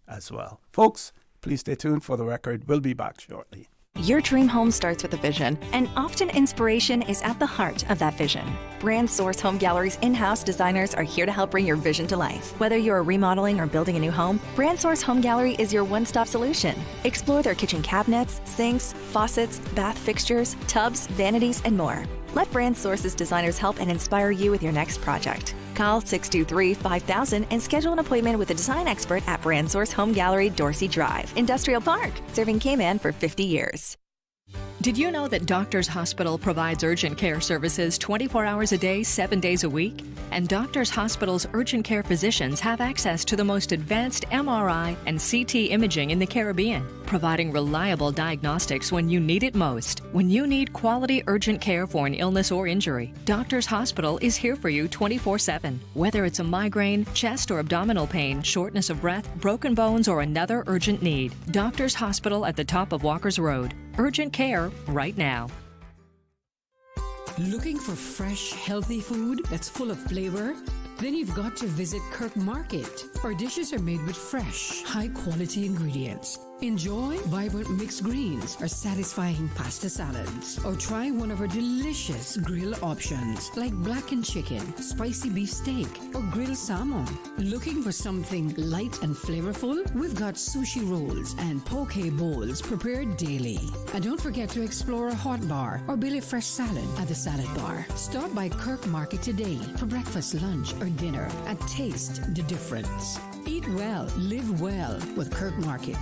as well. Folks, please stay tuned for the record. We'll be back shortly. Your dream home starts with a vision, and often inspiration is at the heart of that vision. Brand Source Home Gallery's in-house designers are here to help bring your vision to life. Whether you're remodeling or building a new home, Brand Source Home Gallery is your one-stop solution. Explore their kitchen cabinets, sinks, faucets, bath fixtures, tubs, vanities, and more. Let Brand Source's designers help and inspire you with your next project. Call 623-5000 and schedule an appointment with a design expert at Brand Source Home Gallery, Dorsey Drive, Industrial Park, serving Cayman for 50 years. Did you know that Doctors Hospital provides urgent care services 24 hours a day, 7 days a week? And Doctors Hospital's urgent care physicians have access to the most advanced MRI and CT imaging in the Caribbean, providing reliable diagnostics when you need it most. When you need quality urgent care for an illness or injury, Doctors Hospital is here for you 24/7. Whether it's a migraine, chest or abdominal pain, shortness of breath, broken bones, or another urgent need, Doctors Hospital at the top of Walker's Road. Urgent care right now. Looking for fresh, healthy food that's full of flavor? then you've got to visit Kirk Market. Our dishes are made with fresh, high-quality ingredients. Enjoy vibrant mixed greens or satisfying pasta salads. Or try one of our delicious grill options like blackened chicken, spicy beef steak, or grilled salmon. Looking for something light and flavorful? We've got sushi rolls and poke bowls prepared daily. And don't forget to explore a hot bar or belly fresh salad at the salad bar. Stop by Kirk Market today for breakfast, lunch, or dinner and taste the difference. Eat well, live well with Kirk Market.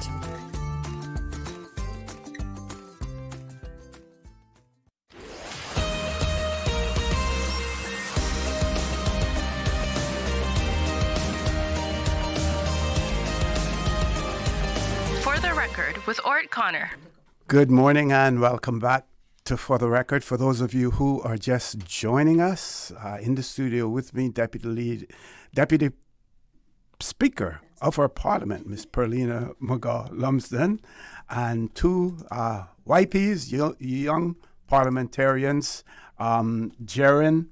For the Record with Orrett Connor. Good morning and welcome back to For the Record. For those of you who are just joining us, in the studio with me, Deputy Speaker of our Parliament, Miss Pearlina McGaw-Lumsden, and two YPs, young parliamentarians, Jared,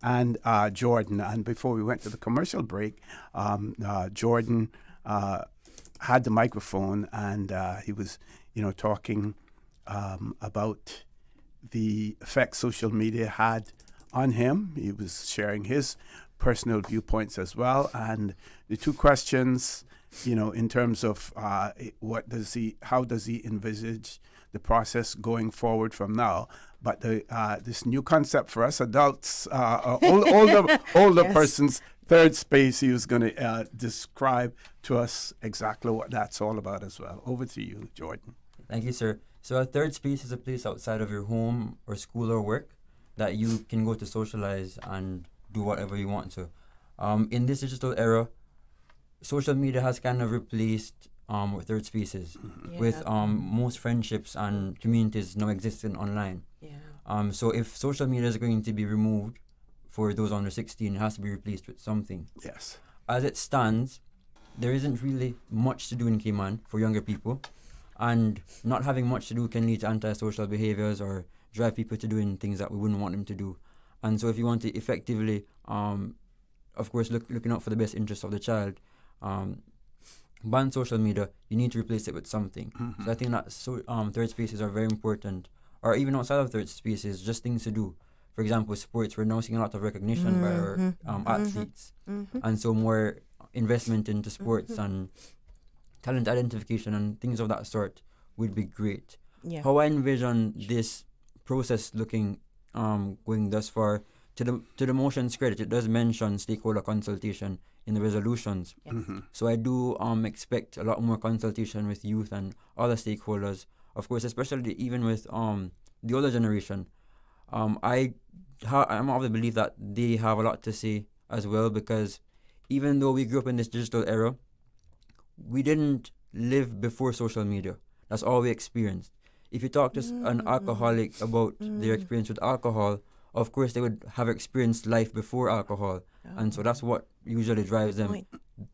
and Jordan. And before we went to the commercial break, Jordan had the microphone and he was, talking about the effect social media had on him. He was sharing his personal viewpoints as well. And the two questions, in terms of how does he envisage the process going forward from now? But this new concept for us adults, older Yes. persons, third space, he was going to describe to us exactly what that's all about as well. Over to you, Jordan. Thank you, sir. So a third space is a place outside of your home or school or work that you can go to socialize and do whatever you want to. In this digital era, social media has kind of replaced with third spaces, with most friendships and communities now existing online. So if social media is going to be removed for those under 16, it has to be replaced with something. Yes. As it stands, there isn't really much to do in Cayman for younger people, and not having much to do can lead to antisocial behaviors or drive people to doing things that we wouldn't want them to do. And so if you want to effectively, of course, looking out for the best interests of the child, ban social media, you need to replace it with something. So I think that third spaces are very important, or even outside of third spaces, just things to do. For example, sports, we're now seeing a lot of recognition by our athletes, and so more investment into sports and talent identification and things of that sort would be great. Yeah. How I envision this process looking, going thus far, to the motion's credit, it does mention stakeholder consultation in the resolutions. Yes. So I do expect a lot more consultation with youth and other stakeholders, of course, especially even with the older generation. I'm of the belief that they have a lot to say as well, because even though we grew up in this digital era, we didn't live before social media. That's all we experienced. If you talk to an alcoholic about their experience with alcohol, of course they would have experienced life before alcohol. And so that's what usually drives them.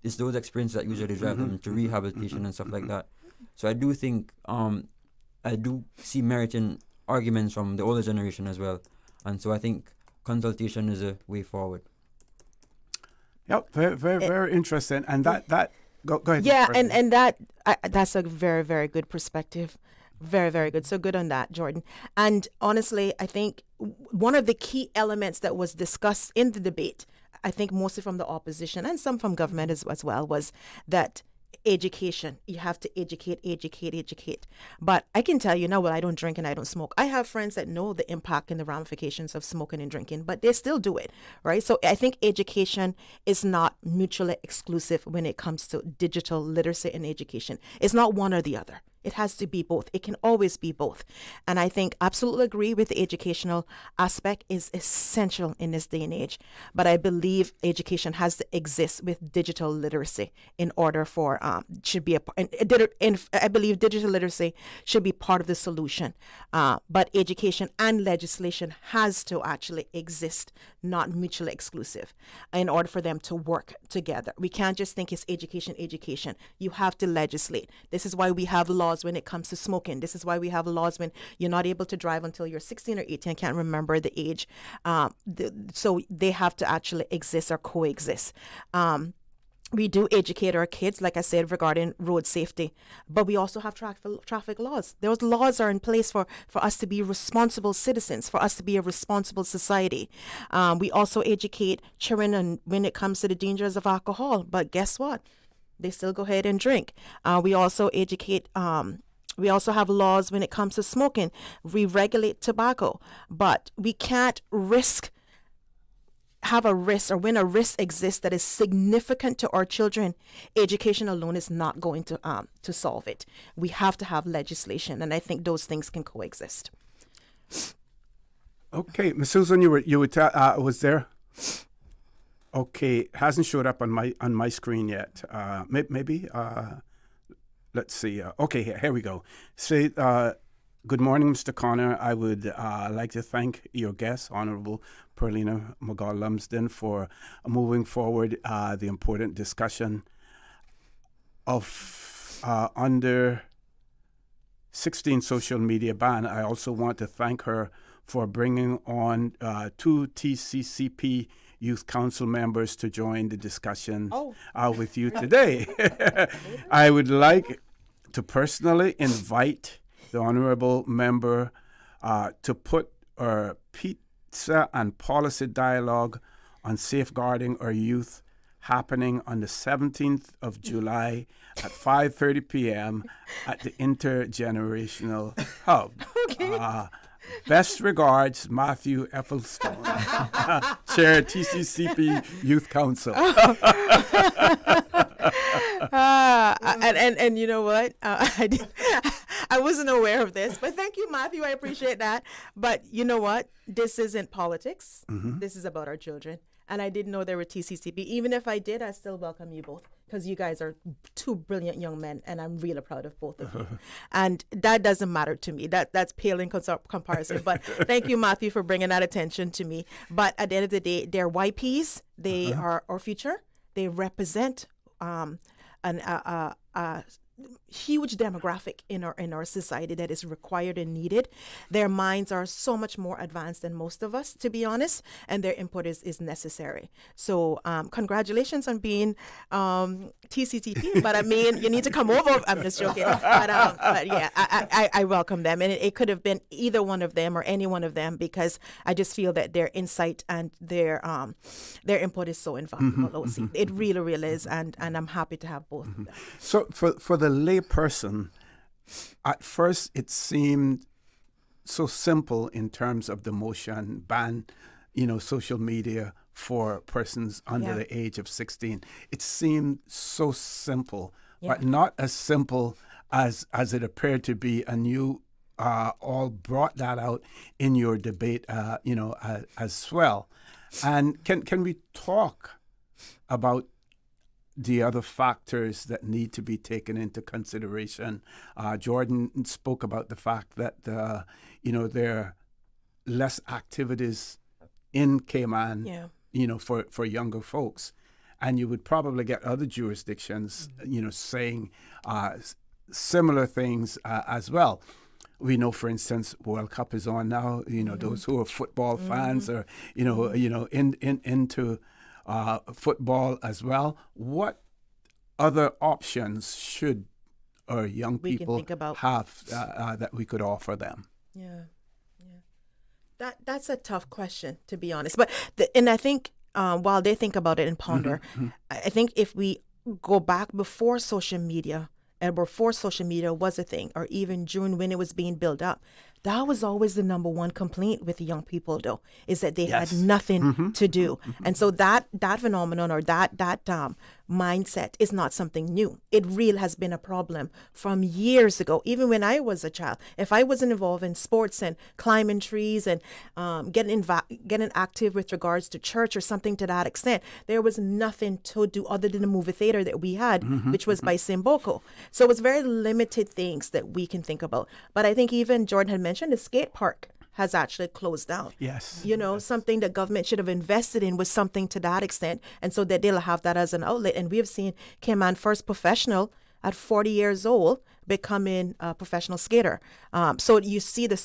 It's those experiences that usually drive them to rehabilitation and stuff like that. So I do think, I do see merit in arguments from the older generation as well. And so I think consultation is a way forward. Yep, very interesting. And that go ahead. Yeah, President. and that's a very, very good perspective. Very, very good. So good on that, Jordan. And honestly, I think one of the key elements that was discussed in the debate, I think mostly from the opposition and some from government as well, was that education. You have to educate. But I can tell you now, well, I don't drink and I don't smoke. I have friends that know the impact and the ramifications of smoking and drinking, but they still do it, right? So I think education is not mutually exclusive when it comes to digital literacy and education. It's not one or the other. It has to be both. It can always be both. And I think absolutely agree with the educational aspect is essential in this day and age. But I believe education has to exist with digital literacy in order for, should be I believe digital literacy should be part of the solution. But education and legislation has to actually exist, not mutually exclusive, in order for them to work together. We can't just think it's education. You have to legislate. This is why we have laws laws when it comes to smoking. This is why we have laws when you're not able to drive until you're 16 or 18. I can't remember the age. So they have to actually exist or coexist. We do educate our kids, like I said, regarding road safety, but we also have traffic laws. Those laws are in place for us to be responsible citizens, for us to be a responsible society. We also educate children when it comes to the dangers of alcohol, but guess what? They still go ahead and drink. We also educate. We also have laws when it comes to smoking. We regulate tobacco, but we can't have a risk, or when a risk exists that is significant to our children, education alone is not going to solve it. We have to have legislation, and I think those things can coexist. Okay, Ms. Susan, you was there. Okay, hasn't showed up on my screen yet. Maybe. Let's see. Okay, here we go. Say. Good morning, Mr. Connor. I would like to thank your guest, Honorable Pearlina McGaw-Lumsden, for moving forward the important discussion of under 16 social media ban. I also want to thank her for bringing on 2 TCCP Youth Council members to join the discussion with you today. I would like to personally invite the honorable member to put our pizza and policy dialogue on safeguarding our youth happening on the 17th of July at 5:30 p.m. at the Intergenerational Hub. Okay. Best regards, Matthew Ethelstone, Chair TCCP Youth Council. And you know what? I wasn't aware of this, but thank you, Matthew. I appreciate that. But you know what? This isn't politics. Mm-hmm. This is about our children. And I didn't know there were TCCP. Even if I did, I still welcome you both, because you guys are 2 brilliant young men, and I'm really proud of both of you. And that doesn't matter to me. That's pale in comparison. But thank you, Matthew, for bringing that attention to me. But at the end of the day, they're YPs. They are our future. They represent a huge demographic in our society that is required and needed. Their minds are so much more advanced than most of us, to be honest, and their input is necessary. So congratulations on being TCTP, but I mean, you need to come over. I'm just joking. But yeah, I welcome them, and it could have been either one of them or any one of them, because I just feel that their insight and their input is so invaluable. It really is, and I'm happy to have both of them. So for the lay person, at first it seemed so simple in terms of the motion ban, social media for persons under the age of 16. It seemed so simple, but not as simple as it appeared to be. And you all brought that out in your debate, as well. And can we talk about the other factors that need to be taken into consideration? Jordan spoke about the fact that there are less activities in Cayman, for younger folks, and you would probably get other jurisdictions, saying similar things as well. We know, for instance, World Cup is on now. Those who are football fans are, into football as well. What other options should our young people have that we could offer them? That's a tough question, to be honest. But and I think while they think about it and ponder, I think if we go back before social media, and before social media was a thing, or even June when it was being built up, that was always the number one complaint with the young people, though, is that they had nothing to do. And so that phenomenon, or that mindset, is not something new. It really has been a problem from years ago. Even when I was a child, if I wasn't involved in sports and climbing trees and getting active with regards to church or something to that extent, there was nothing to do other than the movie theater that we had, which was by Simboko. So it's very limited things that we can think about. But I think even Jordan had mentioned the skate park has actually closed down. Yes. Something that government should have invested in was something to that extent, and so that they'll have that as an outlet. And we have seen Cayman First Professional at 40 years old becoming a professional skater. So you see the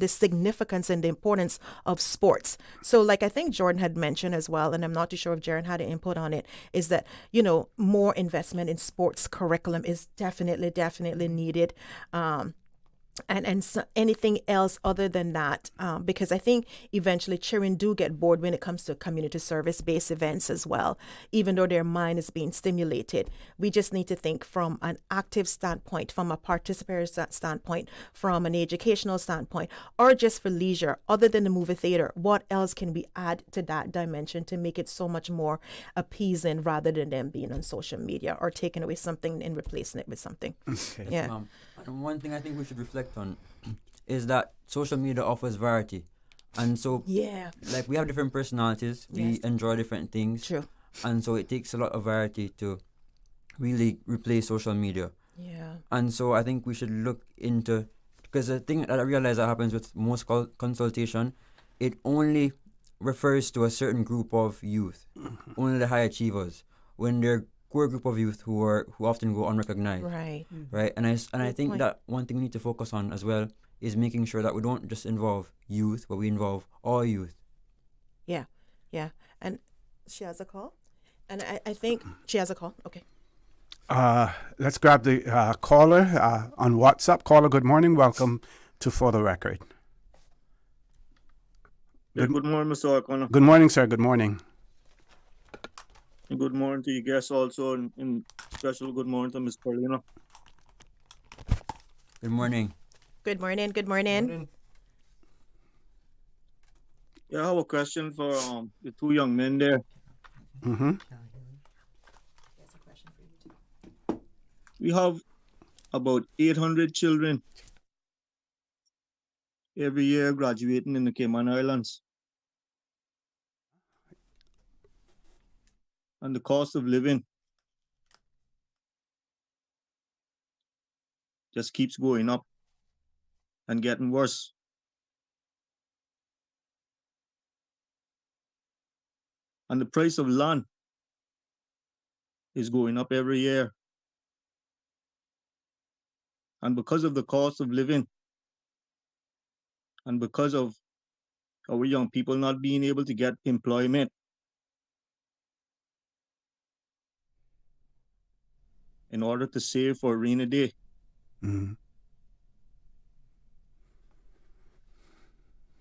significance and the importance of sports. So like I think Jordan had mentioned as well, and I'm not too sure if Jaron had an input on it, is that, more investment in sports curriculum is definitely needed. And so anything else other than that, because I think eventually children do get bored when it comes to community service-based events as well, even though their mind is being stimulated. We just need to think from an active standpoint, from a participatory standpoint, from an educational standpoint, or just for leisure, other than the movie theater. What else can we add to that dimension to make it so much more appeasing rather than them being on social media or taking away something and replacing it with something? Okay. Yeah. And one thing I think we should reflect on is that social media offers variety. And so, like, we have different personalities. We enjoy different things. True. And so it takes a lot of variety to really replace social media. Yeah. And so I think we should look into, because the thing that I realize that happens with most consultation, it only refers to a certain group of youth, only the high achievers, when they're core group of youth who often go unrecognized. Right. Right. And I think point. that one thing we need to focus on as well is making sure that we don't just involve youth, but we involve all youth. Yeah. And she has a call? And I think she has a call. Okay. Let's grab the caller on WhatsApp. Caller, good morning. Welcome to For the Record. Good morning, Mr. O'Connor. Good morning, sir. Good morning. Good morning to you guests also, and special good morning to Miss Pearlina. Good morning. Good morning. Yeah, I have a question for the two young men there. Mm-hmm. We have about 800 children every year graduating in the Cayman Islands. And the cost of living just keeps going up and getting worse. And the price of land is going up every year. And because of the cost of living, and because of our young people not being able to get employment, in order to save for a rainy day. Mm-hmm.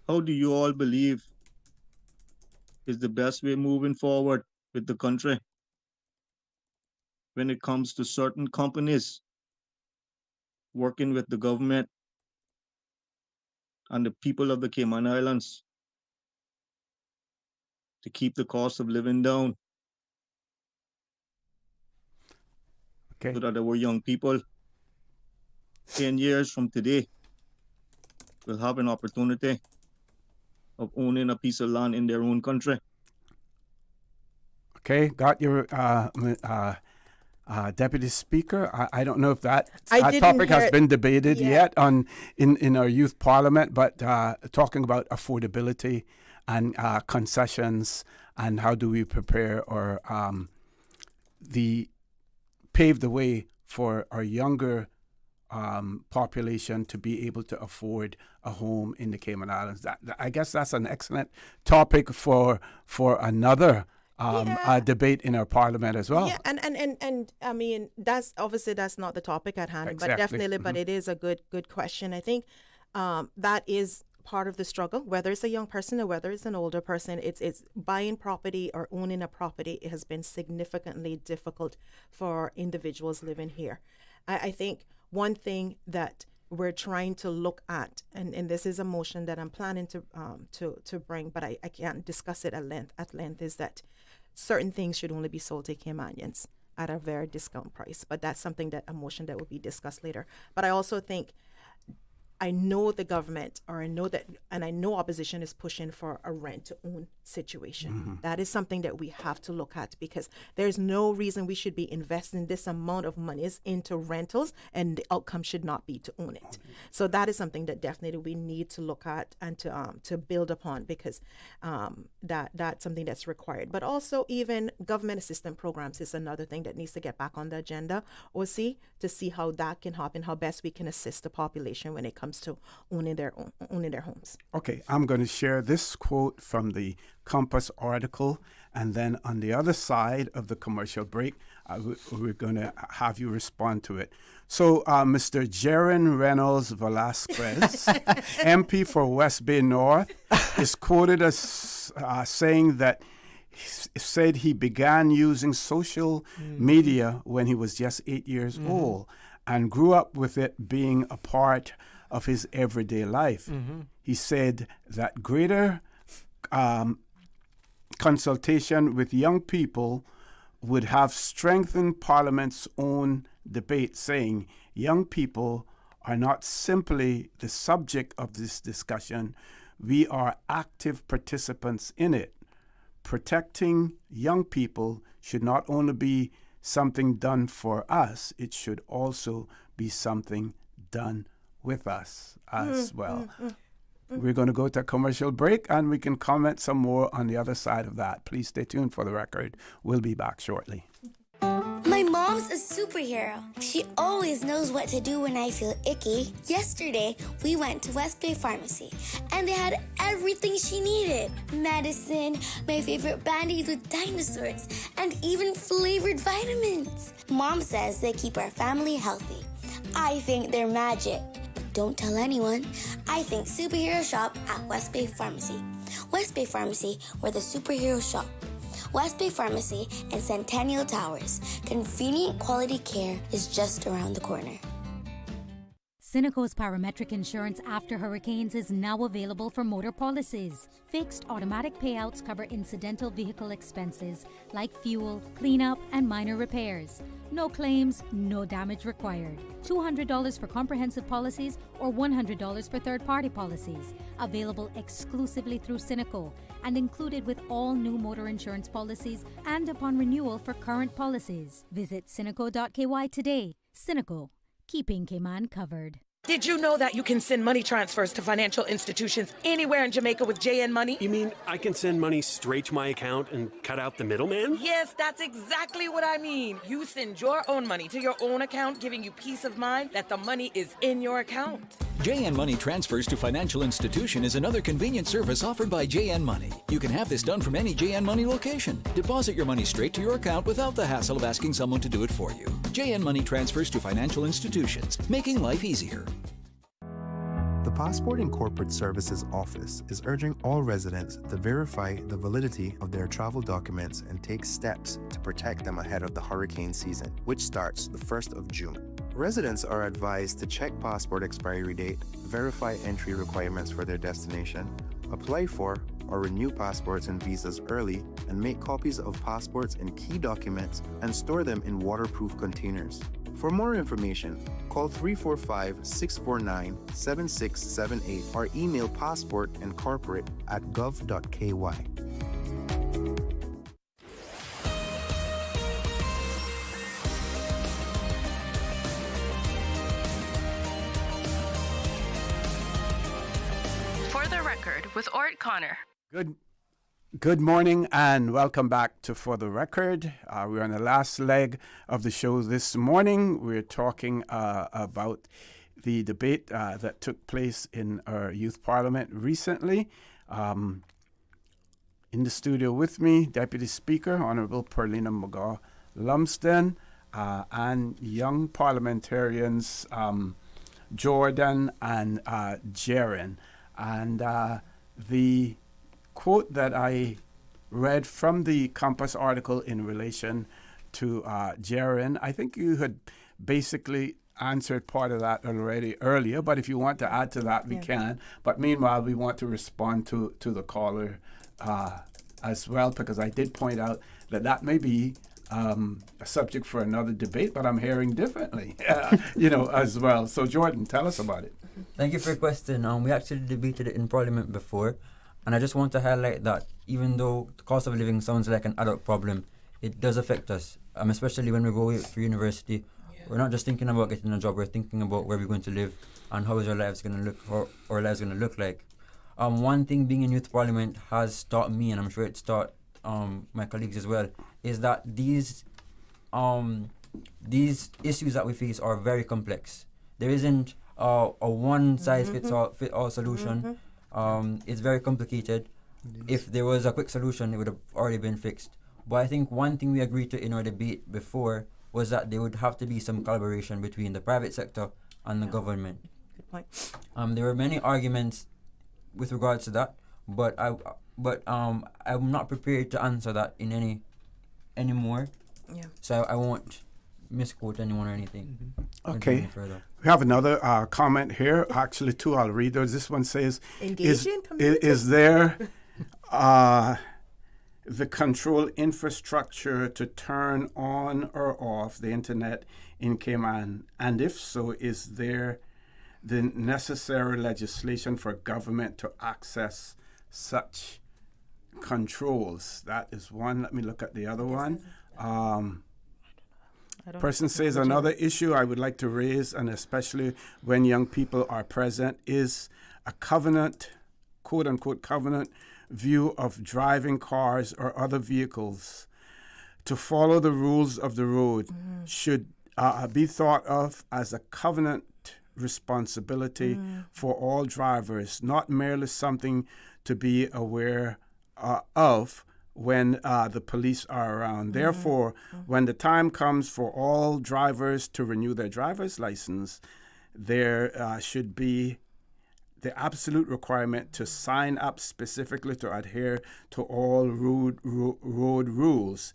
How do you all believe is the best way moving forward with the country when it comes to certain companies working with the government and the people of the Cayman Islands to keep the cost of living down? Okay. So that our young people, 10 years from today, will have an opportunity of owning a piece of land in their own country. Okay, got your Deputy Speaker. I don't know if that didn't topic has hear- been debated yet in our youth parliament, but talking about affordability and concessions and how do we prepare or pave the way for our younger population to be able to afford a home in the Cayman Islands. I guess that's an excellent topic for another debate in our parliament as well. Yeah, and I mean that's not the topic at hand, Exactly. but definitely, but it is a good question. I think that is part of the struggle, whether it's a young person or whether it's an older person. It's buying property or owning a property. It has been significantly difficult for individuals living here. I think one thing that we're trying to look at, and this is a motion that I'm planning to bring, but I can't discuss it at length, is that certain things should only be sold to Caymanians at a very discount price. But that's something a motion that will be discussed later. But I also think I know the government, or I know opposition is pushing for a rent-to-own situation. That is something that we have to look at, because there's no reason we should be investing this amount of monies into rentals and the outcome should not be to own it. So that is something that definitely we need to look at and to build upon, because that's something that's required. But also, even government assistance programs is another thing that needs to get back on the agenda, OC, to see how that can happen, how best we can assist the population when it comes to owning their homes. Okay, I'm going to share this quote from the Compass article, and then on the other side of the commercial break, we're going to have you respond to it. So, Mr. Jaron Reynolds Velasquez, MP for West Bay North, is quoted as saying that said he began using social media when he was just 8 years old and grew up with it being a part of his everyday life. He said that greater consultation with young people would have strengthened Parliament's own debate, saying young people are not simply the subject of this discussion, we are active participants in it. Protecting young people should not only be something done for us, it should also be something done with us as well. We're going to go to a commercial break, and we can comment some more on the other side of that. Please stay tuned for the record. We'll be back shortly. My mom's a superhero. She always knows what to do when I feel icky. Yesterday, we went to West Bay Pharmacy, and they had everything she needed. Medicine, my favorite band-aids with dinosaurs, and even flavored vitamins. Mom says they keep our family healthy. I think they're magic. But don't tell anyone. I think superhero shop at West Bay Pharmacy. West Bay Pharmacy, where the superheroes shop. West Bay Pharmacy and Centennial Towers. Convenient quality care is just around the corner. Cineco's parametric insurance after hurricanes is now available for motor policies. Fixed automatic payouts cover incidental vehicle expenses like fuel, cleanup, and minor repairs. No claims, no damage required. $200 for comprehensive policies or $100 for third-party policies. Available exclusively through Cineco and included with all new motor insurance policies and upon renewal for current policies. Visit cineco.ky today. Cineco, keeping Cayman covered. Did you know that you can send money transfers to financial institutions anywhere in Jamaica with JN Money? You mean I can send money straight to my account and cut out the middleman? Yes, that's exactly what I mean. You send your own money to your own account, giving you peace of mind that the money is in your account. JN Money Transfers to Financial Institution is another convenient service offered by JN Money. You can have this done from any JN Money location. Deposit your money straight to your account without the hassle of asking someone to do it for you. JN Money Transfers to Financial Institutions, making life easier. The Passport and Corporate Services Office is urging all residents to verify the validity of their travel documents and take steps to protect them ahead of the hurricane season, which starts the 1st of June. Residents are advised to check passport expiry date, verify entry requirements for their destination, apply for or renew passports and visas early, and make copies of passports and key documents and store them in waterproof containers. For more information, call 345-649-7678 or email passportandcorporate@gov.ky. For the record, with Orrett Connor. Good morning and welcome back to For the Record. We're on the last leg of the show this morning. We're talking about the debate that took place in our youth parliament recently. In the studio with me, Deputy Speaker, Honorable Pearlina McGaw-Lumsden, and young parliamentarians Jordan and Jaron. And the quote that I read from the Compass article in relation to Jaron, I think you had basically answered part of that already earlier, but if you want to add to that, we can. But meanwhile, we want to respond to the caller as well, because I did point out that may be a subject for another debate, but I'm hearing differently, as well. So, Jordan, tell us about it. Thank you for your question. We actually debated it in Parliament before, and I just want to highlight that even though the cost of living sounds like an adult problem, it does affect us, especially when we go for university. We're not just thinking about getting a job, we're thinking about where we're going to live and how is our lives going to look, or our lives going to look like. One thing being in youth parliament has taught me, and I'm sure it's taught my colleagues as well, is that these issues that we face are very complex. There isn't a one-size-fits-all solution. It's very complicated. If there was a quick solution, it would have already been fixed. But I think one thing we agreed to in our debate before was that there would have to be some collaboration between the private sector and the government. Good point. There were many arguments with regards to that, but I'm not prepared to answer that in anymore. Yeah. So I won't misquote anyone or anything. Okay. We have another comment here. Actually, two. I'll read those. This one says, is there the control infrastructure to turn on or off the internet in Cayman? And if so, is there the necessary legislation for government to access such controls? That is one. Let me look at the other one. Person says another issue I would like to raise, and especially when young people are present, is a covenant, quote unquote covenant, view of driving cars or other vehicles. To follow the rules of the road should be thought of as a covenant responsibility for all drivers, not merely something to be aware of when the police are around. Therefore, when the time comes for all drivers to renew their driver's license, there should be the absolute requirement to sign up specifically to adhere to all road rules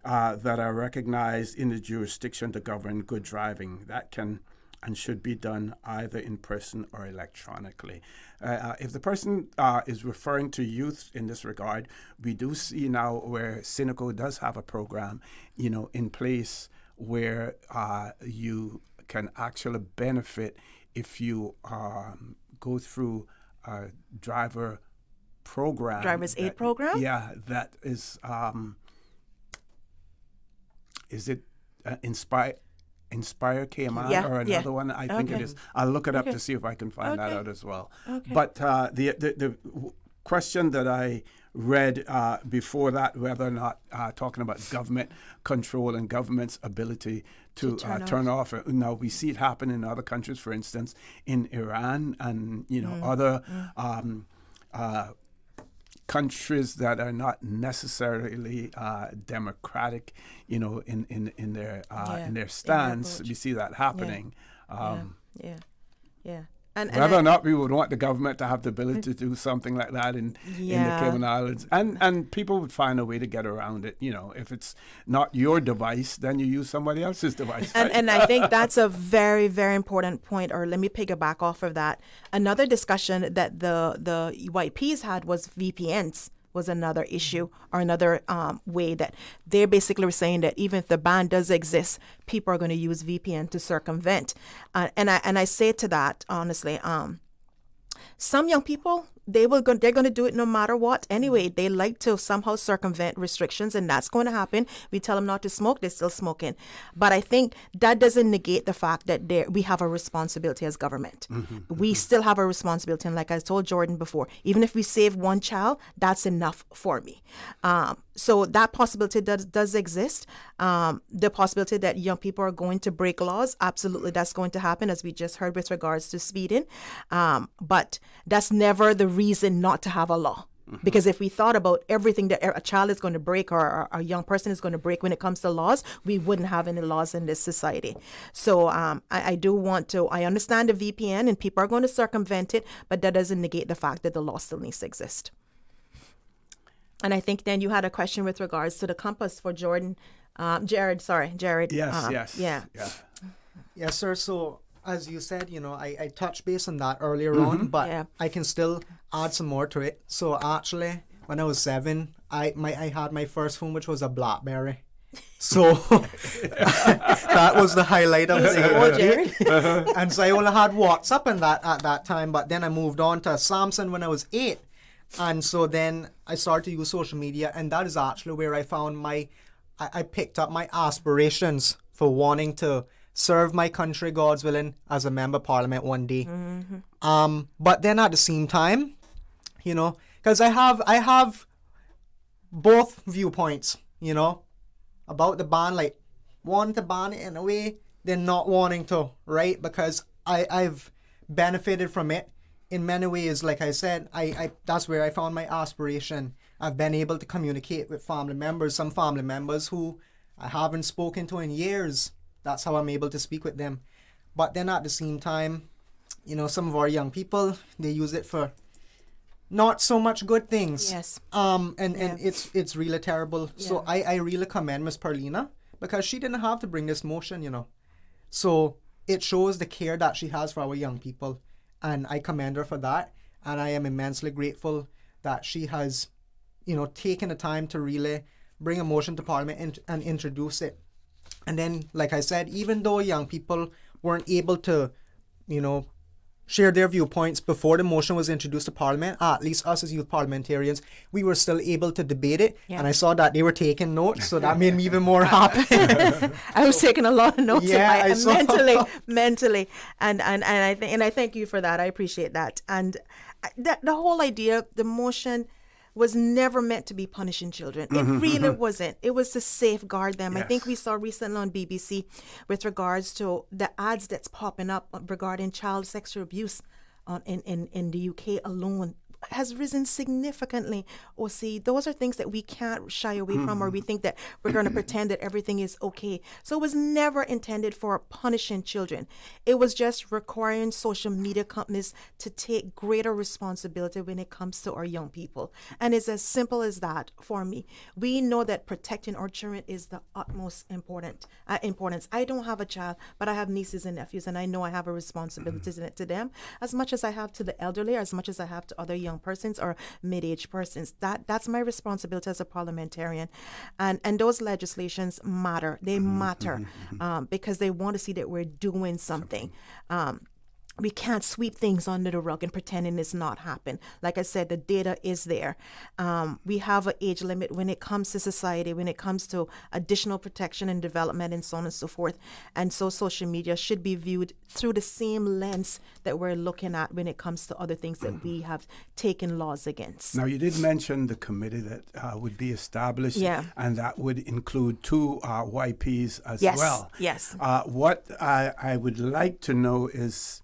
that are recognized in the jurisdiction to govern good driving. That can and should be done either in person or electronically. If the person is referring to youth in this regard, we do see now where Synaco does have a program, in place where you can actually benefit if you go through a driver program. Driver's aid program? Yeah, that is it Inspire Cayman or another one? I think it is. I'll look it up to see if I can find that out as well. Okay. But the question that I read before that, whether or not talking about government control and government's ability to turn off. Now, we see it happen in other countries, for instance, in Iran and, other countries that are not necessarily democratic, in their stance. We see that happening. And whether or not we would want the government to have the ability to do something like that in the Cayman Islands, and people would find a way to get around it. If it's not your device, then you use somebody else's device. And I think that's a very, very important point. Or let me piggyback off of that. Another discussion that the YPs had was VPNs was another issue, or another way that they basically were saying that even if the ban does exist, people are going to use VPN to circumvent. And I say to that, honestly, some young people, they're going to do it no matter what. Anyway, they like to somehow circumvent restrictions, and that's going to happen. We tell them not to smoke, they're still smoking. But I think that doesn't negate the fact that we have a responsibility as government. We still have a responsibility, and like I told Jordan before, even if we save one child, that's enough for me. So that possibility does exist. The possibility that young people are going to break laws, absolutely, that's going to happen, as we just heard with regards to speeding. But that's never the reason not to have a law. Because if we thought about everything that a child is going to break or a young person is going to break when it comes to laws, we wouldn't have any laws in this society. So I do want to, I understand the VPN and people are going to circumvent it, but that doesn't negate the fact that the law still needs to exist. And I think then you had a question with regards to the compass for Jordan. Jared. Yes. Yes, sir. So as you said, I touched base on that earlier on, but I can still add some more to it. So actually, when I was 7, I had my first phone, which was a BlackBerry. So that was the highlight of the day. And so I only had WhatsApp at that time, but then I moved on to Samsung when I was 8. And so then I started to use social media, and that is actually where I found I picked up my aspirations for wanting to serve my country, God's willing, as a member of parliament one day. But then at the same time, you know, because I have both viewpoints, you know, about the ban, like wanting to ban it in a way, then not wanting to, right? Because I've benefited from it in many ways. Like I said, I that's where I found my aspiration. I've been able to communicate with family members, some family members who I haven't spoken to in years. That's how I'm able to speak with them. But then at the same time, you know, some of our young people, they use it for not so much good things. Yes. And it's really terrible. Yeah. So I really commend Miss Pearlina, because she didn't have to bring this motion, you know. So it shows the care that she has for our young people, and I commend her for that. And I am immensely grateful that she has, you know, taken the time to really bring a motion to Parliament and introduce it. And then, like I said, even though young people weren't able to, you know, share their viewpoints before the motion was introduced to Parliament, at least us as youth parliamentarians, we were still able to debate it. Yeah. And I saw that they were taking notes, so that made me even more happy. I was taking a lot of notes mentally, and I thank you for that. I appreciate that. And the whole idea, the motion was never meant to be punishing children. It really wasn't. It was to safeguard them. Yes. I think we saw recently on BBC with regards to the ads that's popping up regarding child sexual abuse in the UK alone has risen significantly. Or see, those are things that we can't shy away from, or we think that we're going to pretend that everything is okay. So it was never intended for punishing children. It was just requiring social media companies to take greater responsibility when it comes to our young people. And it's as simple as that for me. We know that protecting our children is the utmost importance. I don't have a child, but I have nieces and nephews, and I know I have a responsibility to them as much as I have to the elderly, as much as I have to other young persons or mid-aged persons. That's my responsibility as a parliamentarian, and those legislations matter. They matter because they want to see that we're doing something. We can't sweep things under the rug and pretending it's not happened. Like I said, the data is there. We have an age limit when it comes to society, when it comes to additional protection and development and so on and so forth. And so social media should be viewed through the same lens that we're looking at when it comes to other things that we have taken laws against. Now, you did mention the committee that would be established, and that would include 2 YPs as well. Yes. What I would like to know is,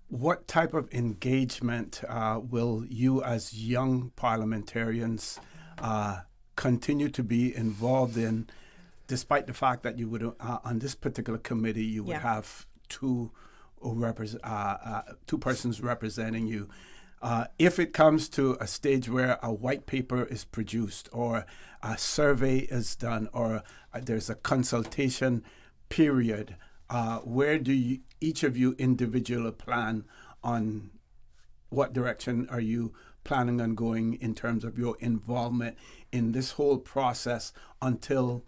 what type of engagement will you as young parliamentarians continue to be involved in, despite the fact that you would, on this particular committee, you would have 2 persons representing you? If it comes to a stage where a white paper is produced, or a survey is done, or there's a consultation period, where do each of you individually plan on, what direction are you planning on going in terms of your involvement in this whole process until,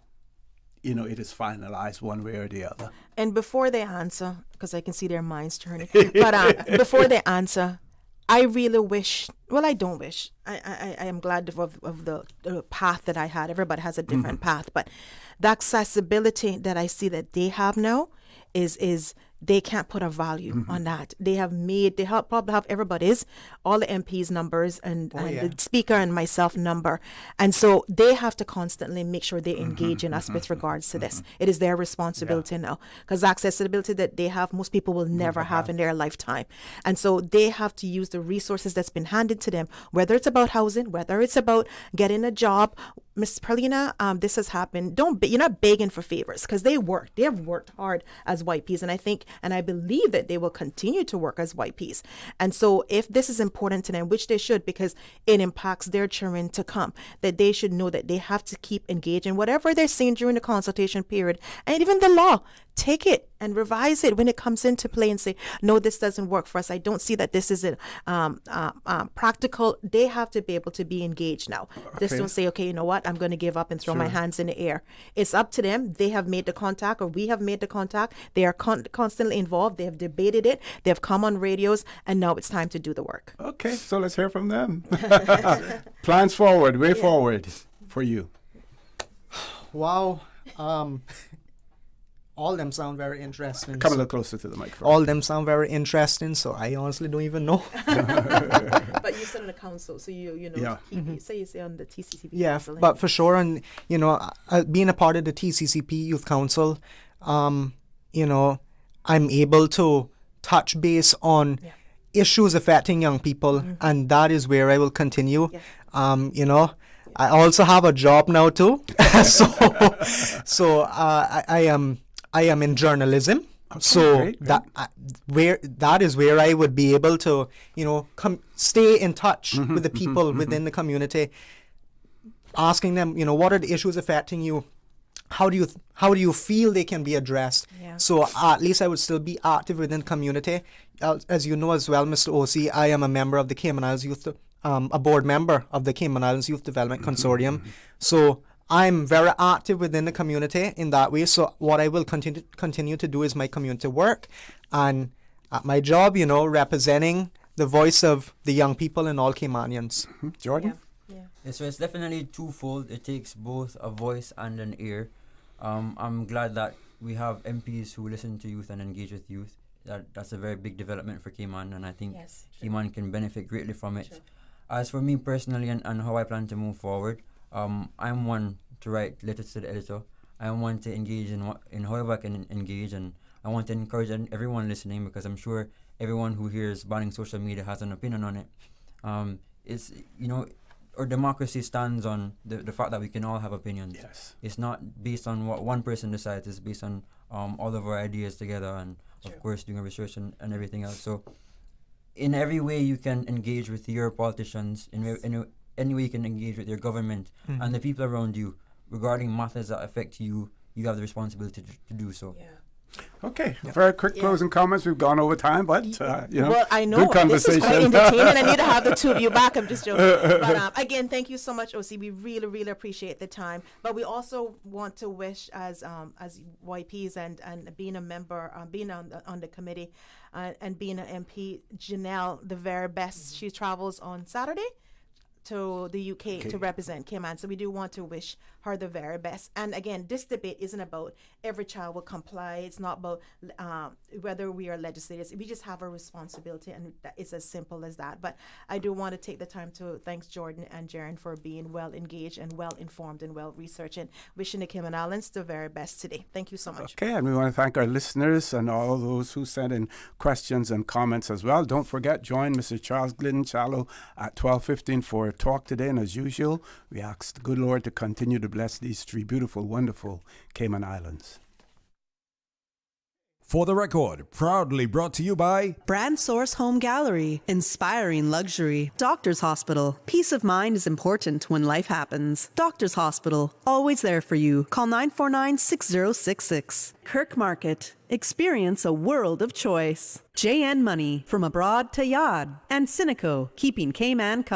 you know, it is finalized one way or the other? And before they answer, because I can see their minds turning, but before they answer, I really wish, well, I don't wish, I am glad of the path that I had. Everybody has a different path, but the accessibility that I see that they have now is they can't put a value on that. They probably have everybody's, all the MPs' numbers and the speaker and myself number. And so they have to constantly make sure they engage in us with regards to this. It is their responsibility now, because accessibility that they have, most people will never have in their lifetime. And so they have to use the resources that's been handed to them, whether it's about housing, whether it's about getting a job. Ms. Pearlina, this has happened. You're not begging for favors, because they have worked hard as YPs, and I think and I believe that they will continue to work as YPs. And so if this is important to them, which they should, because it impacts their children to come, that they should know that they have to keep engaging whatever they're seeing during the consultation period, and even the law. take it and revise it when it comes into play and say, no, this doesn't work for us. I don't see that this is practical. They have to be able to be engaged now. Just don't say, okay, you know what, I'm going to give up and throw my hands in the air. It's up to them. They have made the contact, or we have made the contact. They are constantly involved. They have debated it. They have come on radios, and now it's time to do the work. Okay, so let's hear from them. Plans forward, way forward for you. Wow. All them sound very interesting. Come a little closer to the microphone. All them sound very interesting, so I honestly don't even know. But you sit on the council, so you know. Yeah. Say you say on the TCCP. Yeah, council, but for sure, and being a part of the TCCP Youth Council, I'm able to touch base on issues affecting young people, and that is where I will continue. Yeah. I also have a job now too, so I am in journalism. Okay, so great. that is where I would be able to stay in touch with the people within the community, asking them what are the issues affecting you, how do you feel they can be addressed. So at least I would still be active within the community. As you know as well, Mr. OC, I am a member of the Cayman Islands Youth, a board member of the Cayman Islands Youth Development Consortium. So I'm very active within the community in that way. So what I will continue to do is my community work, and at my job, representing the voice of the young people in all Caymanians. Jordan? Yeah, so it's definitely twofold. It takes both a voice and an ear. I'm glad that we have MPs who listen to youth and engage with youth. That's a very big development for Cayman, and I think Cayman can benefit greatly from it. Sure. As for me personally and how I plan to move forward, I'm one to write letters to the editor. I'm one to engage in however I can engage, and I want to encourage everyone listening, because I'm sure everyone who hears banning social media has an opinion on it. It's our democracy stands on the fact that we can all have opinions. Yes. It's not based on what one person decides. It's based on all of our ideas together, and of course doing research and everything else. So in every way you can engage with your politicians, in any way you can engage with your government and the people around you regarding matters that affect you, you have the responsibility to do so. Okay, very quick closing comments. We've gone over time, but well, I know good conversation. This is quite entertaining. I need to have the two of you back. I'm just joking. But again, thank you so much, OC. We really, really appreciate the time. But we also want to wish, as YPs and being a member, being on the committee, and being an MP, Janelle, the very best. She travels on Saturday to the UK to represent Cayman. So we do want to wish her the very best. And again, this debate isn't about every child will comply. It's not about whether we are legislators. We just have a responsibility, and it's as simple as that. But I do want to take the time to thank Jordan and Jaren for being well engaged and well informed and well researched, and wishing the Cayman Islands the very best today. Thank you so much. Okay, and we want to thank our listeners and all those who sent in questions and comments as well. Don't forget, join Mr. Charles Glidden Challow at 12:15 for a talk today. And as usual, we ask the good Lord to continue to bless these three beautiful, wonderful Cayman Islands. For the Record, proudly brought to you by Brand Source Home Gallery, inspiring luxury. Doctors Hospital, peace of mind is important when life happens. Doctors Hospital, always there for you. Call 949-6066. Kirk Market, experience a world of choice. JN Money, from abroad to Yard. And Cineco, keeping Cayman